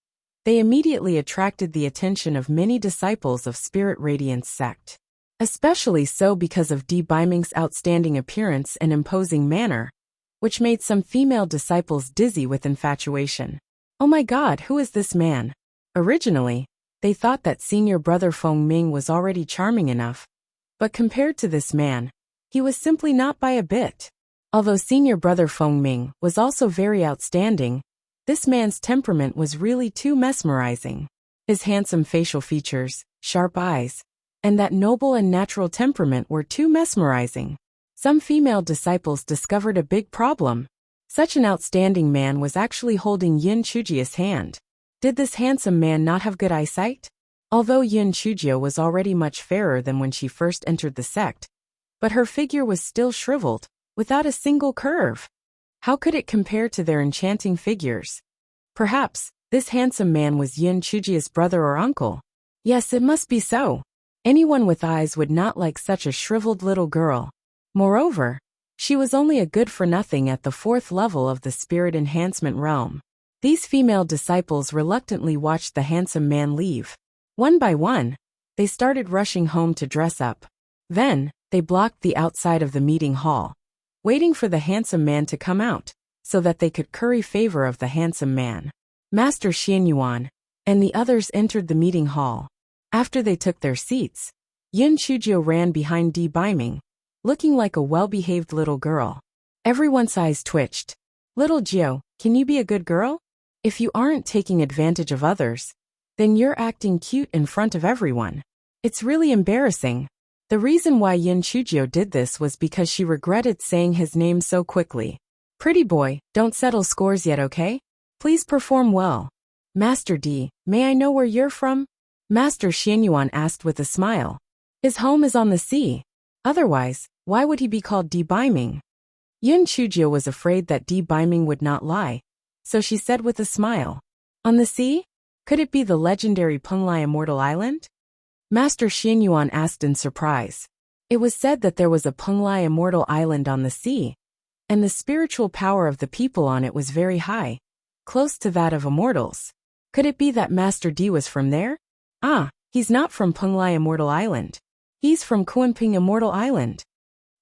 they immediately attracted the attention of many disciples of Spirit Radiance sect. Especially so because of Di Biming's outstanding appearance and imposing manner, which made some female disciples dizzy with infatuation. Oh my God, who is this man? Originally, they thought that senior brother Feng Ming was already charming enough, but compared to this man, he was simply not by a bit. Although senior brother Feng Ming was also very outstanding, this man's temperament was really too mesmerizing. His handsome facial features, sharp eyes, and that noble and natural temperament were too mesmerizing. Some female disciples discovered a big problem. Such an outstanding man was actually holding Yin Chujio's hand. Did this handsome man not have good eyesight? Although Yin Chujio was already much fairer than when she first entered the sect, but her figure was still shriveled, without a single curve. How could it compare to their enchanting figures? Perhaps this handsome man was Yin Chujio's brother or uncle. Yes, it must be so. Anyone with eyes would not like such a shriveled little girl. Moreover, she was only a good-for-nothing at the 4th level of the spirit enhancement realm. These female disciples reluctantly watched the handsome man leave. One by one, they started rushing home to dress up. Then, they blocked the outside of the meeting hall, waiting for the handsome man to come out, so that they could curry favor of the handsome man. Master Xianyuan and the others entered the meeting hall. After they took their seats, Yin Chujio ran behind Di Biming, looking like a well-behaved little girl. Everyone's eyes twitched. Little Jiao, can you be a good girl? If you aren't taking advantage of others, then you're acting cute in front of everyone. It's really embarrassing. The reason why Yin Chujio did this was because she regretted saying his name so quickly. Pretty boy, don't settle scores yet, okay? Please perform well. Master D, may I know where you're from? Master Xianyuan asked with a smile. His home is on the sea. Otherwise, why would he be called Di Biming? Yin Chujio was afraid that Di Biming would not lie, so she said with a smile. On the sea? Could it be the legendary Penglai Immortal Island? Master Xianyuan asked in surprise. It was said that there was a Penglai Immortal Island on the sea, and the spiritual power of the people on it was very high, close to that of immortals. Could it be that Master D was from there? Ah, he's not from Penglai Immortal Island. He's from Kunping Immortal Island.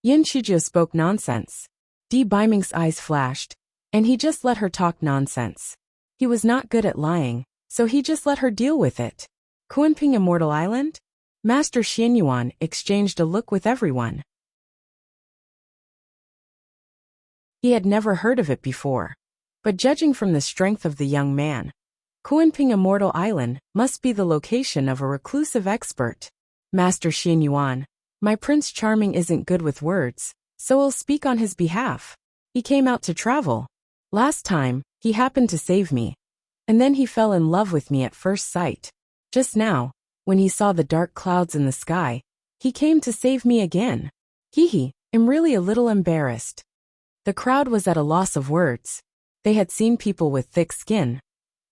Yin Chujio spoke nonsense. Di Biming's eyes flashed, and he just let her talk nonsense. He was not good at lying, so he just let her deal with it. Kunping Immortal Island? Master Xianyuan exchanged a look with everyone. He had never heard of it before. But judging from the strength of the young man, Kunping Immortal Island must be the location of a reclusive expert. Master Xianyuan, my Prince Charming isn't good with words, so I'll speak on his behalf. He came out to travel. Last time, he happened to save me. And then he fell in love with me at first sight. Just now, when he saw the dark clouds in the sky, he came to save me again. Hee, I'm really a little embarrassed. The crowd was at a loss of words. They had seen people with thick skin,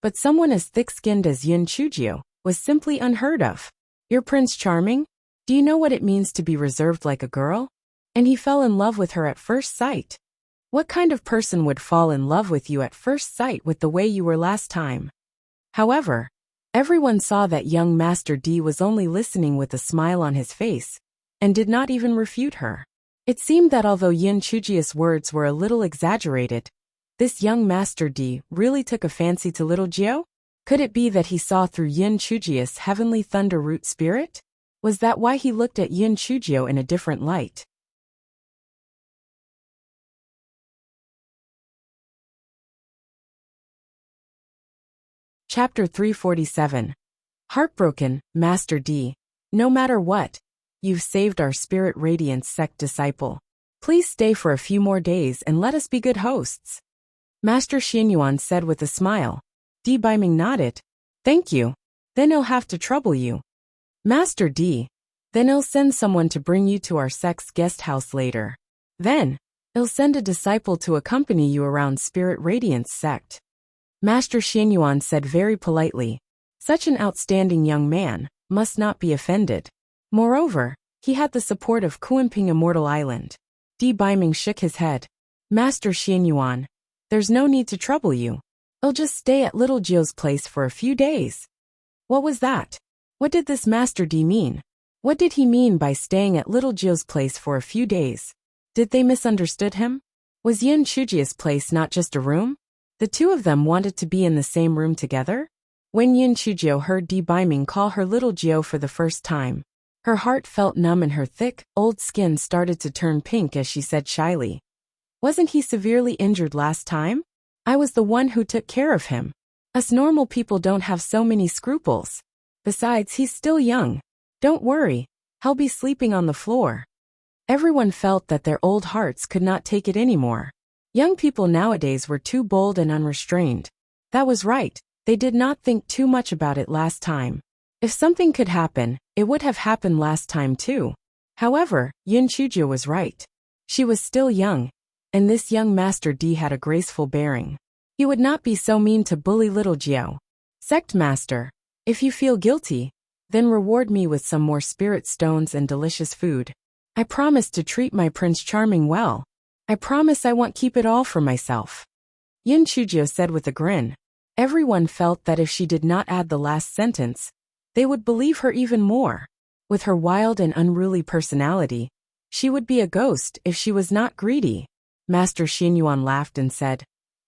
but someone as thick-skinned as Yin Chujio was simply unheard of. You're Prince Charming? Do you know what it means to be reserved like a girl? And he fell in love with her at first sight. What kind of person would fall in love with you at first sight with the way you were last time? However, everyone saw that young Master D was only listening with a smile on his face, and did not even refute her. It seemed that although Yin Chujio's words were a little exaggerated, this young Master D really took a fancy to little Jiao? Could it be that he saw through Yin Chujio's heavenly thunder root spirit? Was that why he looked at Yin Chujio in a different light? Chapter 347. Heartbroken, Master D. No matter what, you've saved our Spirit Radiance sect disciple. Please stay for a few more days and let us be good hosts. Master Xianyuan said with a smile. Di Biming nodded. Thank you. Then I'll have to trouble you. Master D. Then I'll send someone to bring you to our sect's guest house later. Then, I'll send a disciple to accompany you around Spirit Radiance sect. Master Xianyuan said very politely. Such an outstanding young man must not be offended. Moreover, he had the support of Kunping Immortal Island. Di Biming shook his head. Master Xianyuan, there's no need to trouble you. I'll just stay at little Jiao's place for a few days. What was that? What did this Master D mean? What did he mean by staying at little Jiao's place for a few days? Did they misunderstood him? Was Yin Chujio's place not just a room? The two of them wanted to be in the same room together? When Yin Chujio heard Di Biming call her little Jiao for the first time, her heart felt numb and her thick, old skin started to turn pink as she said shyly. Wasn't he severely injured last time? I was the one who took care of him. Us normal people don't have so many scruples. Besides, he's still young. Don't worry, he'll be sleeping on the floor. Everyone felt that their old hearts could not take it anymore. Young people nowadays were too bold and unrestrained. That was right, they did not think too much about it last time. If something could happen, it would have happened last time too. However, Yin Chujio was right. She was still young, and this young Master D had a graceful bearing. He would not be so mean to bully little Jiao. Sect Master, if you feel guilty, then reward me with some more spirit stones and delicious food. I promise to treat my Prince Charming well. I promise I won't keep it all for myself. Yin Chujio said with a grin. Everyone felt that if she did not add the last sentence, they would believe her even more. With her wild and unruly personality, she would be a ghost if she was not greedy. Master Xinyuan laughed and said,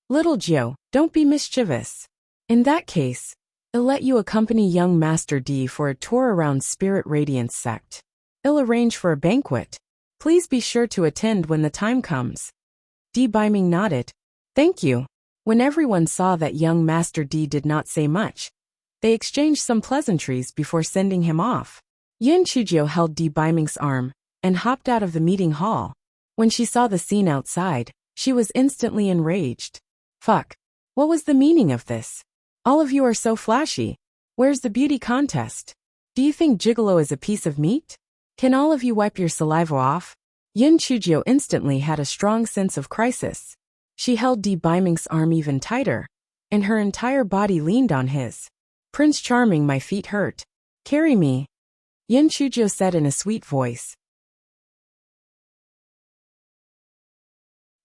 Little Jiu, don't be mischievous. In that case, I'll let you accompany young Master D for a tour around Spirit Radiance sect. I'll arrange for a banquet. Please be sure to attend when the time comes. D Biming nodded. Thank you. When everyone saw that young Master D did not say much, they exchanged some pleasantries before sending him off. Yin Chujio held D Biming's arm and hopped out of the meeting hall. When she saw the scene outside, she was instantly enraged. Fuck. What was the meaning of this? All of you are so flashy. Where's the beauty contest? Do you think Gigolo is a piece of meat? Can all of you wipe your saliva off? Yin Chujio instantly had a strong sense of crisis. She held D Biming's arm even tighter, and her entire body leaned on his. Prince Charming, my feet hurt. Carry me. Yin Chujio said in a sweet voice.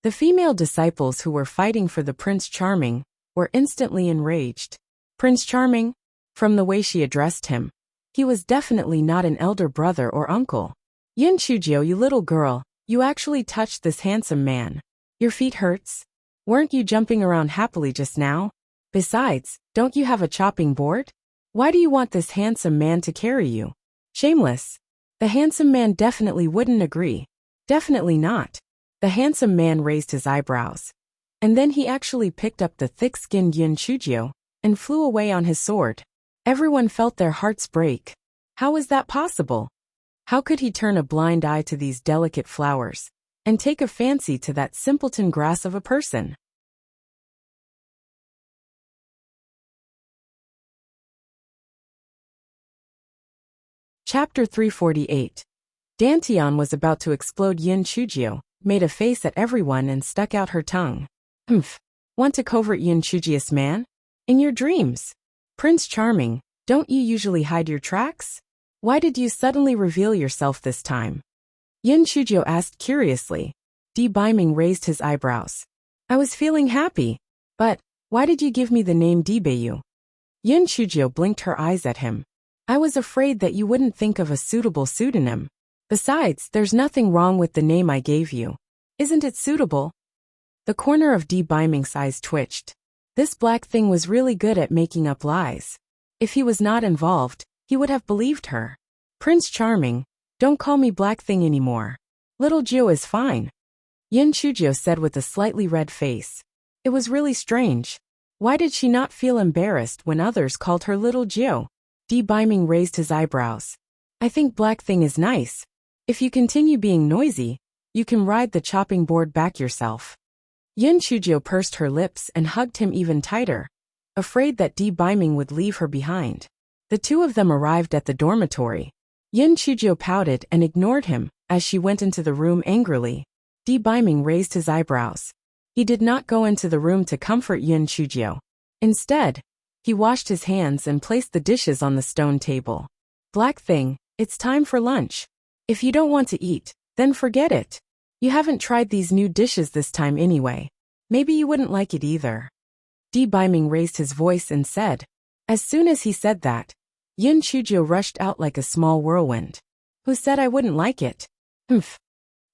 The female disciples who were fighting for the Prince Charming were instantly enraged. Prince Charming? From the way she addressed him, he was definitely not an elder brother or uncle. Yin Chujio, you little girl, you actually touched this handsome man. Your feet hurts? Weren't you jumping around happily just now? Besides, don't you have a chopping board? Why do you want this handsome man to carry you? Shameless. The handsome man definitely wouldn't agree. Definitely not. The handsome man raised his eyebrows. And then he actually picked up the thick-skinned Yin Chujio and flew away on his sword. Everyone felt their hearts break. How was that possible? How could he turn a blind eye to these delicate flowers and take a fancy to that simpleton grass of a person? Chapter 348. Dantian was about to explode. Yin Chujio made a face at everyone and stuck out her tongue. Humph. Want to covert Yin Chujio's man? In your dreams. Prince Charming, don't you usually hide your tracks? Why did you suddenly reveal yourself this time? Yin Chujio asked curiously. D Biming raised his eyebrows. I was feeling happy. But, why did you give me the name Dibayu? Yin Chujio blinked her eyes at him. I was afraid that you wouldn't think of a suitable pseudonym. Besides, there's nothing wrong with the name I gave you. Isn't it suitable? The corner of D Biming's eyes twitched. This black thing was really good at making up lies. If he was not involved, he would have believed her. Prince Charming, don't call me Black Thing anymore. Little Jiu is fine. Yin Chujio said with a slightly red face. It was really strange. Why did she not feel embarrassed when others called her Little Jiu? D Biming raised his eyebrows. I think Black Thing is nice. If you continue being noisy, you can ride the chopping board back yourself. Yin Chujio pursed her lips and hugged him even tighter, afraid that D Biming would leave her behind. The two of them arrived at the dormitory. Yin Chujio pouted and ignored him as she went into the room angrily. D Biming raised his eyebrows. He did not go into the room to comfort Yin Chujio. Instead, he washed his hands and placed the dishes on the stone table. Black Thing, it's time for lunch. If you don't want to eat, then forget it. You haven't tried these new dishes this time anyway. Maybe you wouldn't like it either. D Biming raised his voice and said. As soon as he said that, Yin Chujio rushed out like a small whirlwind. Who said I wouldn't like it? Humph.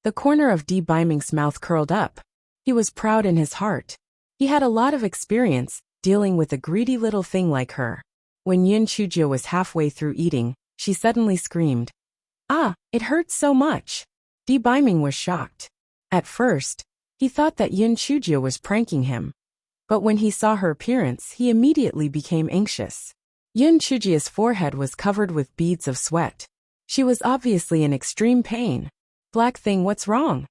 The corner of D Biming's mouth curled up. He was proud in his heart. He had a lot of experience dealing with a greedy little thing like her. When Yin Chujio was halfway through eating, she suddenly screamed. Ah, it hurts so much. D Biming was shocked. At first, he thought that Yin Chujio was pranking him. But when he saw her appearance, he immediately became anxious. Yin Chujio's forehead was covered with beads of sweat. She was obviously in extreme pain. Black Thing, what's wrong?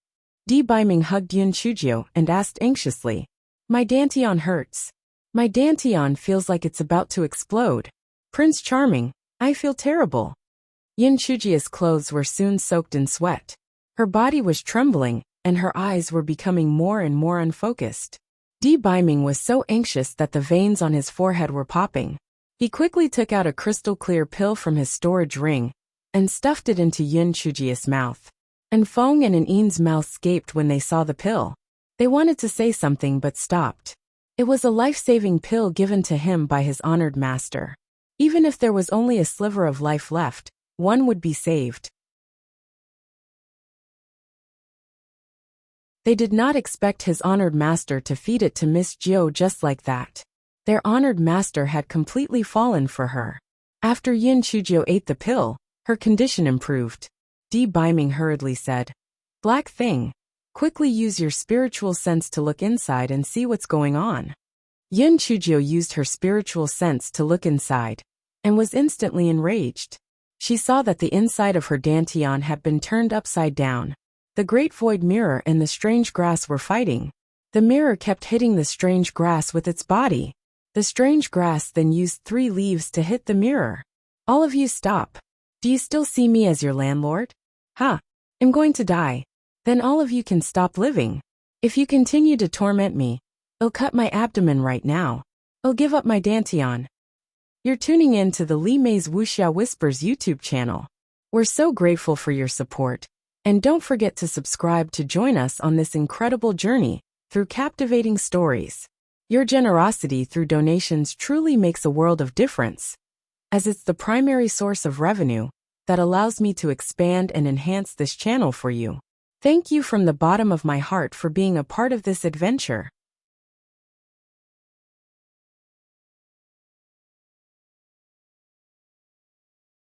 D Biming hugged Yin Chujio and asked anxiously. My dantian hurts. My dantian feels like it's about to explode. Prince Charming, I feel terrible. Yin Chujio's clothes were soon soaked in sweat. Her body was trembling, and her eyes were becoming more and more unfocused. D Biming was so anxious that the veins on his forehead were popping. He quickly took out a crystal-clear pill from his storage ring and stuffed it into Yin Chujio's mouth. And Fong and An's mouths gaped when they saw the pill. They wanted to say something but stopped. It was a life-saving pill given to him by his honored master. Even if there was only a sliver of life left, one would be saved. They did not expect his honored master to feed it to Miss Jiao just like that. Their honored master had completely fallen for her. After Yin Chujiao ate the pill, her condition improved. Bai Ming hurriedly said, "Black thing, quickly use your spiritual sense to look inside and see what's going on." Yin Chujiao used her spiritual sense to look inside, and was instantly enraged. She saw that the inside of her dantian had been turned upside down. The great void mirror and the strange grass were fighting. The mirror kept hitting the strange grass with its body. The strange grass then used 3 leaves to hit the mirror. "All of you stop. Do you still see me as your landlord? Ha! I'm going to die. Then all of you can stop living. If you continue to torment me, I'll cut my abdomen right now. I'll give up my dantian." You're tuning in to the Li Mei's Wuxia Whispers YouTube channel. We're so grateful for your support. And don't forget to subscribe to join us on this incredible journey through captivating stories. Your generosity through donations truly makes a world of difference, as it's the primary source of revenue that allows me to expand and enhance this channel for you. Thank you from the bottom of my heart for being a part of this adventure.